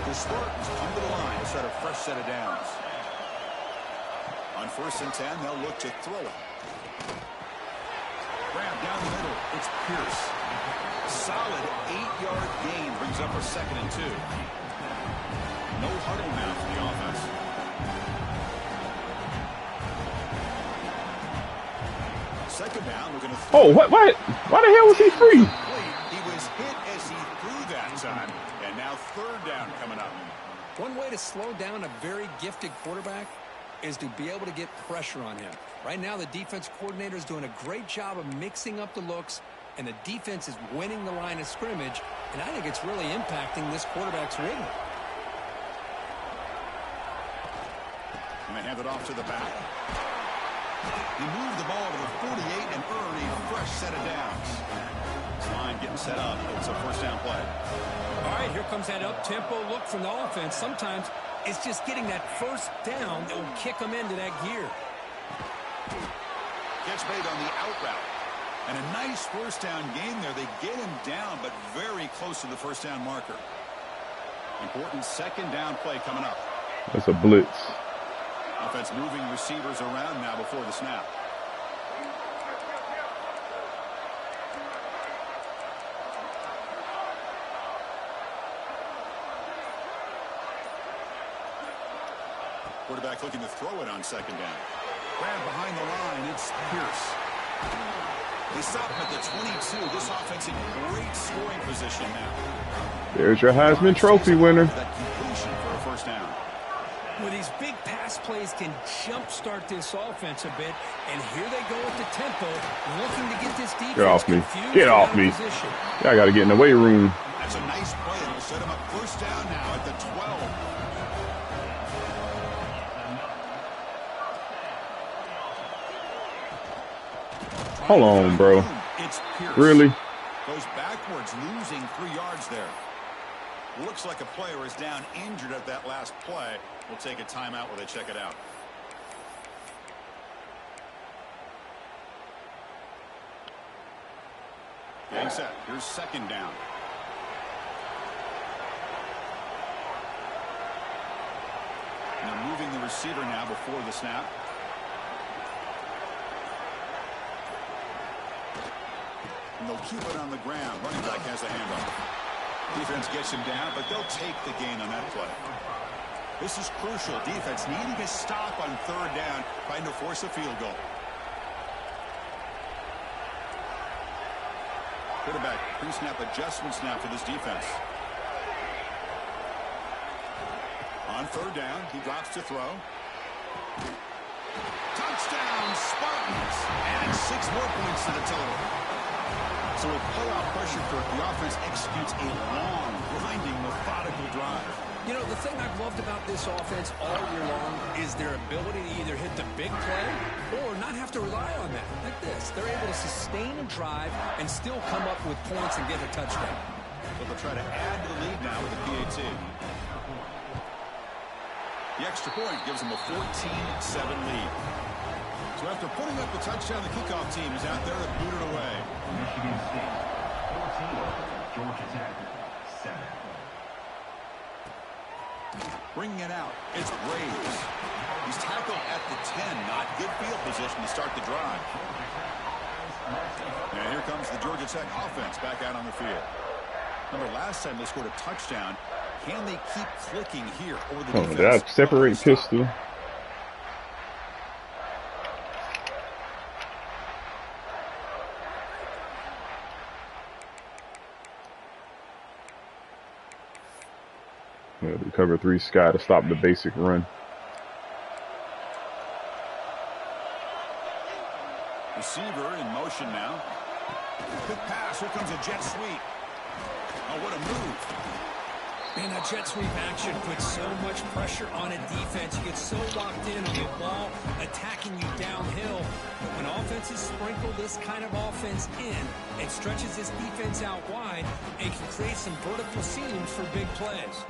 The Spartans come to the line to set a fresh set of downs. On 1st and 10, they'll look to throw it. Grab down the middle. It's Pierce. A solid 8-yard gain brings up a 2nd and 2. No huddle now for the offense. Second down, we're going to throw. Oh, what? Why the hell was he free? He was hit as he threw that time. And now third down coming up. One way to slow down a very gifted quarterback is to be able to get pressure on him. Right now, the defense coordinator is doing a great job of mixing up the looks, and the defense is winning the line of scrimmage, and I think it's really impacting this quarterback's rhythm. And they hand it off to the back. He moved the ball to the 48 and earned a fresh set of downs. This line getting set up. It's a first down play. All right, here comes that up-tempo look from the offense. Sometimes it's just getting that first down that will kick them into that gear. Catch made on the out route. And a nice first down game there. They get him down, but very close to the first down marker. Important second down play coming up. That's a blitz. Offense moving receivers around now before the snap. Quarterback looking to throw it on second down. Grab behind the line. It's Pierce. They stop him at the 22. This offense in great scoring position now. There's your Heisman Trophy winner. That completion for a first down. Well, these big pass plays can jumpstart this offense a bit, and here they go with the tempo, looking to get this defense Get off me. confused. Get off me. I got to get in the weight room. That's a nice play. It'll set him up first down now at the 12. Hold on, bro. It's Pierce. Really? Goes backwards, losing 3 yards there. Looks like a player is down injured at that last play. We'll take a timeout while they check it out. Getting set. Here's second down. Now moving the receiver now before the snap. And they'll keep it on the ground. Running back has the handoff. Defense gets him down, but they'll take the gain on that play. This is crucial. Defense needing a stop on third down, trying to force a field goal. Quarterback pre-snap adjustments now for this defense. On third down, he drops to throw. Touchdown, Spartans! And 6 more points to the total. So with playoff pressure for the offense executes a long, grinding, methodical drive. You know, the thing I've loved about this offense all year long is their ability to either hit the big play or not have to rely on that. Like this. They're able to sustain a drive and still come up with points and get a touchdown. So they'll try to add to the lead now with a PAT. The extra point gives them a 14-7 lead. So after putting up the touchdown, the kickoff team is out there to boot it away. Michigan State, 14. Georgia Tech, 7. Bringing it out, it's Graves. He's tackled at the 10, not good field position to start the drive. And here comes the Georgia Tech offense back out on the field. Remember, last time they scored a touchdown. Can they keep clicking here? Or the defense? Did I separate pistol? The cover 3 Sky to stop the basic run. Receiver in motion now. Good pass. Here comes a jet sweep. Oh, what a move. Man, that jet sweep action puts so much pressure on a defense. You get so locked in on the ball attacking you downhill. But when offenses sprinkle this kind of offense in, it stretches this defense out wide and can create some vertical seams for big plays.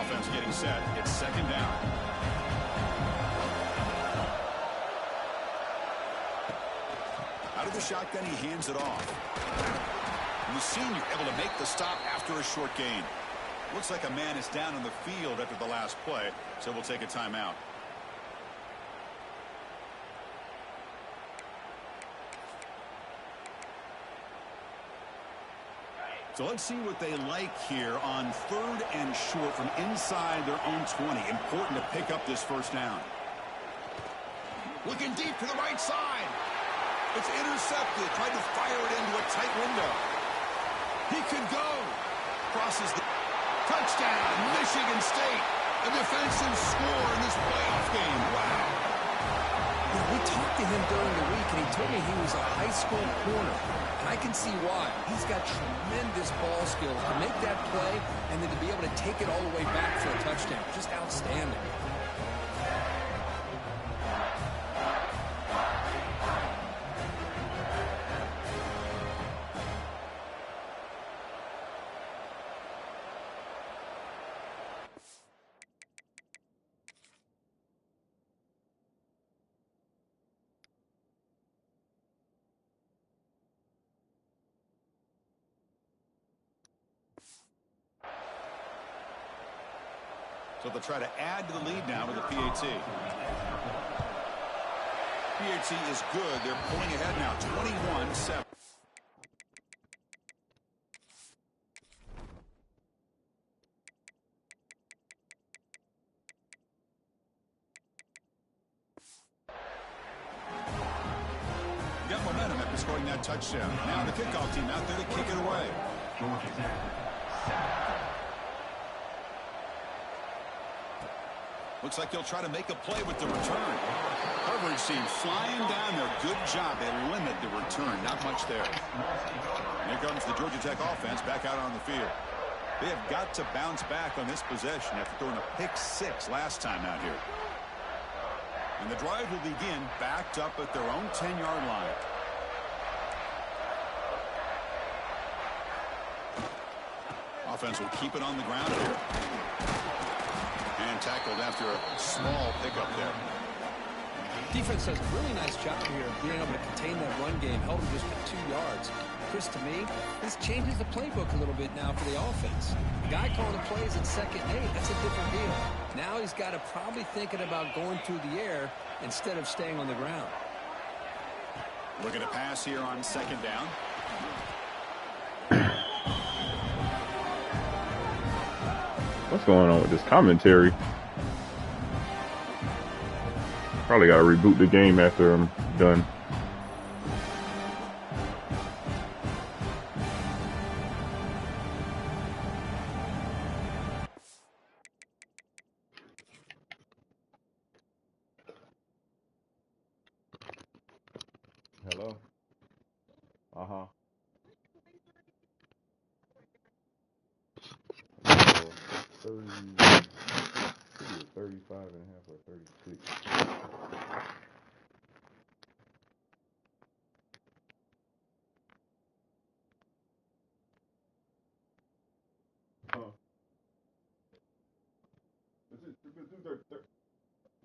Offense getting set. It's second down. Out of the shotgun, he hands it off. And the senior able to make the stop after a short gain. Looks like a man is down on the field after the last play, so we'll take a timeout. So let's see what they like here on 3rd and short from inside their own 20. Important to pick up this first down. Looking deep to the right side. It's intercepted. Tried to fire it into a tight window. He could go. Crosses the touchdown, Michigan State. A defensive score in this playoff game. Wow. We talked to him during the week, and he told me he was a high school corner. And I can see why. He's got tremendous ball skills to make that play and then to be able to take it all the way back for a touchdown. Just outstanding. So they'll try to add to the lead now with a PAT. PAT is good. They're pulling ahead now, 21-7. Got momentum after scoring that touchdown. Now the kickoff team out there to kick it away. Georgia Tech, 7. Looks like they'll try to make a play with the return. Coverage team flying down there. Good job. They limit the return. Not much there. Here comes the Georgia Tech offense back out on the field. They have got to bounce back on this possession after throwing a pick-6 last time out here. And the drive will begin backed up at their own 10-yard line. Offense will keep it on the ground here. And tackled after a small pickup there. Defense does a really nice job here of being able to contain that run game. Held him just for 2 yards. Chris, to me, this changes the playbook a little bit now for the offense. The guy calling the plays at 2nd and 8, that's a different deal. Now he's got to probably thinking about going through the air instead of staying on the ground. Looking to pass here on 2nd down. What's going on with this commentary? Probably gotta reboot the game after I'm done. Hello? 35 and a half or 36.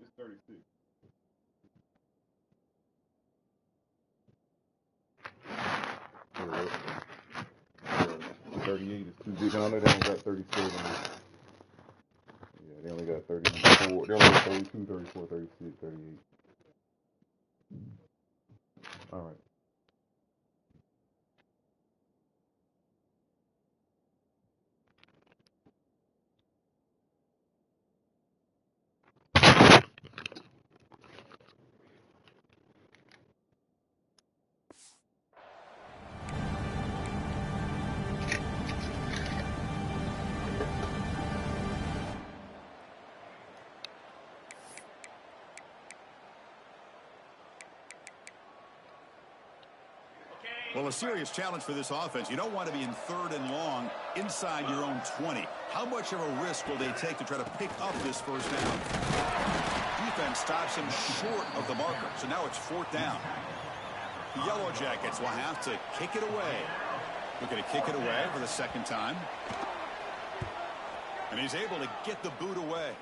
It's 36. 38 is too big. I know they only got 37. Yeah, they only got 34. They only got 32, 34, 36, 38. All right. Well, a serious challenge for this offense. You don't want to be in 3rd and long inside your own 20. How much of a risk will they take to try to pick up this first down? Defense stops him short of the marker, so now it's 4th down. The Yellow Jackets will have to kick it away. We're going to kick it away for the 2nd time. And he's able to get the boot away.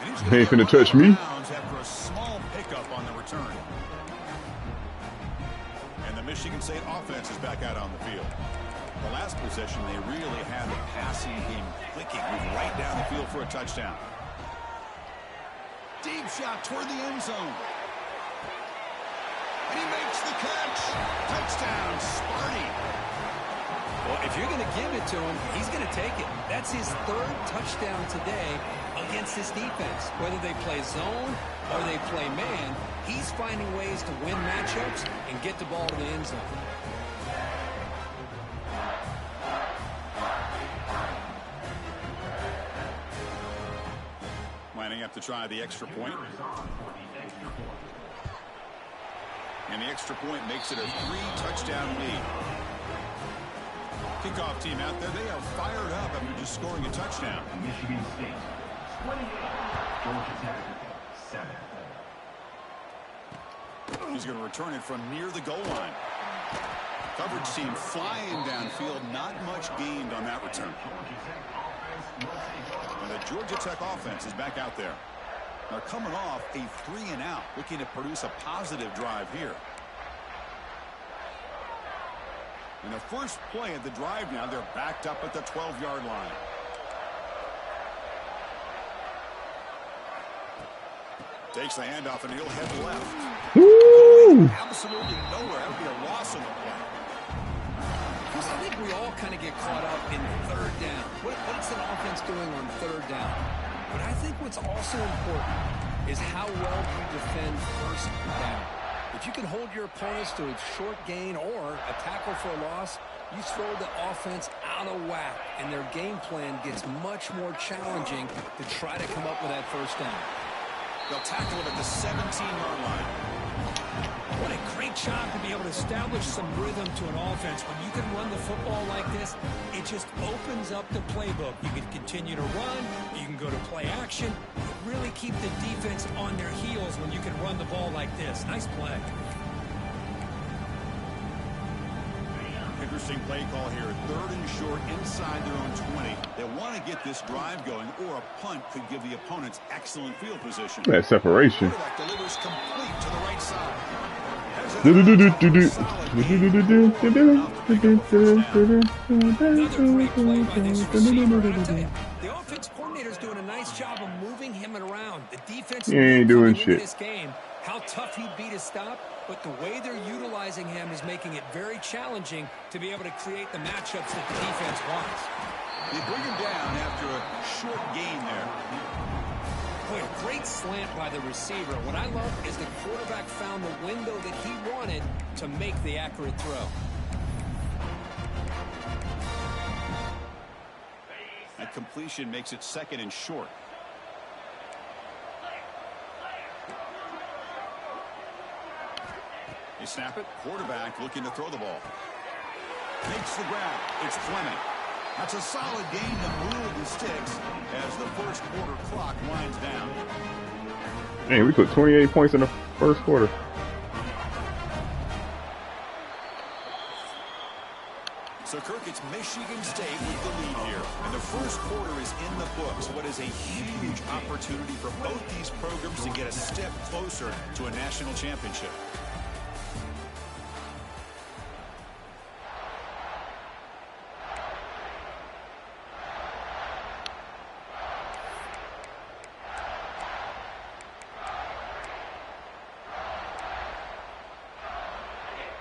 He ain't finna touch me. After a small pickup on the return. And the Michigan State offense is back out on the field. The last possession, they really had the passing game clicking, moving right down the field for a touchdown. Deep shot toward the end zone. And he makes the catch. Touchdown, Sparty. Well, if you're going to give it to him, he's going to take it. That's his third touchdown today against this defense. Whether they play zone or they play man, he's finding ways to win matchups and get the ball to the end zone. Lining up to try the extra point. And the extra point makes it a 3-touchdown lead. Kickoff team out there, they are fired up after just scoring a touchdown. Michigan State, 28, Georgia Tech, 7. He's going to return it from near the goal line. Coverage team flying downfield, not much gained on that return. And the Georgia Tech offense is back out there. Now coming off a 3-and-out, looking to produce a positive drive here. In the first play of the drive now, they're backed up at the 12-yard line. Takes the handoff and he'll head left. Woo! Absolutely nowhere. That would be a loss on the play. Because I think we all kind of get caught up in third down. What's an offense doing on third down? But I think what's also important is how well you defend first down. If you can hold your opponents to a short gain or a tackle for a loss, you throw the offense out of whack, and their game plan gets much more challenging to try to come up with that first down. They'll tackle him at the 17-yard line. What a great job to be able to establish some rhythm to an offense. When you can run the football like this, it just opens up the playbook. You can continue to run. You can go to play action. You really keep the defense on their heels when you can run the ball like this. Nice play. Interesting play call here. 3rd and short inside their own 20. They want to get this drive going, or a punt could give the opponents excellent field position. That separation. Quarterback delivers complete to the right side. Another great play by this receiver. And I'll tell you, the offense coordinator's doing a nice job of moving him around. The defense ain't doing into shit. This game, how tough he'd be to stop, but the way they're utilizing him is making it very challenging to be able to create the matchups that the defense wants. They bring him down after a short gain there. Boy, a great slant by the receiver. What I love is the quarterback found the window that he wanted to make the accurate throw. That completion makes it 2nd and short. They snap it. Quarterback looking to throw the ball. Makes the grab. It's Fleming. That's a solid gain to move the sticks as the first quarter clock winds down. Man, we put 28 points in the first quarter. So, Kirk, it's Michigan State with the lead here. And the first quarter is in the books. What is a huge opportunity for both these programs to get a step closer to a national championship.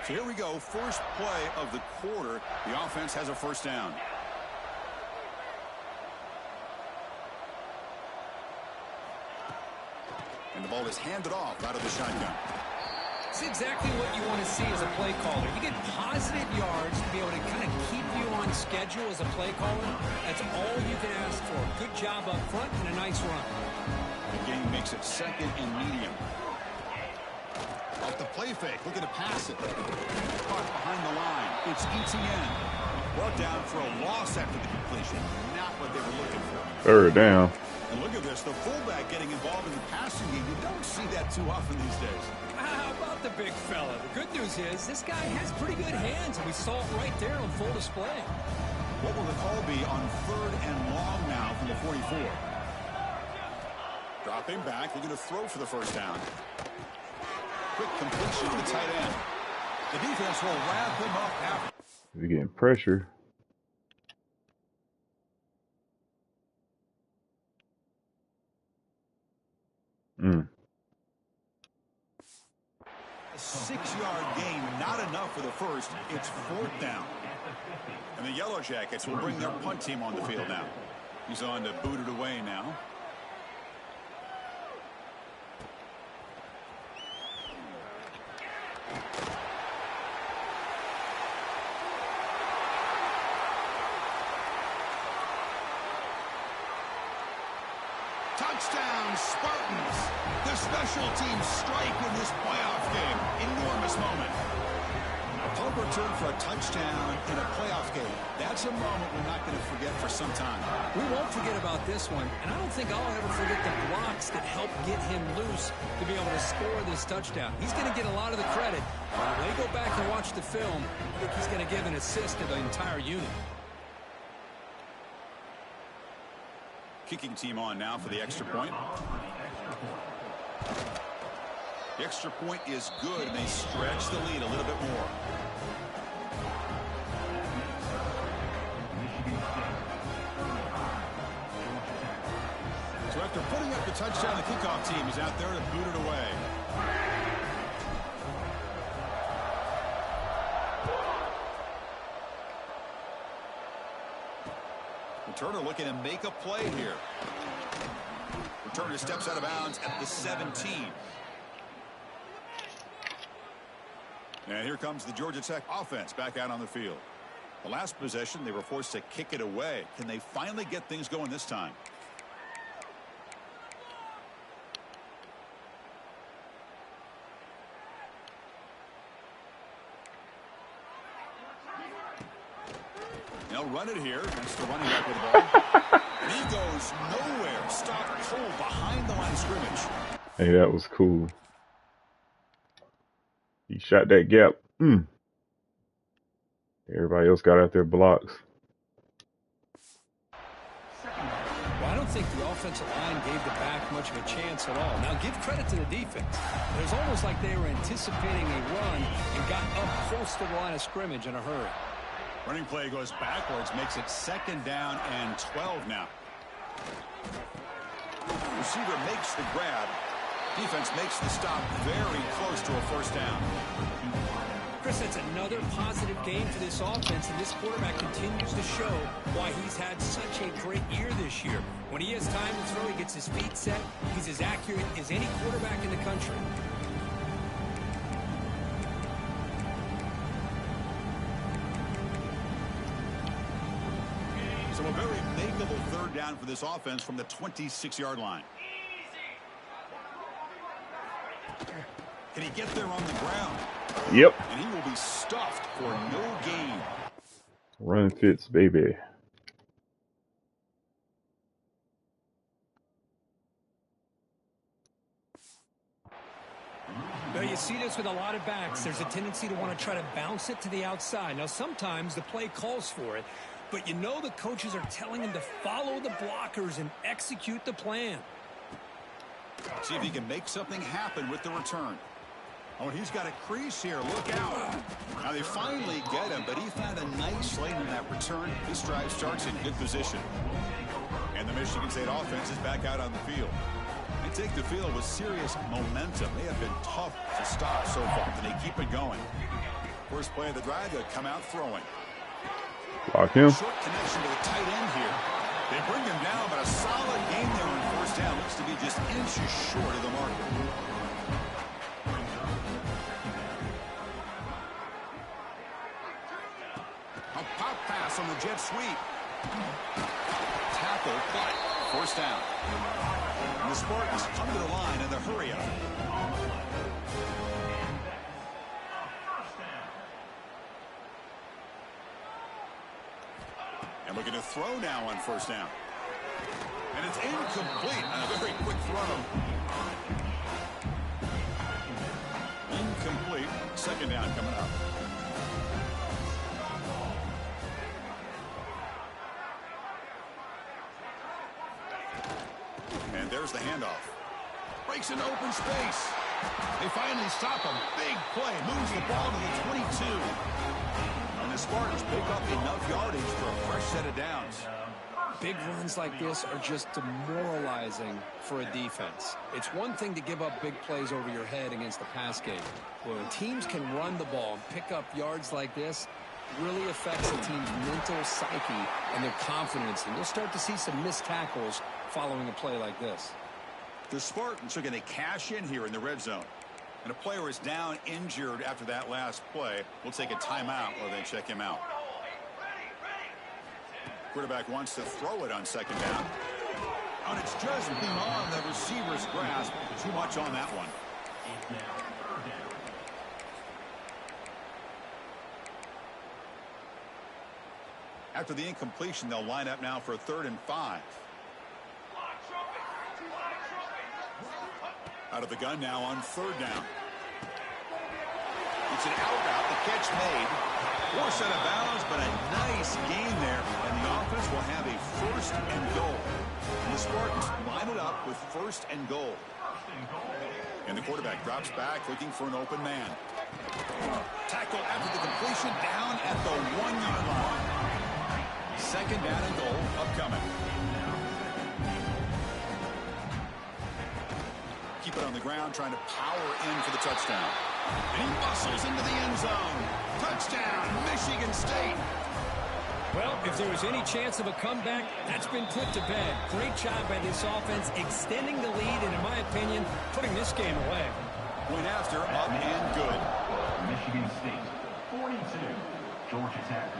So here we go, first play of the quarter. The offense has a first down. And the ball is handed off out of the shotgun. It's exactly what you want to see as a play caller. You get positive yards to be able to kind of keep you on schedule as a play caller. That's all you can ask for. Good job up front and a nice run. The game makes it 2nd and medium. Off the play fake, looking to pass it. Caught behind the line. It's Etienne. Brought down for a loss after the completion. Not what they were looking for. 3rd down. And look at this, the fullback getting involved in the passing game. You don't see that too often these days. How about the big fella. The good news is this guy has pretty good hands, and we saw it right there on full display. What will the call be on 3rd and long now from the 44? Dropping back, looking to throw for the first down. Quick completion to the tight end. The defense will wrap him up after. We're getting pressure. A 6-yard gain, not enough for the first. It's 4th down. And the Yellow Jackets will bring their punt team on the field now. He's on to boot it away now. Touchdown, Spartans. The special teams strike in this playoff game. Enormous moment. A punt return for a touchdown in a playoff game. That's a moment we're not going to forget for some time. We won't forget about this one, and I don't think I'll ever forget the blocks that helped get him loose to be able to score this touchdown. He's going to get a lot of the credit. When they go back and watch the film, I think he's going to give an assist to the entire unit. Kicking team on now for the extra point. The extra point is good, and they stretch the lead a little bit more. So after putting up the touchdown, the kickoff team is out there to boot it away. Returner looking to make a play here. Returner steps out of bounds at the 17. And here comes the Georgia Tech offense back out on the field. The last possession, they were forced to kick it away. Can they finally get things going this time? They'll run it here. That's the running back with the ball. And he goes nowhere. Stopped cold behind the line of scrimmage. Hey, that was cool. He shot that gap. Everybody else got out their blocks. Well, I don't think the offensive line gave the back much of a chance at all. Now, give credit to the defense. It was almost like they were anticipating a run and got up close to the line of scrimmage in a hurry. Running play goes backwards, makes it 2nd down and 12 now. Receiver makes the grab. Defense makes the stop very close to a first down. Chris, that's another positive game for this offense, and this quarterback continues to show why he's had such a great year this year. When he has time to throw, he gets his feet set. He's as accurate as any quarterback in the country. So a very makeable 3rd down for this offense from the 26-yard line. Can he get there on the ground? Yep. And he will be stuffed for no gain. Run fits, baby. Now, you see this with a lot of backs. There's a tendency to want to try to bounce it to the outside. Now, sometimes the play calls for it, but you know the coaches are telling him to follow the blockers and execute the plan. See if he can make something happen with the return. Oh, he's got a crease here. Look out. Now they finally get him, but he found a nice lane in that return. His drive starts in good position. And the Michigan State offense is back out on the field. They take the field with serious momentum. They have been tough to stop so far, and they keep it going. First play of the drive, they come out throwing. Lock him. Short connection to the tight end here. They bring him down, but a solid game there on first down. Looks to be just inches short of the marker. A pop pass on the jet sweep. Tackle, but first down. And the Spartans come to the line in the hurry up. And looking to throw now on first down. And it's incomplete on a very quick throw. Incomplete. Second down coming up. And there's the handoff. Breaks an open space. They finally stop him. Big play. Moves the ball to the 22. And the Spartans pick up enough yardage for a fresh set of downs. Big runs like this are just demoralizing for a defense. It's one thing to give up big plays over your head against the pass game. When teams can run the ball and pick up yards like this, it really affects the team's mental psyche and their confidence. And you'll start to see some missed tackles following a play like this. The Spartans are going to cash in here in the red zone. And a player is down injured after that last play. We'll take a timeout while they check him out. Quarterback wants to throw it on second down. And it's just beyond the receiver's grasp. Too much on that one. After the incompletion, they'll line up now for a 3rd and 5. Out of the gun now on 3rd down. It's an out route. The catch made. Forced out of bounds, but a nice gain there. And the offense will have a 1st and goal. And the Spartans line it up with 1st and goal. And the quarterback drops back looking for an open man. Tackle after the completion down at the 1-yard line. 2nd down and goal upcoming. Keep it on the ground, trying to power in for the touchdown. And he muscles into the end zone. Touchdown, Michigan State. Well, if there was any chance of a comeback, that's been put to bed. Great job by this offense, extending the lead, and in my opinion, putting this game away. Point after, up and good. Michigan State, 42. Georgia Tech,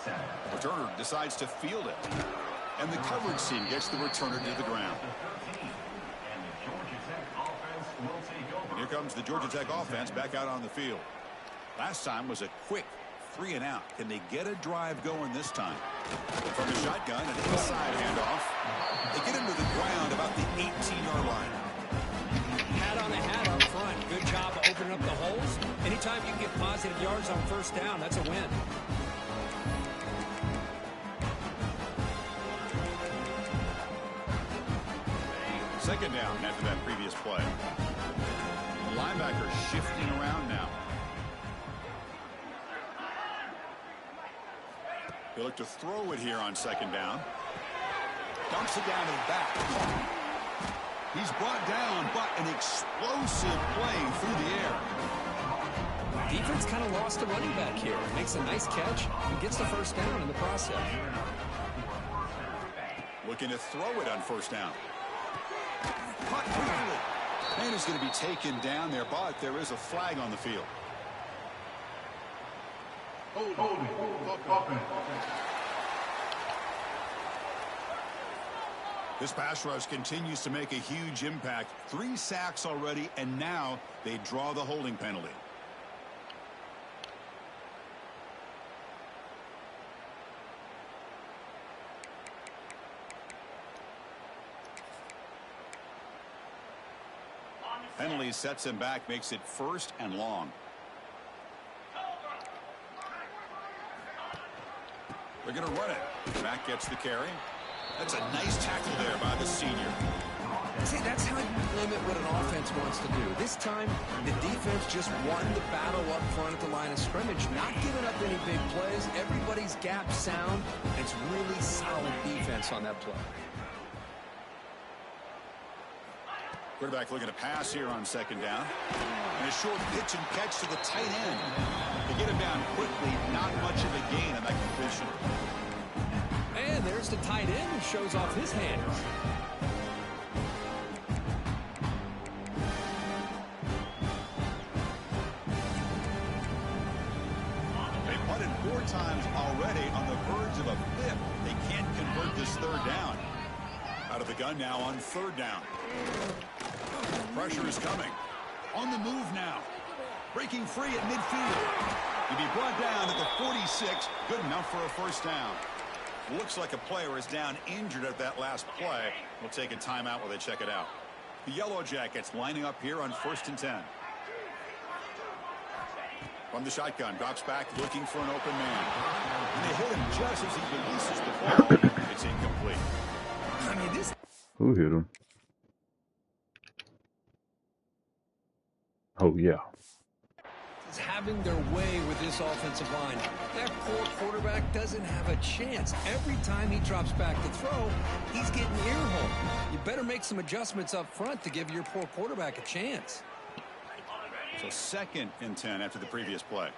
7. Returner decides to field it. And the coverage team gets the returner to the ground. And here comes the Georgia Tech offense back out on the field. Last time was a quick 3 and out. Can they get a drive going this time? From the shotgun, an inside handoff. They get him to the ground about the 18-yard line. Hat on a hat up front. Good job of opening up the holes. Anytime you can get positive yards on 1st down, that's a win. Second down after that previous play. The linebacker shifting around now. They look to throw it here on 2nd down. Dumps it down to the back. He's brought down, but an explosive play through the air. Defense kind of lost the running back here. Makes a nice catch and gets the 1st down in the process. Looking to throw it on 1st down. Caught quickly. And is going to be taken down there, but there is a flag on the field. This pass rush continues to make a huge impact. 3 sacks already, and now they draw the holding penalty. Penalty sets him back, makes it 1st and long. They're going to run it. Back gets the carry. That's a nice tackle there by the senior. See, that's how you limit what an offense wants to do. This time, the defense just won the battle up front at the line of scrimmage, not giving up any big plays. Everybody's gap sound. It's really solid defense on that play. Quarterback looking to pass here on 2nd down. And a short pitch and catch to the tight end. They get him down quickly. Not much of a gain on that completion. And there's the tight end who shows off his hands. They punted 4 times already, on the verge of a 5th. They can't convert this 3rd down. Out of the gun now on 3rd down. Pressure is coming. On the move now. Breaking free at midfield. He'll be brought down at the 46. Good enough for a 1st down. Looks like a player is down injured at that last play. We'll take a timeout while they check it out. The Yellow Jackets lining up here on 1st and 10. From the shotgun, drops back, looking for an open man. And they hit him just as he releases the ball. It's incomplete. I mean, this. Who hit him? Oh, yeah. Is having their way with this offensive line. That poor quarterback doesn't have a chance. Every time he drops back to throw, he's getting earholed. You better make some adjustments up front to give your poor quarterback a chance. So 2nd and 10 after the previous play.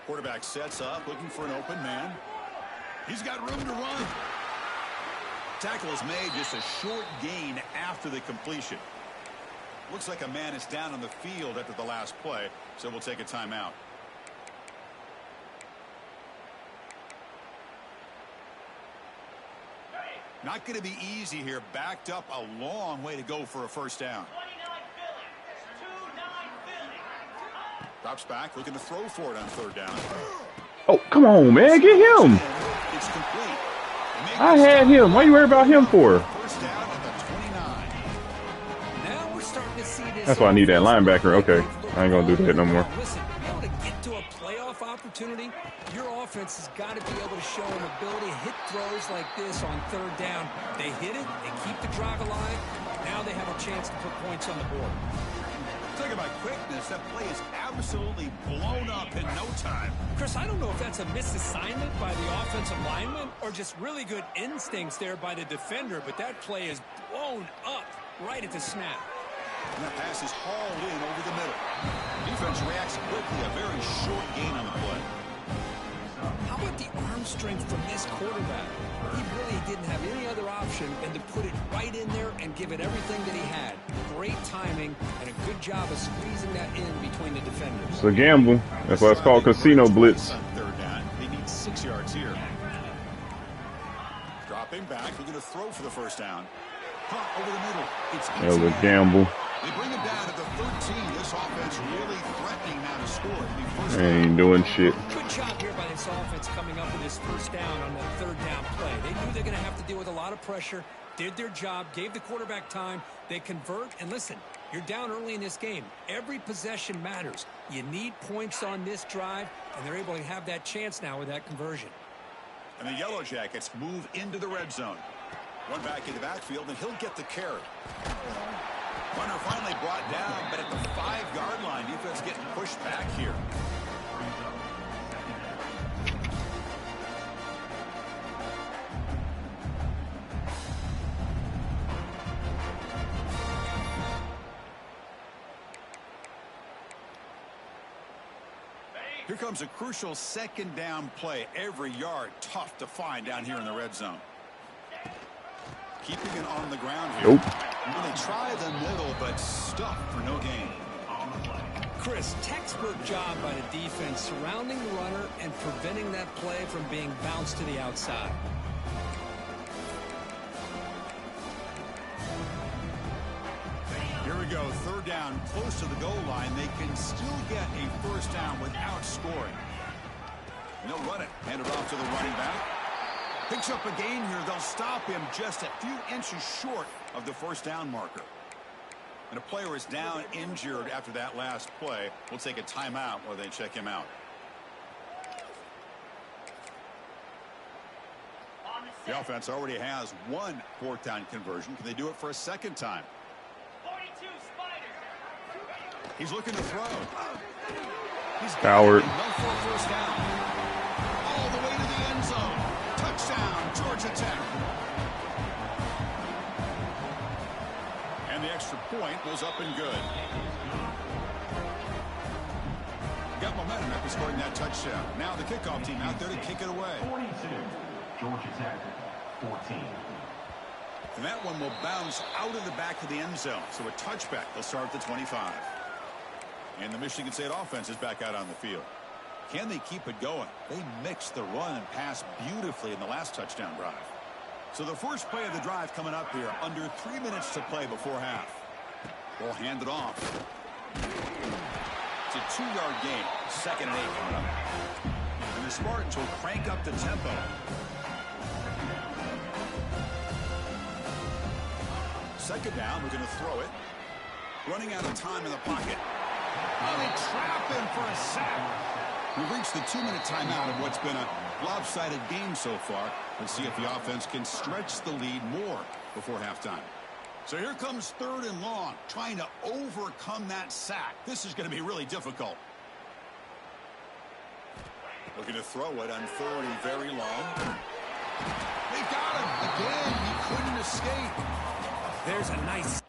Quarterback sets up, looking for an open man. He's got room to run. Tackle is made, just a short gain after the completion. Looks like a man is down on the field after the last play, so we'll take a timeout. Not going to be easy here. Backed up a long way to go for a first down. Drops back, looking to throw for it on 3rd down. Oh, come on, man. Get him. It's complete. I had him. Why you worried about him for? First down at the 29. Now we're starting to see this. That's why I need that linebacker. Okay. I ain't going to do that no more. Listen, to be able to get to a playoff opportunity, your offense has got to be able to show an ability to hit throws like this on 3rd down. They hit it. They keep the drive alive. Now they have a chance to put points on the board. Talk about quickness. That play is absolutely blown up in no time. Chris, I don't know if that's a misassignment by the offensive lineman or just really good instincts there by the defender, but that play is blown up right at the snap. And that pass is hauled in over the middle. Defense reacts quickly. A very short gain on the play. How about the arm strength from this quarterback? He really didn't have any other option than to put it right in there and give it everything that he had. Great timing and a good job of squeezing that in between the defenders. It's a gamble. That's why it's called Casino Blitz. On 3rd down, they need 6 yards here. Dropping back, we're going to throw for the first down. Over the middle. It's That was a gamble. They bring him down at the 13. This offense really threatening now to score. They ain't doing shit. Good job here by this offense coming up with this first down on that 3rd down play. They knew they're going to have to deal with a lot of pressure, did their job, gave the quarterback time. They convert, and listen, you're down early in this game. Every possession matters. You need points on this drive, and they're able to have that chance now with that conversion. And the Yellow Jackets move into the red zone. One back in the backfield, and he'll get the carry. Runner finally brought down, but at the 5-yard line, defense getting pushed back here. Here comes a crucial 2nd down play. Every yard tough to find down here in the red zone. Keeping it on the ground here. Nope. Well, they try the middle, but stuffed for no gain. Chris, textbook job by the defense surrounding the runner and preventing that play from being bounced to the outside. Here we go, 3rd down, close to the goal line. They can still get a first down without scoring. And they'll run it. Hand it off to the running back. Picks up a gain here. They'll stop him just a few inches short of the first down marker. And a player is down injured after that last play. We'll take a timeout while they check him out. The offense already has one 4th down conversion. Can they do it for a 2nd time? He's looking to throw. He's Coward. First down. All the way to the end zone. Touchdown, Georgia Tech. And the extra point was up and good. Got momentum after scoring that touchdown. Now the kickoff team out there to kick it away. 42, Georgia Tech, 14. And that one will bounce out of the back of the end zone. So a touchback. They'll start at the 25. And the Michigan State offense is back out on the field. Can they keep it going? They mixed the run and pass beautifully in the last touchdown drive. So the first play of the drive coming up here. Under 3 minutes to play before half. Ball handed off. It's a 2-yard gain. 2nd and 8 coming up. And the Spartans will crank up the tempo. Second down, we're going to throw it. running out of time in the pocket. Oh, they trap him for a sack. We've reached the 2-minute timeout of what's been a lopsided game so far. Let's see if the offense can stretch the lead more before halftime. So here comes 3rd and long, trying to overcome that sack. This is going to be really difficult. Looking to throw it on 3rd and very long. They got him again. He couldn't escape. There's a nice...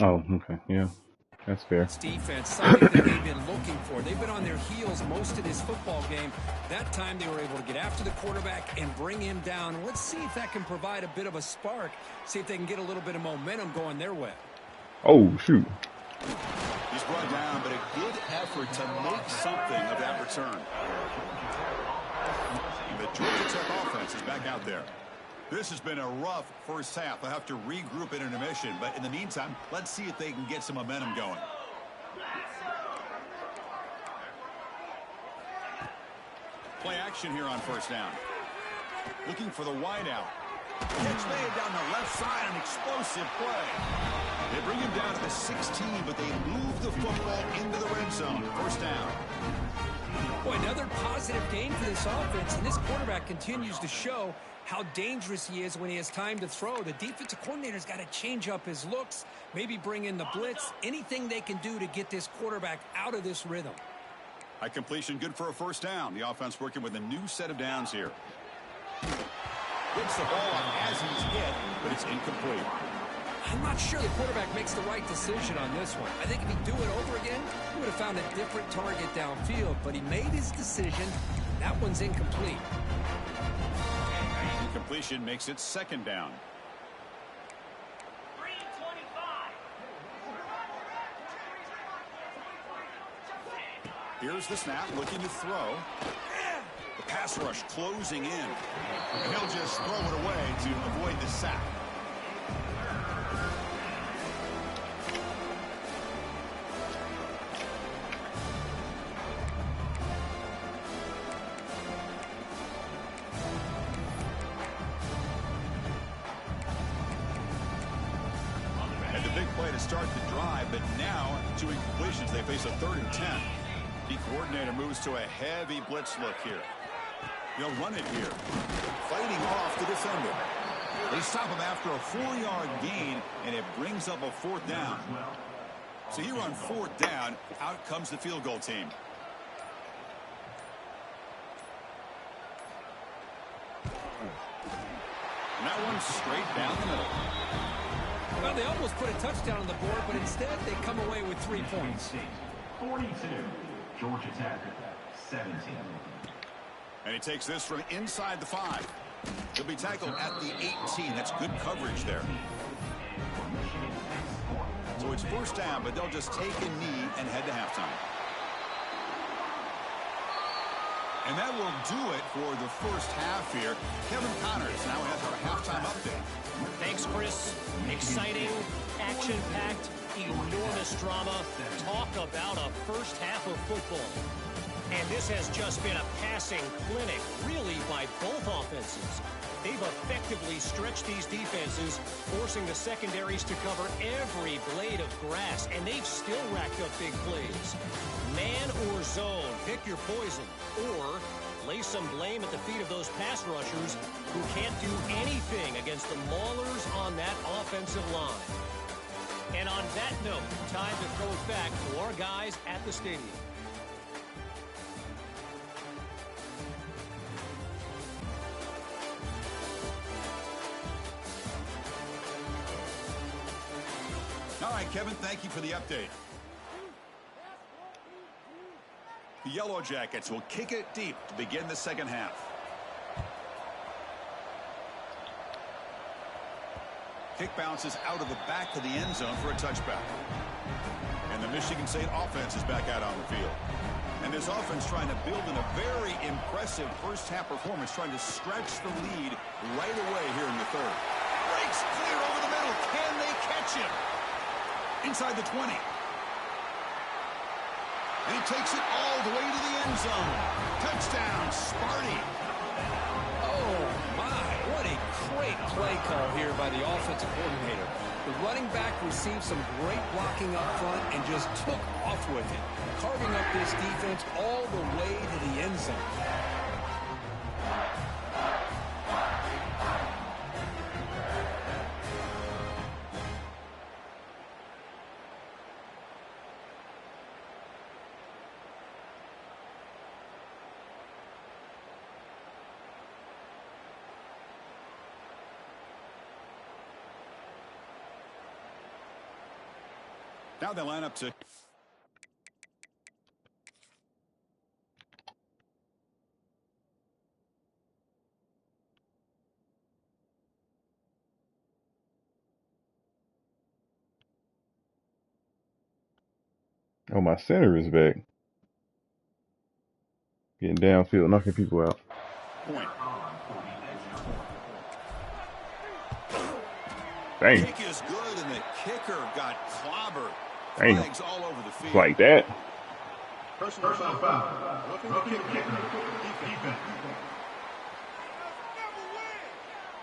Oh, okay. Yeah, that's fair. It's defense, something that they've been looking for. They've been on their heels most of this football game. That time they were able to get after the quarterback and bring him down. Let's see if that can provide a bit of a spark. See if they can get a little bit of momentum going their way. Oh, shoot. He's brought down, but a good effort to make something of that return. And the Georgia Tech offense is back out there. This has been a rough first half. They'll have to regroup in intermission. But in the meantime, let's see if they can get some momentum going. Play action here on 1st down. Looking for the wideout. Catch made down the left side, an explosive play. They bring him down to the 16, but they move the football into the red zone. 1st down. Boy, another positive game for this offense, and this quarterback continues to show how dangerous he is when he has time to throw. The defensive coordinator's got to change up his looks, maybe bring in the blitz, anything they can do to get this quarterback out of this rhythm. High completion, good for a 1st down. The offense working with a new set of downs here. Gets the ball up as he's hit, but it's incomplete. I'm not sure the quarterback makes the right decision on this one. I think if he'd do it over again, he would have found a different target downfield, but he made his decision. That one's incomplete. Incompletion makes it 2nd down. Here's the snap, looking to throw. The pass rush closing in. And he'll just throw it away to avoid the sack. And the big play to start the drive, but now 2 incompletions. They face a 3rd and 10. The coordinator moves to a heavy blitz look here. They'll run it here. Fighting off the defender. They stop him after a 4-yard gain, and it brings up a 4th down. So here on 4th down, out comes the field goal team. And that one's straight down the middle. Well, they almost put a touchdown on the board, but instead they come away with 3 points. 42. Georgia Tech, 17. And he takes this from inside the 5. He'll be tackled at the 18. That's good coverage there. So it's 1st down, but they'll just take a knee and head to halftime. And that will do it for the first half here. Kevin Connors now has our halftime update. Thanks, Chris. Exciting, action-packed, enormous drama. Talk about a first half of football. And this has just been a passing clinic, really, by both offenses. They've effectively stretched these defenses, forcing the secondaries to cover every blade of grass, and they've still racked up big plays. Man or zone, pick your poison, or lay some blame at the feet of those pass rushers who can't do anything against the maulers on that offensive line. And on that note, time to throw it back to our guys at the stadium. All right, Kevin, thank you for the update. The Yellow Jackets will kick it deep to begin the second half. Kick bounces out of the back of the end zone for a touchback. And the Michigan State offense is back out on the field. And this offense trying to build in a very impressive first half performance, trying to stretch the lead right away here in the third. Breaks clear over the middle. Can they catch him? Inside the 20. And he takes it all the way to the end zone. Touchdown, Sparty. Oh, my. What a great play call here by the offensive coordinator. The running back received some great blocking up front and just took off with it, carving up this defense all the way to the end zone. Now they line up to... Oh, my center is back. Getting downfield, knocking people out. Point. Dang. Kick is good, and the kicker got clobbered. Dang. Flags all over the field. Like that. Personal foul. Rookie kicker. Defense.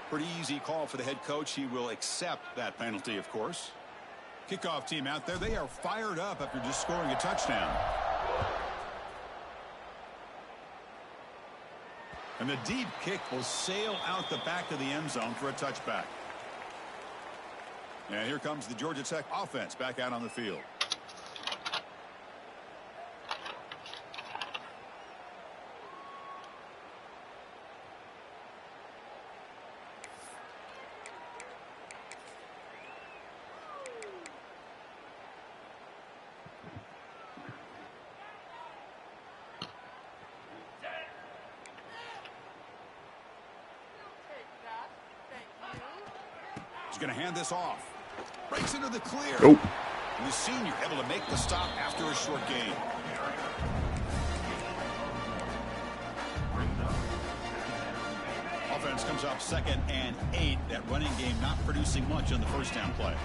Pretty easy call for the head coach. He will accept that penalty, of course. Kickoff team out there. They are fired up after just scoring a touchdown. And the deep kick will sail out the back of the end zone for a touchback. And here comes the Georgia Tech offense back out on the field. He's going to hand this off. Breaks into the clear. Oh. And the senior able to make the stop after a short gain. Offense comes up 2nd and 8. That running game not producing much on the first down play.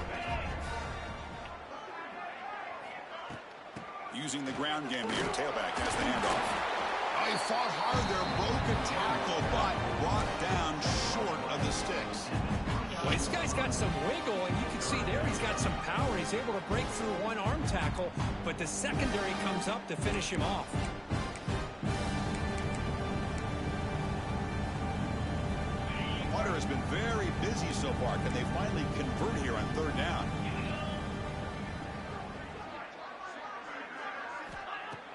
Using the ground game here. Tailback has the handoff. Oh, he fought hard there. Broke a tackle, but brought down short of the sticks. Well, this guy's got some wiggle, and you can see there he's got some power. He's able to break through one arm tackle, but the secondary comes up to finish him off. Water has been very busy so far. Can they finally convert here on 3rd down?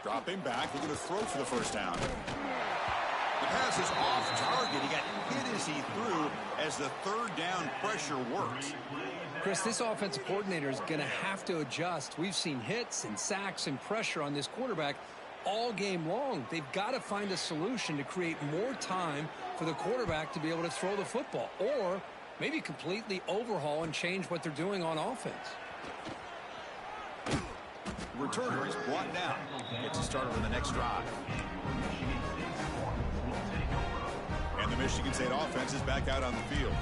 Dropping back, looking to throw for the first down. The pass is off target. He got hit as he threw as the 3rd down pressure works. Chris, this offensive coordinator is going to have to adjust. We've seen hits and sacks and pressure on this quarterback all game long. They've got to find a solution to create more time for the quarterback to be able to throw the football, or maybe completely overhaul and change what they're doing on offense. Returner is brought down. Gets a starter in the next drive. And the Michigan State offense is back out on the field.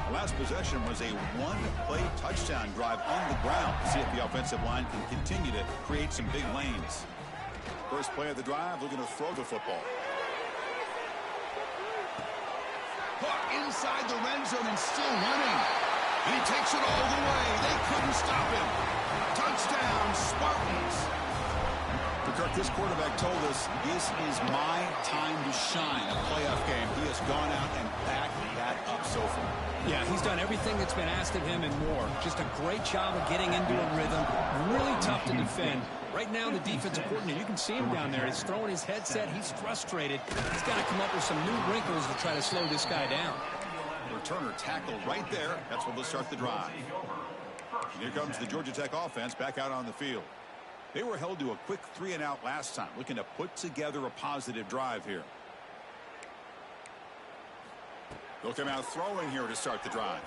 The last possession was a one-play touchdown drive on the ground to see if the offensive line can continue to create some big lanes. First play of the drive, looking to throw the football. Hook inside the red zone and still running. He takes it all the way. They couldn't stop him. Touchdown, Spartans. Kirk, this quarterback told us this is my time to shine, a playoff game. He has gone out and backed that up so far. Yeah, he's done everything that's been asked of him and more. Just a great job of getting into a rhythm. Really tough to defend. Right now, the defensive coordinator, you can see him down there. He's throwing his headset. He's frustrated. He's got to come up with some new wrinkles to try to slow this guy down. Returner tackled right there. That's what will start the drive. Here comes the Georgia Tech offense back out on the field. They were held to a quick 3-and-out last time, looking to put together a positive drive here. They'll come out throwing here to start the drive.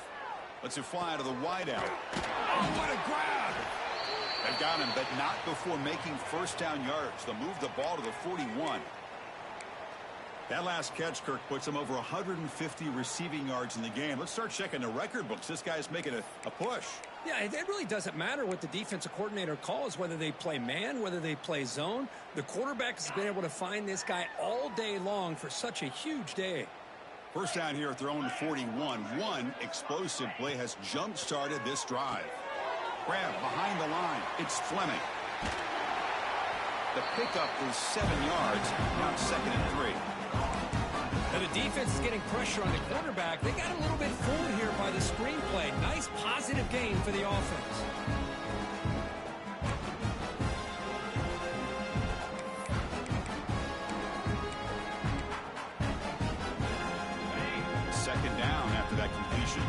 Let's it fly to the wideout. Oh, what a grab! They've got him, but not before making first down yards. They'll move the ball to the 41. That last catch, Kirk, puts him over 150 receiving yards in the game. Let's start checking the record books. This guy's making a push. Yeah, it really doesn't matter what the defensive coordinator calls, whether they play man, whether they play zone. The quarterback has been able to find this guy all day long for such a huge day. First down here at their own 41. One explosive play has jump-started this drive. Grab behind the line. It's Fleming. The pickup is 7 yards. Now it's 2nd and 3. Now the defense is getting pressure on the quarterback. They got a little bit fooled here by the screenplay. Nice positive gain for the offense. Second down after that completion.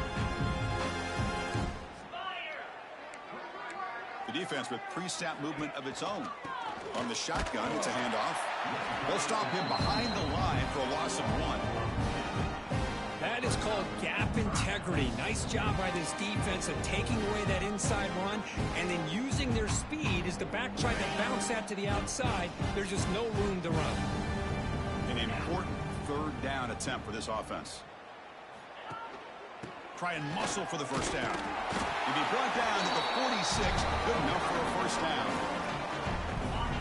The defense with pre-snap movement of its own. On the shotgun, it's a handoff. They'll stop him behind the line for a loss of 1. That is called gap integrity. Nice job by this defense of taking away that inside run and then using their speed as the back tried to bounce that to the outside. There's just no room to run. An important third down attempt for this offense. Try and muscle for the first down. He'll be brought down to the 46. Good enough for a first down.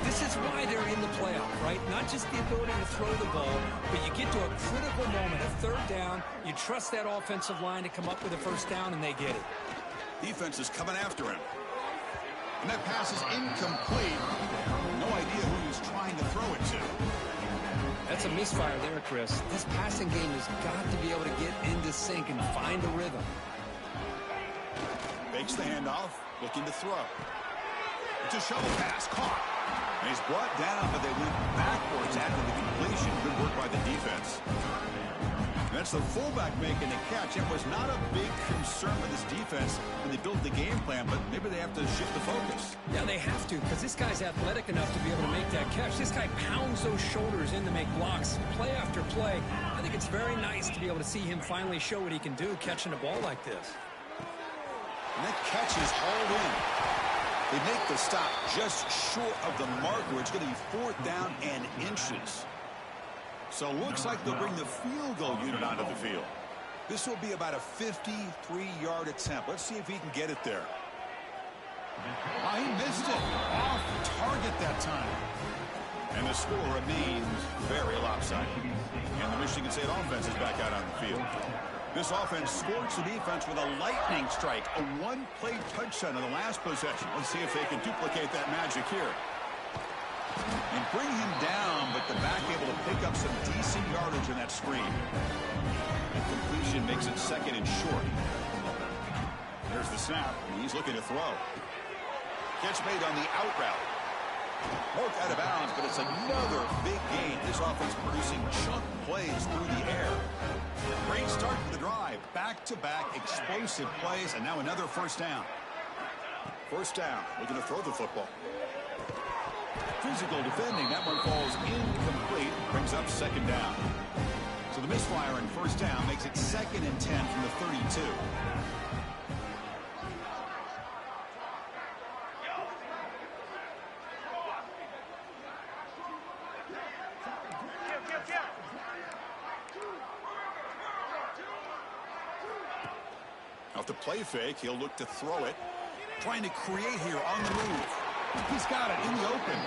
This is why they're in the playoff, right? Not just the ability to throw the ball, but you get to a critical moment, a third down. You trust that offensive line to come up with a first down, and they get it. Defense is coming after him. And that pass is incomplete. No idea who he's trying to throw it to. That's a misfire there, Chris. This passing game has got to be able to get into sync and find a rhythm. Fakes the handoff, looking to throw. It's a shovel pass, caught. And he's brought down, but they went backwards after the completion. Good work by the defense. And that's the fullback making the catch. It was not a big concern for this defense when they built the game plan, but maybe they have to shift the focus. Yeah, they have to, because this guy's athletic enough to be able to make that catch. This guy pounds those shoulders in to make blocks play after play. I think it's very nice to be able to see him finally show what he can do catching a ball like this. And that catch is hauled in. They make the stop just short of the marker. It's going to be 4th down and inches. So it looks like they'll bring the field goal unit onto the field. This will be about a 53-yard attempt. Let's see if he can get it there. He missed it. Off target that time. And the score remains very lopsided. And the Michigan State offense is back out on the field. This offense scorched the defense with a lightning strike. A one-play touchdown in the last possession. Let's see if they can duplicate that magic here. And bring him down, but the back able to pick up some decent yardage in that screen. And completion makes it 2nd and short. There's the snap, and he's looking to throw. Catch made on the out route. Marked out of bounds, but it's another big gain. This offense producing chunk plays through the air. Great start to the drive. Back-to-back explosive plays, and now another first down. First down, looking to throw the football. Physical defending, that one falls incomplete, brings up 2nd down. So the misfire in first down makes it 2nd and 10 from the 32. Off the play fake, he'll look to throw it. Trying to create here on the move. He's got it in the open.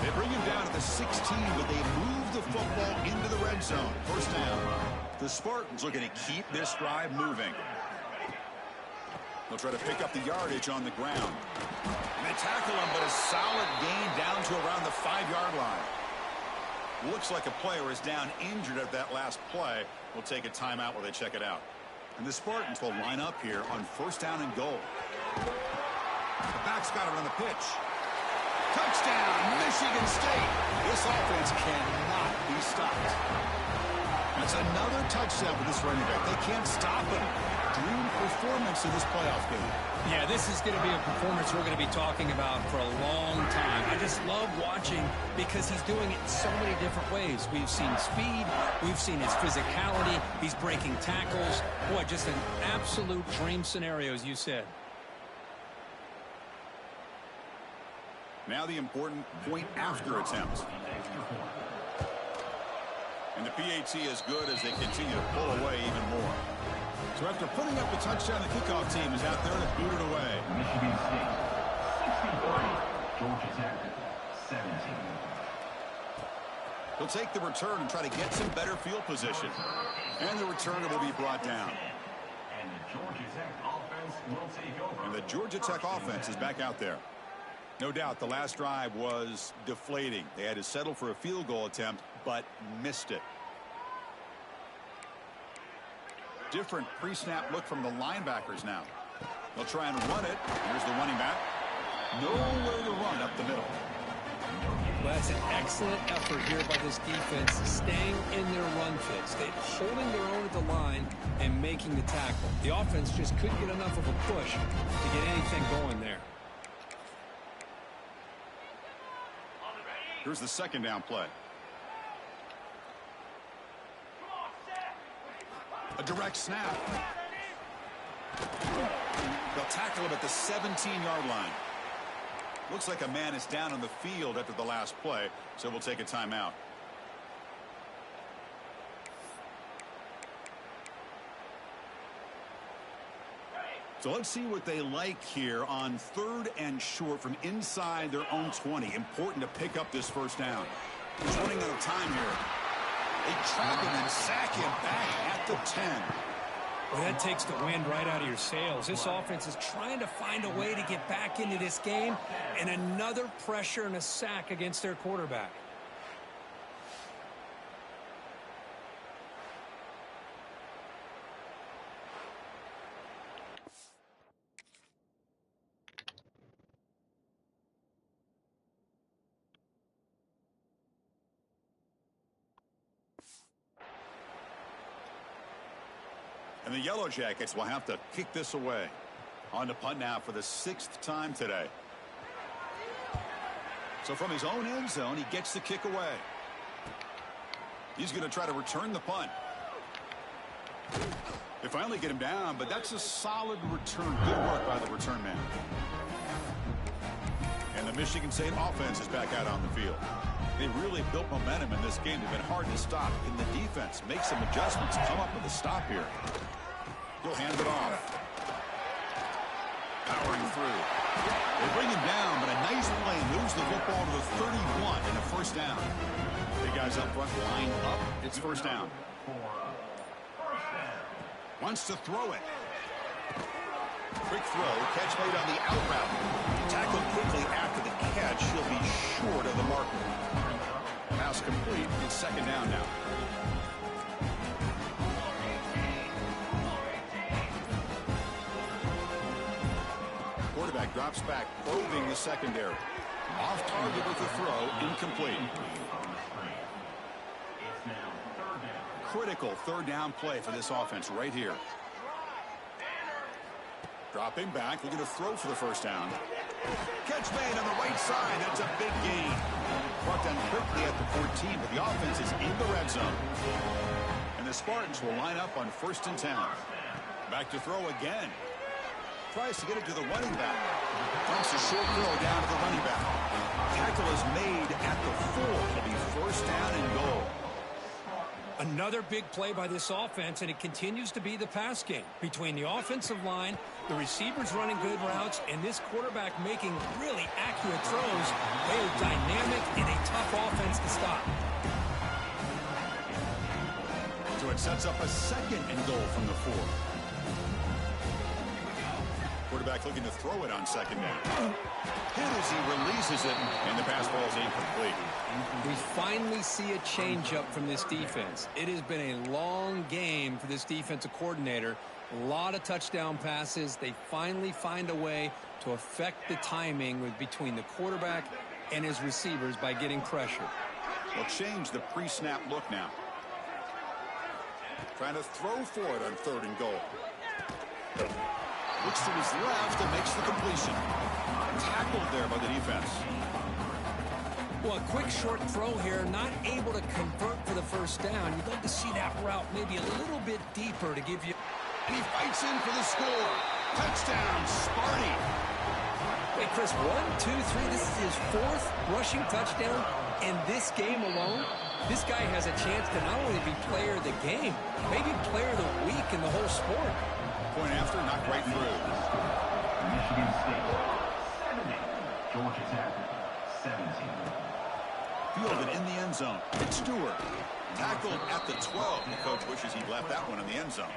They bring him down to the 16, but they move the football into the red zone. First down. The Spartans looking to keep this drive moving. They'll try to pick up the yardage on the ground. And they tackle him, but a solid gain down to around the 5-yard line. Looks like a player is down injured at that last play. We'll take a timeout while they check it out. And the Spartans will line up here on first down and goal. The back's got it on the pitch. Touchdown, Michigan State. This offense cannot be stopped. That's another touchdown for this running back. They can't stop him. Dream performance in this playoff game. Yeah, this is going to be a performance we're going to be talking about for a long time. I just love watching because he's doing it in so many different ways. We've seen speed. We've seen his physicality. He's breaking tackles. Boy, just an absolute dream scenario, as you said. Now the important point after attempt. And the PAT is good as they continue to pull away even more. So after putting up the touchdown, the kickoff team is out there to boot it away. Michigan State, 63. Georgia Tech, 17. He'll take the return and try to get some better field position. And the returner will be brought down. And the Georgia Tech offense will take over. And the Georgia Tech offense is back out there. No doubt the last drive was deflating. They had to settle for a field goal attempt, but missed it. Different pre-snap look from the linebackers now. They'll try and run it. Here's the running back. Nowhere to run up the middle. Well, that's an excellent effort here by this defense, staying in their run fits. They're holding their own at the line and making the tackle. The offense just couldn't get enough of a push to get anything going there. Here's the second down play. A direct snap. They'll tackle him at the 17-yard line. Looks like a man is down on the field after the last play, so we'll take a timeout. So let's see what they like here on 3rd and short from inside their own 20. Important to pick up this first down. He's running out of time here. They trap him and sack him back at the 10. Well, that takes the wind right out of your sails. This offense is trying to find a way to get back into this game, and another pressure and a sack against their quarterback. And the Yellow Jackets will have to kick this away. On to punt now for the 6th time today. So from his own end zone, he gets the kick away. He's going to try to return the punt. They finally get him down, but that's a solid return. Good work by the return man. And the Michigan State offense is back out on the field. They really built momentum in this game. They've been hard to stop. Can the defense make some adjustments, come up with a stop here? He'll hand it off. Powering through. They bring him down, but a nice play moves the football to the 31 and a first down. The guys up front line up. It's first down. Wants to throw it. Quick throw. Catch made on the out route. Tackled quickly after the catch. He'll be short of the marker. Pass complete. It's second down now. Quarterback drops back, probing the secondary. Off target with the throw, incomplete. Critical third down play for this offense right here. Dropping back, looking to throw for the first down. Catch made on the right side. That's a big gain. Brought down quickly at the 14, but the offense is in the red zone. And the Spartans will line up on 1st and 10. Back to throw again. Tries to get it to the running back. Dumps a short throw down to the running back. Tackle is made at the 4. It'll be first down and goal. Another big play by this offense, and it continues to be the pass game. Between the offensive line, the receivers running good routes, and this quarterback making really accurate throws. They are dynamic and a tough offense to stop. So it sets up a 2nd and goal from the 4. Quarterback looking to throw it on 2nd down. Hit as he releases it, and the pass ball is incomplete. We finally see a changeup from this defense. It has been a long game for this defensive coordinator. A lot of touchdown passes. They finally find a way to affect the timing between the quarterback and his receivers by getting pressure. They'll change the pre-snap look now. trying to throw for it on 3rd and goal. Looks to his left and makes the completion. Tackled there by the defense. Well, a quick short throw here, not able to convert for the first down. You'd like to see that route maybe a little bit deeper to give you. And he fights in for the score. Touchdown, Sparty. Wait, Chris, 1, 2, 3. This is his 4th rushing touchdown in this game alone. This guy has a chance to not only be player of the game, maybe player of the week in the whole sport. Point after, knocked right through. Michigan State, 70. Georgia Tech, 17. Fielded in the end zone. It's Stewart. Tackled at the 12. The coach wishes he'd left that one in the end zone.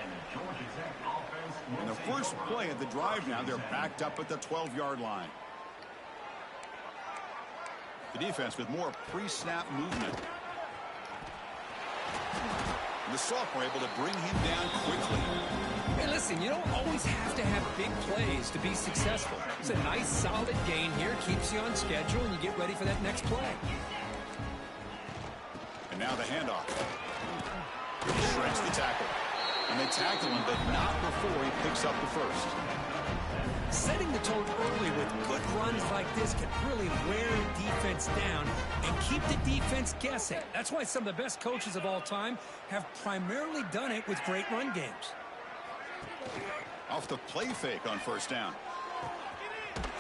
In the first play of the drive now, they're backed up at the 12-yard line. The defense with more pre-snap movement. The sophomore able to bring him down quickly. Hey, listen, you don't always have to have big plays to be successful. It's a nice, solid gain here. Keeps you on schedule, and you get ready for that next play. And now the handoff. He shreds the tackle. And they tackle him, but not before he picks up the first. Setting the tone early with good runs like this can really wear a defense down and keep the defense guessing. That's why some of the best coaches of all time have primarily done it with great run games. Off the play fake on first down.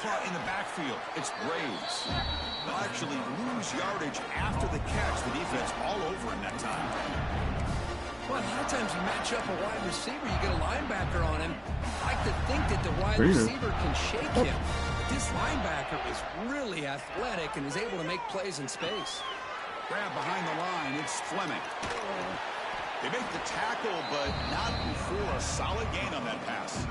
Caught in the backfield. It's Braves. They'll actually lose yardage after the catch. The defense all over in that time. Well, a lot of times you match up a wide receiver, you get a linebacker on him. I like to think that the wide receiver can shake him. But this linebacker is really athletic and is able to make plays in space. Grab behind the line. It's Fleming. They make the tackle, but not before a solid gain on that pass.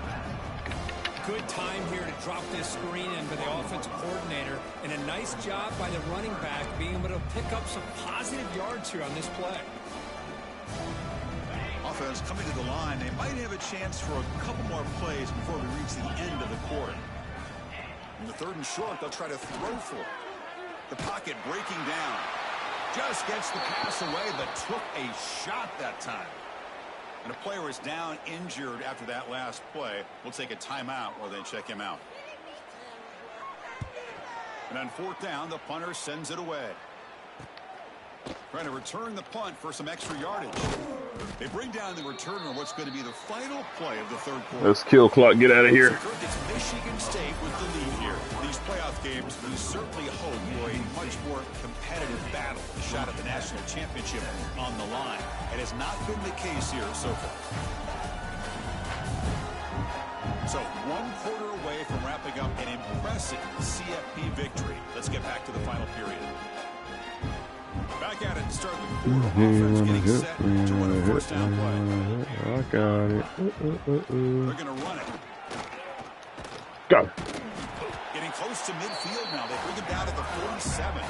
Good time here to drop this screen in for the offensive coordinator. And a nice job by the running back being able to pick up some positive yards here on this play. Offense coming to the line. They might have a chance for a couple more plays before we reach the end of the quarter. In the 3rd and short, they'll try to throw for it. The pocket breaking down. Just gets the pass away, but took a shot that time. And a player is down injured after that last play. We'll take a timeout while they check him out. And on 4th down, the punter sends it away. Trying to return the punt for some extra yardage. They bring down the return on what's going to be the final play of the 3rd quarter. Let's kill clock. Get out of here. It's Michigan State with the lead here. These playoff games, we certainly hope for a much more competitive battle. The shot at the national championship on the line. It has not been the case here so far. So 1 quarter away from wrapping up an impressive CFP victory. Let's get back to the final period. Back at it to start the quarter. Offense getting set to run a first down play. I got it. They're going to run it. Go. Getting close to midfield now. They bring him down to the 47.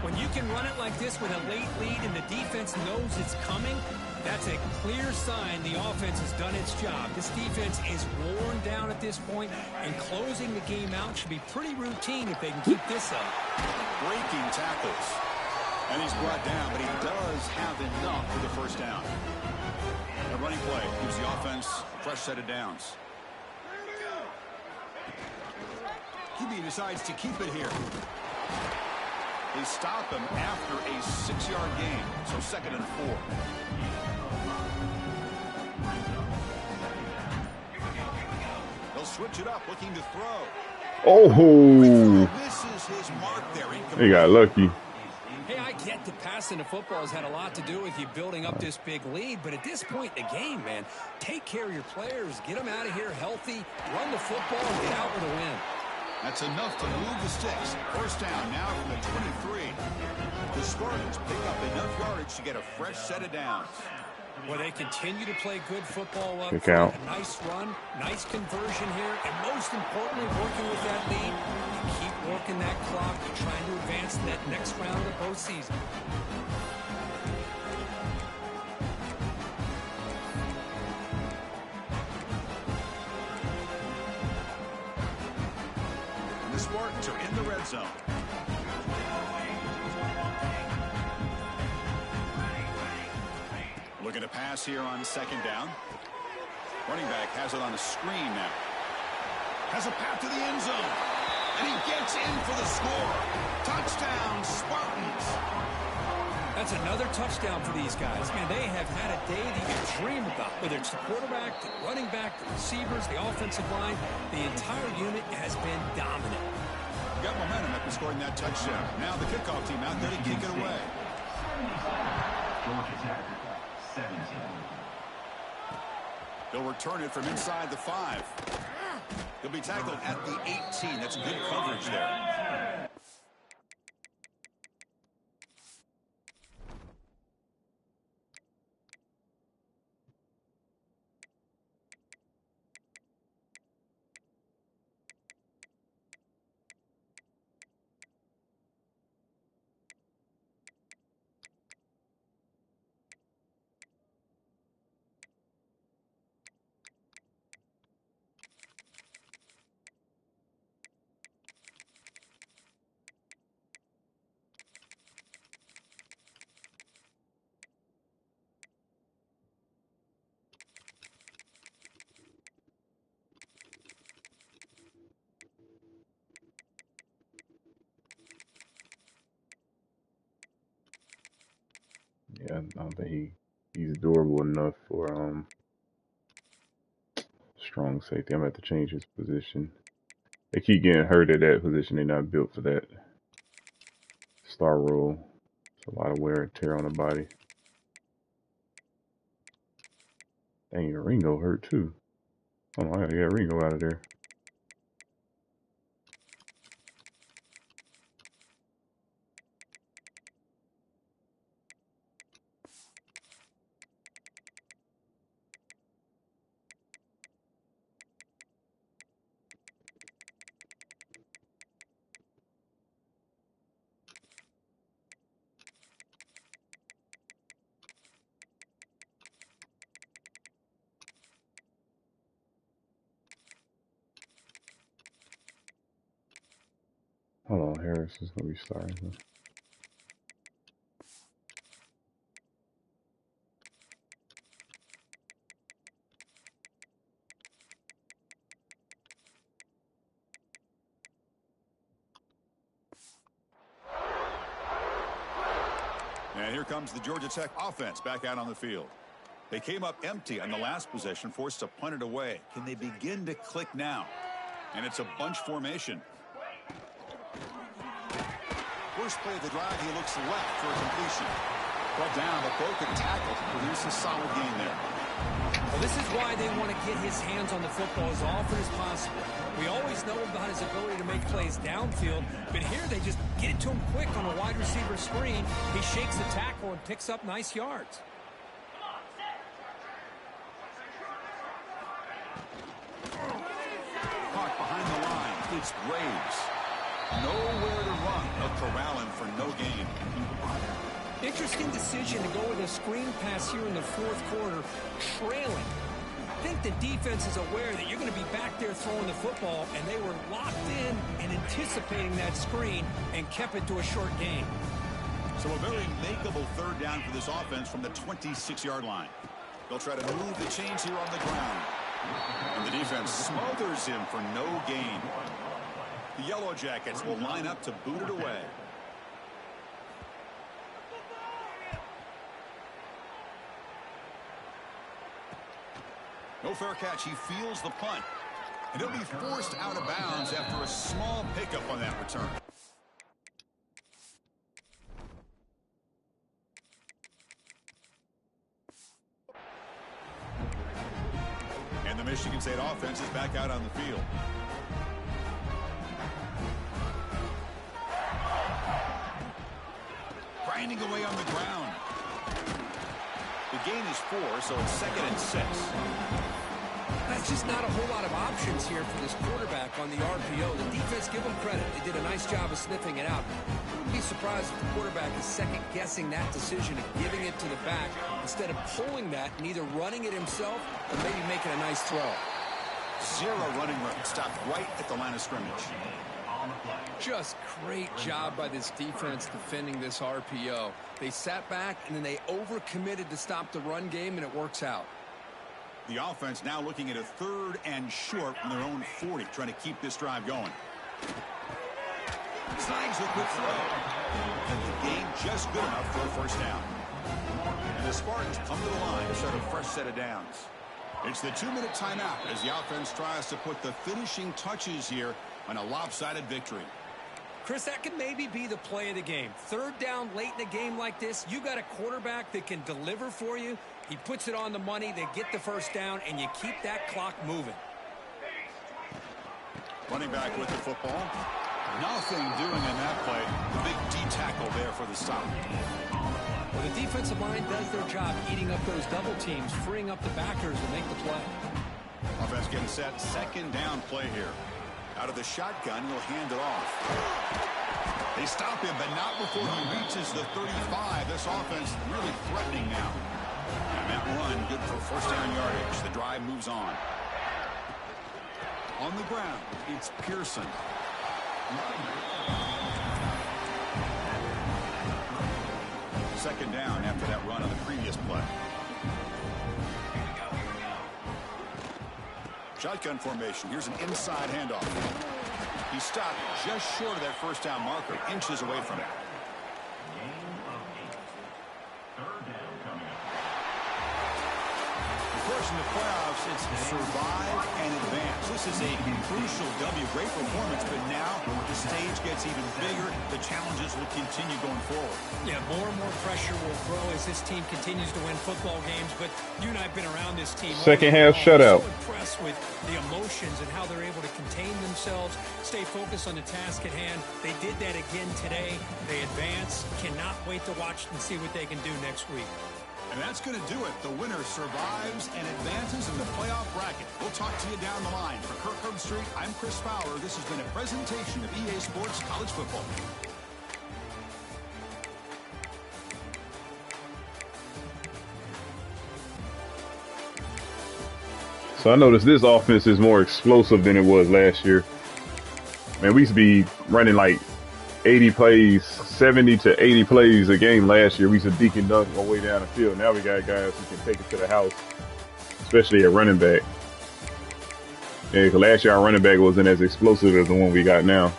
When you can run it like this with a late lead and the defense knows it's coming, that's a clear sign the offense has done its job. This defense is worn down at this point, and closing the game out should be pretty routine if they can keep this up. Breaking tackles. And he's brought down, but he does have enough for the first down. A running play gives the offense a fresh set of downs. QB decides to keep it here. They stop him after a 6-yard gain, so 2nd and 4. They'll switch it up, looking to throw. Oh, Misses his mark there. he got lucky. Hey, I get that passing the football has had a lot to do with you building up this big lead, but at this point in the game, man, take care of your players, get them out of here healthy, run the football, and get out with a win. That's enough to move the sticks. First down now from the 23. The Spartans pick up enough yardage to get a fresh set of downs. Well, they continue to play good football up Good front. count. A nice run, nice conversion here, and most importantly, working with that lead, you keep working that clock. You're trying to advance to that next round of the postseason. And the Spartans are in the red zone. Looking Looking to pass here on second down. Running back has it on a screen now. Has a path to the end zone. And he gets in for the score. Touchdown, Spartans. That's another touchdown for these guys. Man, they have had a day that you dream about. Whether it's the quarterback, the running back, the receivers, the offensive line, the entire unit has been dominant. Got momentum after scoring that touchdown. Now the kickoff team out there to kick it away. Georgia Tech, 17. They'll return it from inside the 5. He'll be tackled at the 18. That's good coverage there. Yeah, I don't think he's durable enough for strong safety. I'm gonna have to change his position. They keep getting hurt at that position. They're not built for that star role. It's a lot of wear and tear on the body. Dang, Ringo hurt too. Oh, I gotta get Ringo out of there. Hold on, Harris is gonna be starting. Huh? And here comes the Georgia Tech offense back out on the field. They came up empty on the last possession, forced to punt it away. Can they begin to click now? And it's a bunch formation. First play of the drive, he looks left for a completion. Brought down, but broken tackle to produce a solid gain there. Well, this is why they want to get his hands on the football as often as possible. We always know about his ability to make plays downfield, but here they just get it to him quick on a wide receiver screen. He shakes the tackle and picks up nice yards. Caught behind the line. It's Graves. Nowhere to run. A corralling for no gain. Interesting decision to go with a screen pass here in the fourth quarter, trailing. I think the defense is aware that you're going to be back there throwing the football, and they were locked in and anticipating that screen and kept it to a short gain. So a very makeable third down for this offense from the 26-yard line. They'll try to move the chains here on the ground. And the defense smothers him for no gain. The Yellow Jackets will line up to boot it away. No fair catch. He feels the punt. And he'll be forced out of bounds after a small pickup on that return. And the Michigan State offense is back out on the field. Grinding away on the ground. The gain is 4, so it's 2nd and 6. That's just not a whole lot of options here for this quarterback on the RPO. The defense, give them credit. They did a nice job of sniffing it out. I wouldn't be surprised if the quarterback is second-guessing that decision of giving it to the back instead of pulling that and either running it himself or maybe making a nice throw. 0 running room. Stopped right at the line of scrimmage. on the play. Just great job by this defense defending this RPO. They sat back, and then they overcommitted to stop the run game, and it works out. The offense now looking at a 3rd and short from their own 40, trying to keep this drive going. Snags a quick throw. And the gain just good enough for a first down. And the Spartans come to the line to start a fresh set of downs. It's the 2-minute timeout as the offense tries to put the finishing touches here on a lopsided victory. Chris, that could maybe be the play of the game. 3rd down late in a game like this, you got a quarterback that can deliver for you. He puts it on the money, they get the first down, and you keep that clock moving. Running back with the football. Nothing doing in that play. The big D tackle there for the stop. Well, the defensive line does their job eating up those double teams, freeing up the backers to make the play. Offense getting set. 2nd down play here. Out of the shotgun, he'll hand it off. They stop him, but not before he reaches the 35. This offense really threatening now. And that run, good for first down yardage. The drive moves on. On the ground, it's Pearson. 2nd down after that run on the previous play. Shotgun formation. Here's an inside handoff. He stopped just short of that first down marker, inches away from it. Of course, in the playoffs, it's survive and advance. This is a crucial W. Great performance, but now the stage gets even bigger. The challenges will continue going forward. Yeah, more and more pressure will grow as this team continues to win football games, but you and I have been around this team. Second half shutout. I'm so impressed with the emotions and how they're able to contain themselves, stay focused on the task at hand. They did that again today. They advance. Cannot wait to watch and see what they can do next week. And that's going to do it. The winner survives and advances in the playoff bracket. We'll talk to you down the line. For Kirk Herbstreit, I'm Chris Fowler. This has been a presentation of EA Sports College Football. So I noticed this offense is more explosive than it was last year. Man, we used to be running like 80 plays, 70 to 80 plays a game last year. We used to deke and dunk our way down the field. Now we got guys who can take it to the house, especially at running back. Yeah, 'cause last year our running back wasn't as explosive as the one we got now.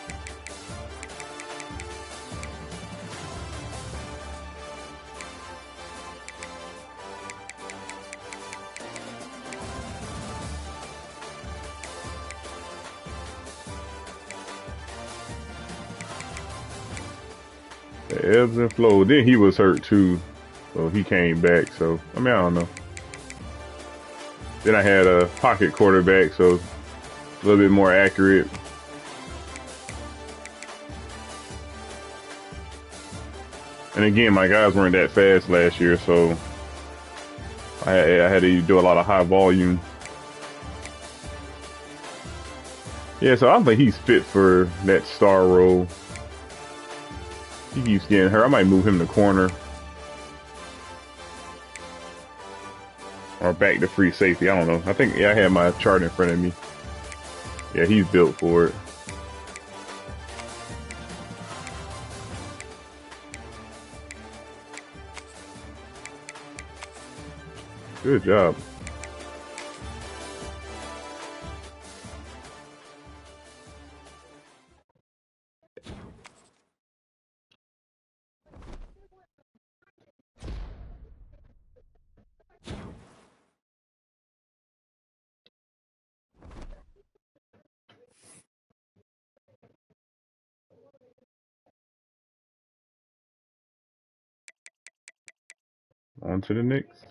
The ebbs and flow. Then he was hurt too, so he came back. So I mean, I don't know. Then I had a pocket quarterback, so a little bit more accurate. And again, my guys weren't that fast last year, so I had to do a lot of high volume. Yeah, so I don't think he's fit for that star role. He keeps getting hurt. I might move him to corner. Or back to free safety. I don't know. I think, yeah, I had my chart in front of me. Yeah, he's built for it. Good job. On to the next.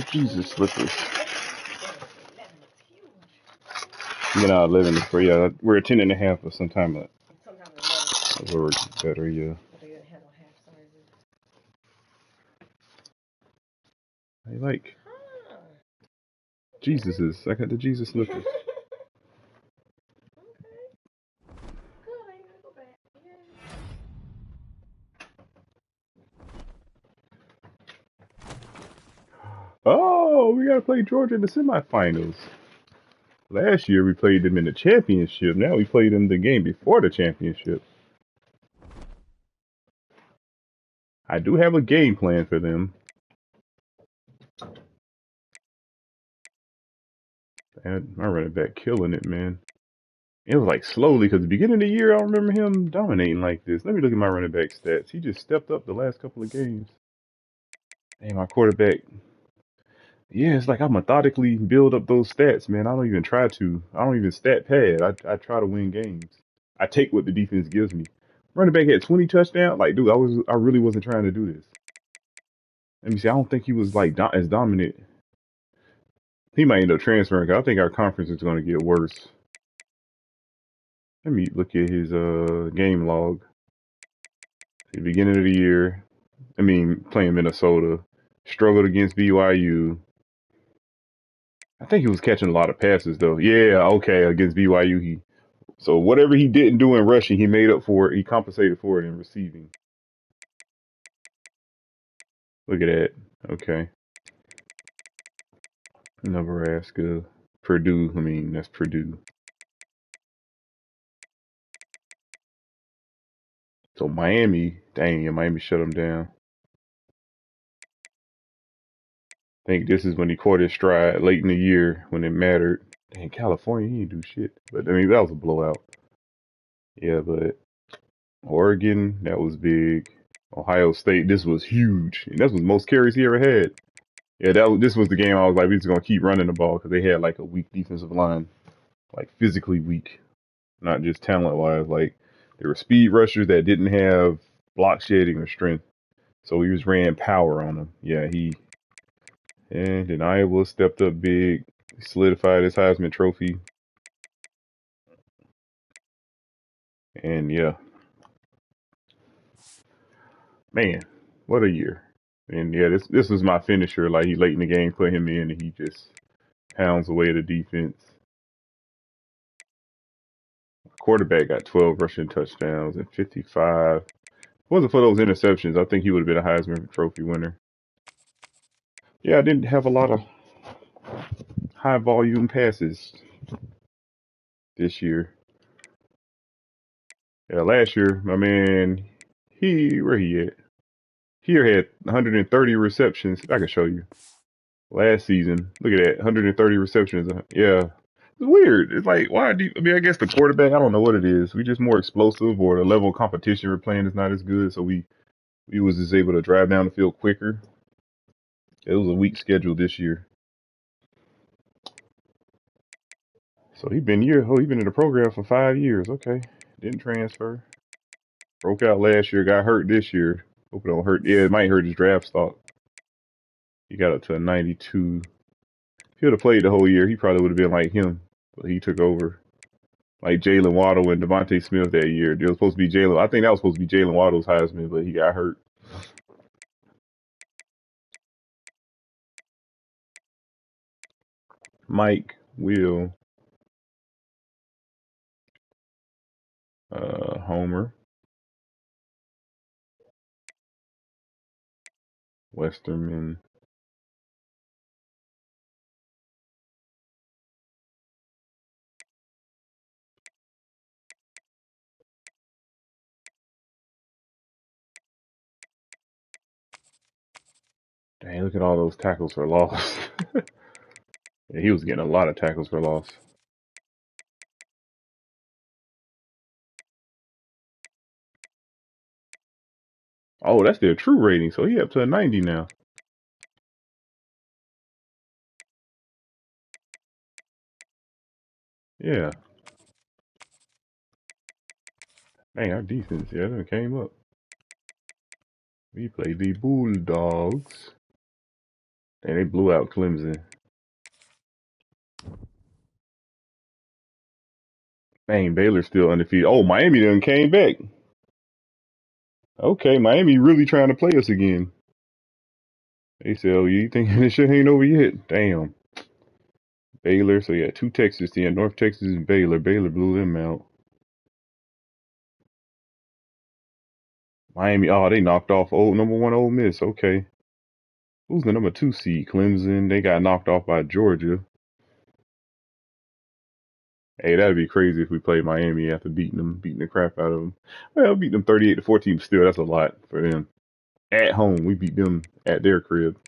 Jesus slippers. You know, 11 is for, yeah, we're at 10.5 or sometime like or better, yeah. I like Jesus's. I got the Jesus slippers. Oh, we gotta play Georgia in the semifinals. Last year we played them in the championship. Now we played them the game before the championship. I do have a game plan for them. And my running back killing it, man. It was like slowly because the beginning of the year I don't remember him dominating like this. Let me look at my running back stats. He just stepped up the last couple of games. Hey, my quarterback. Yeah, it's like I methodically build up those stats, man. I don't even try to. I don't even stat pad. I try to win games. I take what the defense gives me. Running back had 20 touchdowns. Like, dude, I really wasn't trying to do this. Let me see. I don't think he was like as dominant. He might end up transferring. I think our conference is going to get worse. Let me look at his game log. At the beginning of the year, playing Minnesota, struggled against BYU. I think he was catching a lot of passes though. Yeah, okay, against BYU so whatever he didn't do in rushing, he made up for it. He compensated for it in receiving. Look at that. Okay. Nebraska, Purdue. That's Purdue. So Miami, dang, yeah, Miami shut him down. I think this is when he caught his stride late in the year when it mattered. Dang, California, he didn't do shit. But that was a blowout. Yeah, but Oregon, that was big. Ohio State, this was huge. And that was the most carries he ever had. Yeah, this was the game I was like, we're just going to keep running the ball because they had like a weak defensive line. Like physically weak. Not just talent-wise. Like, there were speed rushers that didn't have block shedding or strength. So he just ran power on them. Yeah, and then Iowa stepped up big, solidified his Heisman Trophy. And yeah. Man, what a year. And yeah, this was my finisher. Like, he late in the game, put him in, and he just pounds away the defense. Quarterback got 12 rushing touchdowns and 55. If it wasn't for those interceptions, I think he would have been a Heisman Trophy winner. Yeah, I didn't have a lot of high volume passes this year. Yeah, last year, my man, where he at? Here had 130 receptions. I can show you. Last season, look at that, 130 receptions. Yeah, it's weird. It's like, why do I guess the quarterback, I don't know what it is. We just more explosive, or the level of competition we're playing is not as good, so we was just able to drive down the field quicker. It was a weak schedule this year. So he been in the program for 5 years. Okay. Didn't transfer. Broke out last year, got hurt this year. Hope it don't hurt. Yeah, it might hurt his draft stock. He got up to a 92. If he would have played the whole year, he probably would have been like him. But he took over. Like Jalen Waddle and Devontae Smith that year. It was supposed to be Jalen. I think that was supposed to be Jalen Waddle's Heisman, but he got hurt. Mike, Will, Homer, Westerman. Dang, look at all those tackles for loss. Yeah, he was getting a lot of tackles for loss. Oh, that's their true rating, so he up to a 90 now. Yeah. Dang, our defense, yeah, that came up. We played the Bulldogs. And they blew out Clemson. Dang, Baylor's still undefeated. Oh, Miami done came back. Okay, Miami really trying to play us again. They said, oh, you think this shit ain't over yet? Damn. Baylor, so yeah, 2 Texas then. North Texas and Baylor. Baylor blew them out. Miami, oh, they knocked off #1 Ole Miss. Okay. Who's the #2 seed? Clemson. They got knocked off by Georgia. Hey, that'd be crazy if we played Miami after beating the crap out of them. Well, beat them 38-14, but still, that's a lot for them. At home, we beat them at their crib.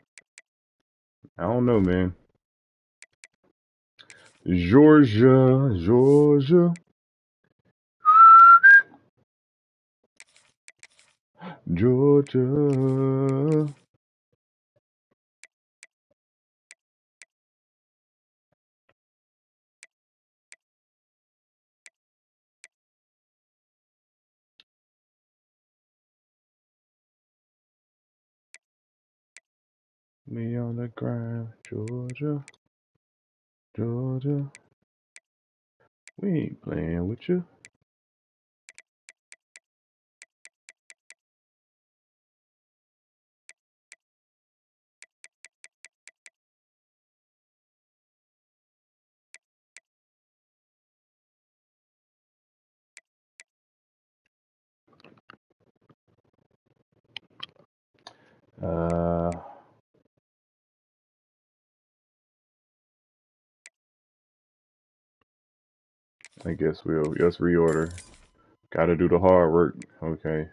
I don't know, man. Georgia, Georgia, Georgia. Me on the ground, Georgia, Georgia. We ain't playing with you. I guess we'll just reorder. Gotta do the hard work. Okay.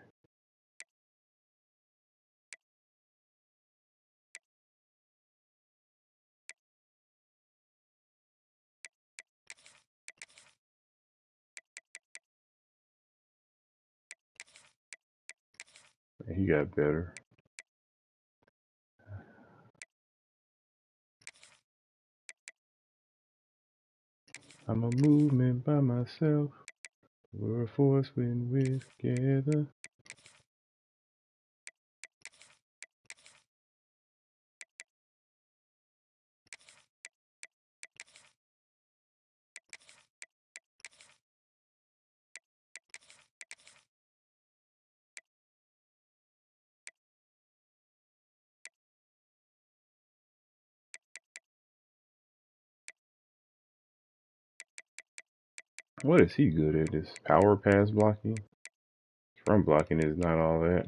He got better. I'm a movement by myself. We're a force when we're together. What is he good at? This power pass blocking? Run blocking is not all that.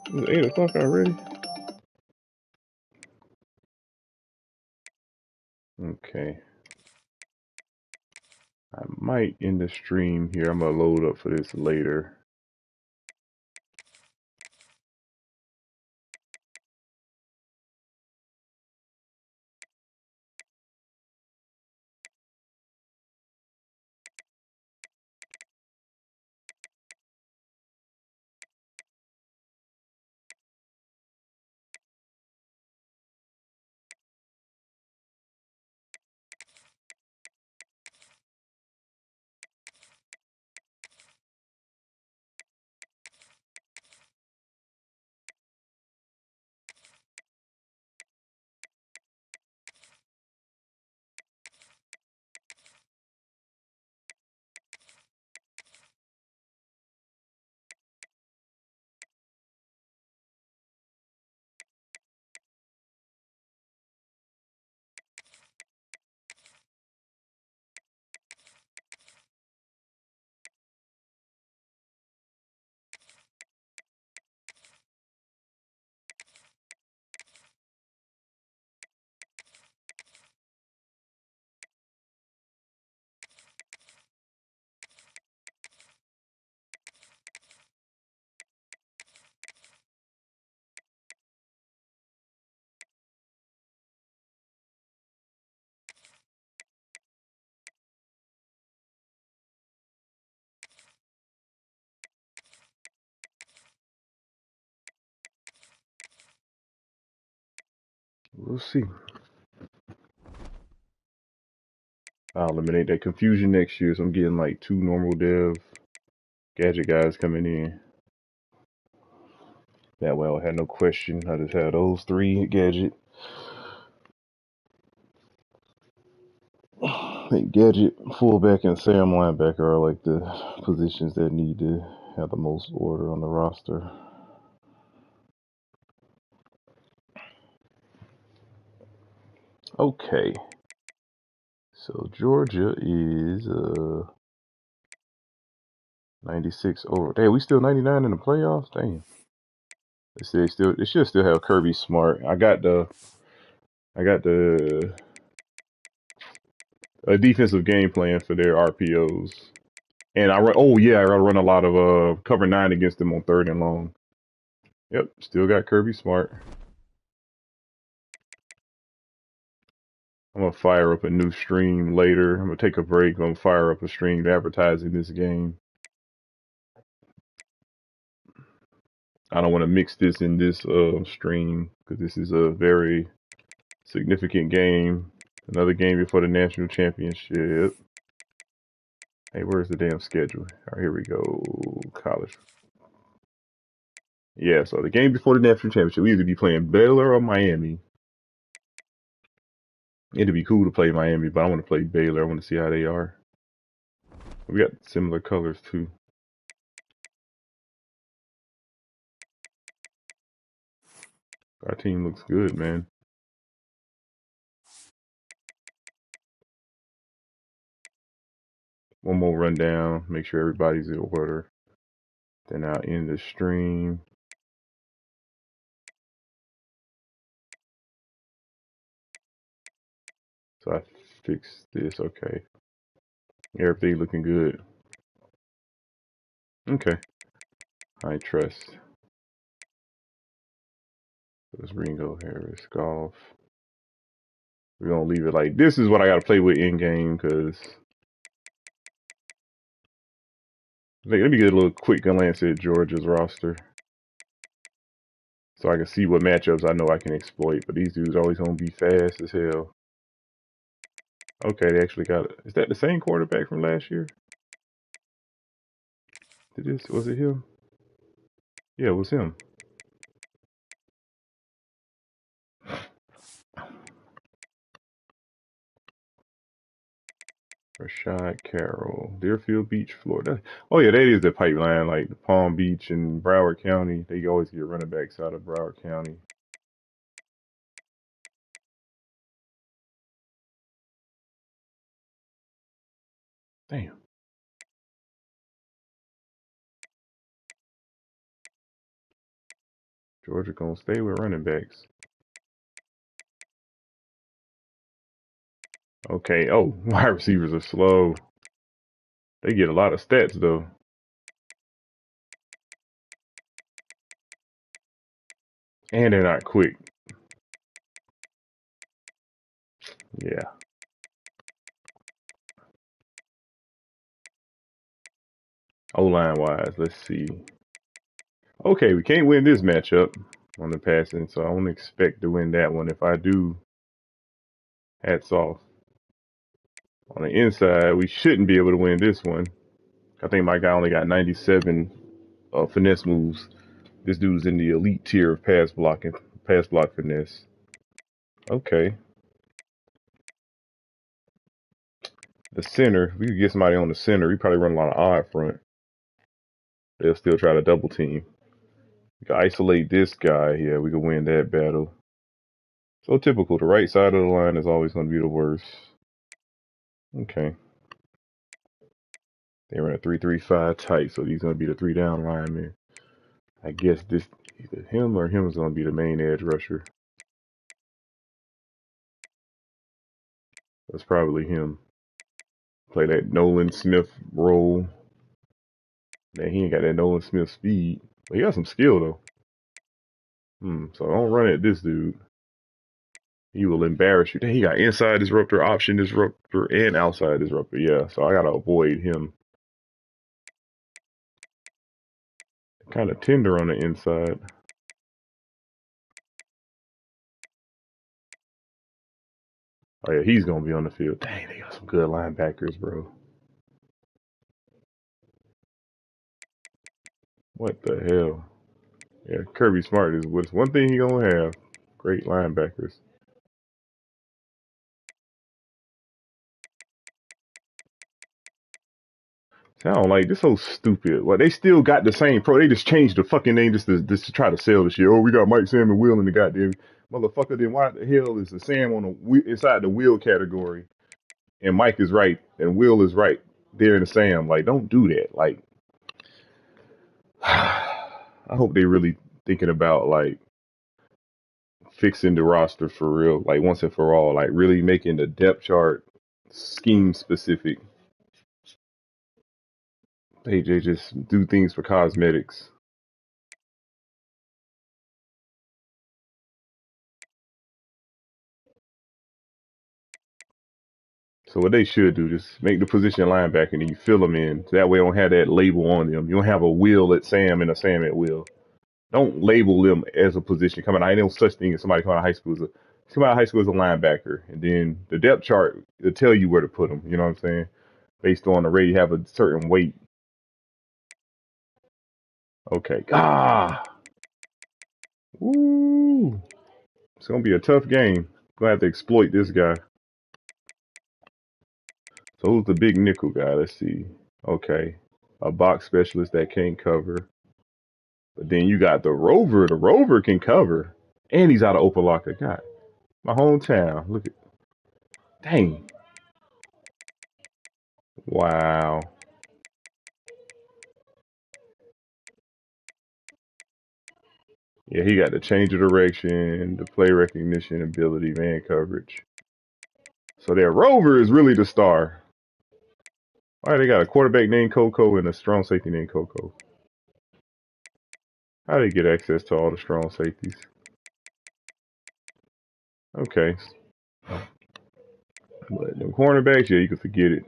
It's 8 o'clock already? Okay. I might end the stream here. I'm gonna load up for this later. We'll see. I'll eliminate that confusion next year, so I'm getting like 2 normal dev gadget guys coming in. That way I had no question. I just had those 3 gadget. I think gadget, fullback, and Sam linebacker are like the positions that need to have the most order on the roster. Okay. So Georgia is 96 over. Damn, we still 99 in the playoffs. Damn. They should still have Kirby Smart. I got the defensive game plan for their RPOs, and I run. Oh yeah, I run a lot of cover 9 against them on 3rd and long. Yep, still got Kirby Smart. I'm gonna fire up a new stream later. I'm gonna take a break. I'm gonna fire up a stream advertising this game. I don't want to mix this in this stream because this is a very significant game. Another game before the national championship. Hey, where's the damn schedule? All right, here we go. College. Yeah, so the game before the national championship, we either be playing Baylor or Miami. It'd be cool to play Miami, but I want to play Baylor. I want to see how they are. We got similar colors too. Our team looks good, man. One more rundown. Make sure everybody's in order. Then I'll end the stream. So I fixed this. Okay. Everything looking good. Okay. I trust. Let's Ringo Harris golf. We're gonna leave it like this is what I gotta play with in game because let me get a little quick glance at Georgia's roster. So I can see what matchups I know I can exploit. But these dudes are always gonna be fast as hell. Okay, they actually got it. Is that the same quarterback from last year? Was it him? Yeah, it was him. Rashad Carroll, Deerfield Beach, Florida. Oh yeah, that is the pipeline, like Palm Beach and Broward County. They always get running backs out of Broward County. Damn. Georgia gonna stay with running backs. Okay. Oh, wide receivers are slow. They get a lot of stats though. And they're not quick. Yeah. O-line wise, let's see. Okay, we can't win this matchup on the passing, so I don't expect to win that one. If I do, hats off. On the inside, we shouldn't be able to win this one. I think my guy only got 97 finesse moves. This dude's in the elite tier of pass block finesse. Okay. The center, we could get somebody on the center. We probably run a lot of odd front. They'll still try to double team. We can isolate this guy. Yeah, we can win that battle. So typical. The right side of the line is always going to be the worst. Okay. They ran a 3-3-5 tight, so he's going to be the 3-down lineman. I guess this either him or him is going to be the main edge rusher. That's probably him. Play that Nolan Smith role. Man, he ain't got that Nolan Smith speed. But he got some skill, though. So don't run at this dude. He will embarrass you. He got inside disruptor, option disruptor, and outside disruptor. Yeah, so I got to avoid him. Kind of tender on the inside. Oh yeah, he's gonna be on the field. Dang, they got some good linebackers, bro. What the hell? Yeah, Kirby Smart is what's one thing he gonna have. Great linebackers. See, I don't like this. So stupid. Well, they still got the same pro. They just changed the fucking name just to try to sell the shit. Oh, we got Mike, Sam, and Will in the goddamn motherfucker. Then why the hell is the Sam on the inside the Will category? And Mike is right, and Will is right there in the Sam. Like, don't do that. Like, I hope they really thinking about like fixing the roster for real, like once and for all, like really making the depth chart scheme specific. They just do things for cosmetics. So what they should do, just make the position linebacker and you fill them in. So that way, don't have that label on them. You don't have a Will at Sam and a Sam at Will. Don't label them as a position coming out. I ain't no such thing as somebody coming out of high school as a linebacker, and then the depth chart will tell you where to put them. You know what I'm saying? Based on the rate, you have a certain weight. Okay. Woo. It's gonna be a tough game. Gonna have to exploit this guy. So who's the big nickel guy? Let's see. Okay. A box specialist that can't cover. But then you got the Rover. The Rover can cover. And he's out of Opelika. God. My hometown. Look at dang. Wow. Yeah, he got the change of direction, the play recognition ability, man coverage. So their Rover is really the star. All right, they got a quarterback named Coco and a strong safety named Coco. How do they get access to all the strong safeties? Okay. But them cornerbacks, yeah, you can forget it.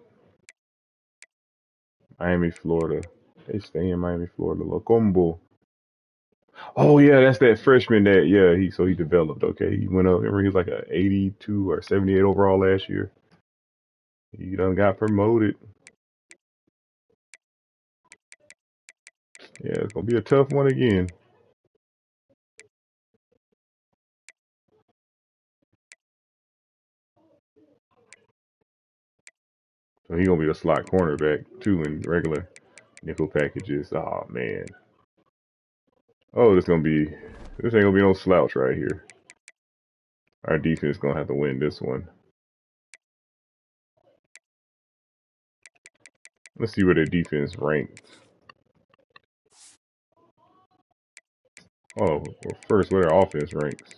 Miami, Florida. They stay in Miami, Florida. Locombo. Oh yeah, that's that freshman that he developed. Okay, he went up. Remember he was like a 82 or 78 overall last year. He done got promoted. Yeah, it's gonna be a tough one again. So he gonna be a slot cornerback too in regular nickel packages. Oh man. Oh, this ain't gonna be no slouch right here. Our defense gonna have to win this one. Let's see where their defense ranked. Oh, well, first where their offense ranks.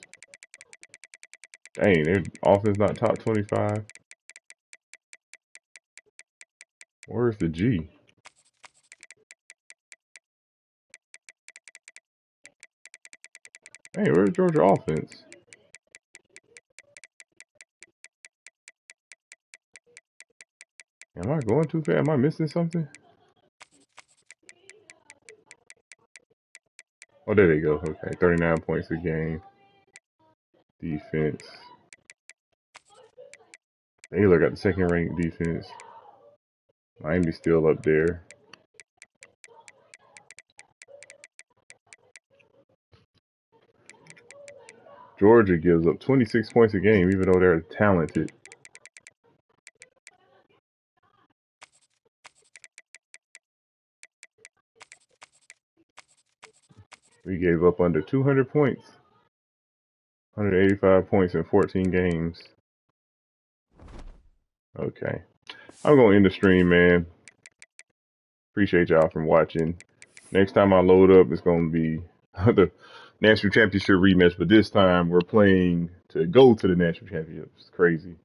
Dang, their offense not top 25. Where's the G? Hey, where's Georgia offense? Am I going too fast? Am I missing something? Oh, there they go. Okay, 39 points a game. Defense. Baylor got the second ranked defense. Miami's still up there. Georgia gives up 26 points a game, even though they're talented. We gave up under 200 points. 185 points in 14 games. Okay. I'm going to end the stream, man. Appreciate y'all from watching. Next time I load up, it's going to be the National Championship rematch, but this time we're playing to go to the National Championship. It's crazy.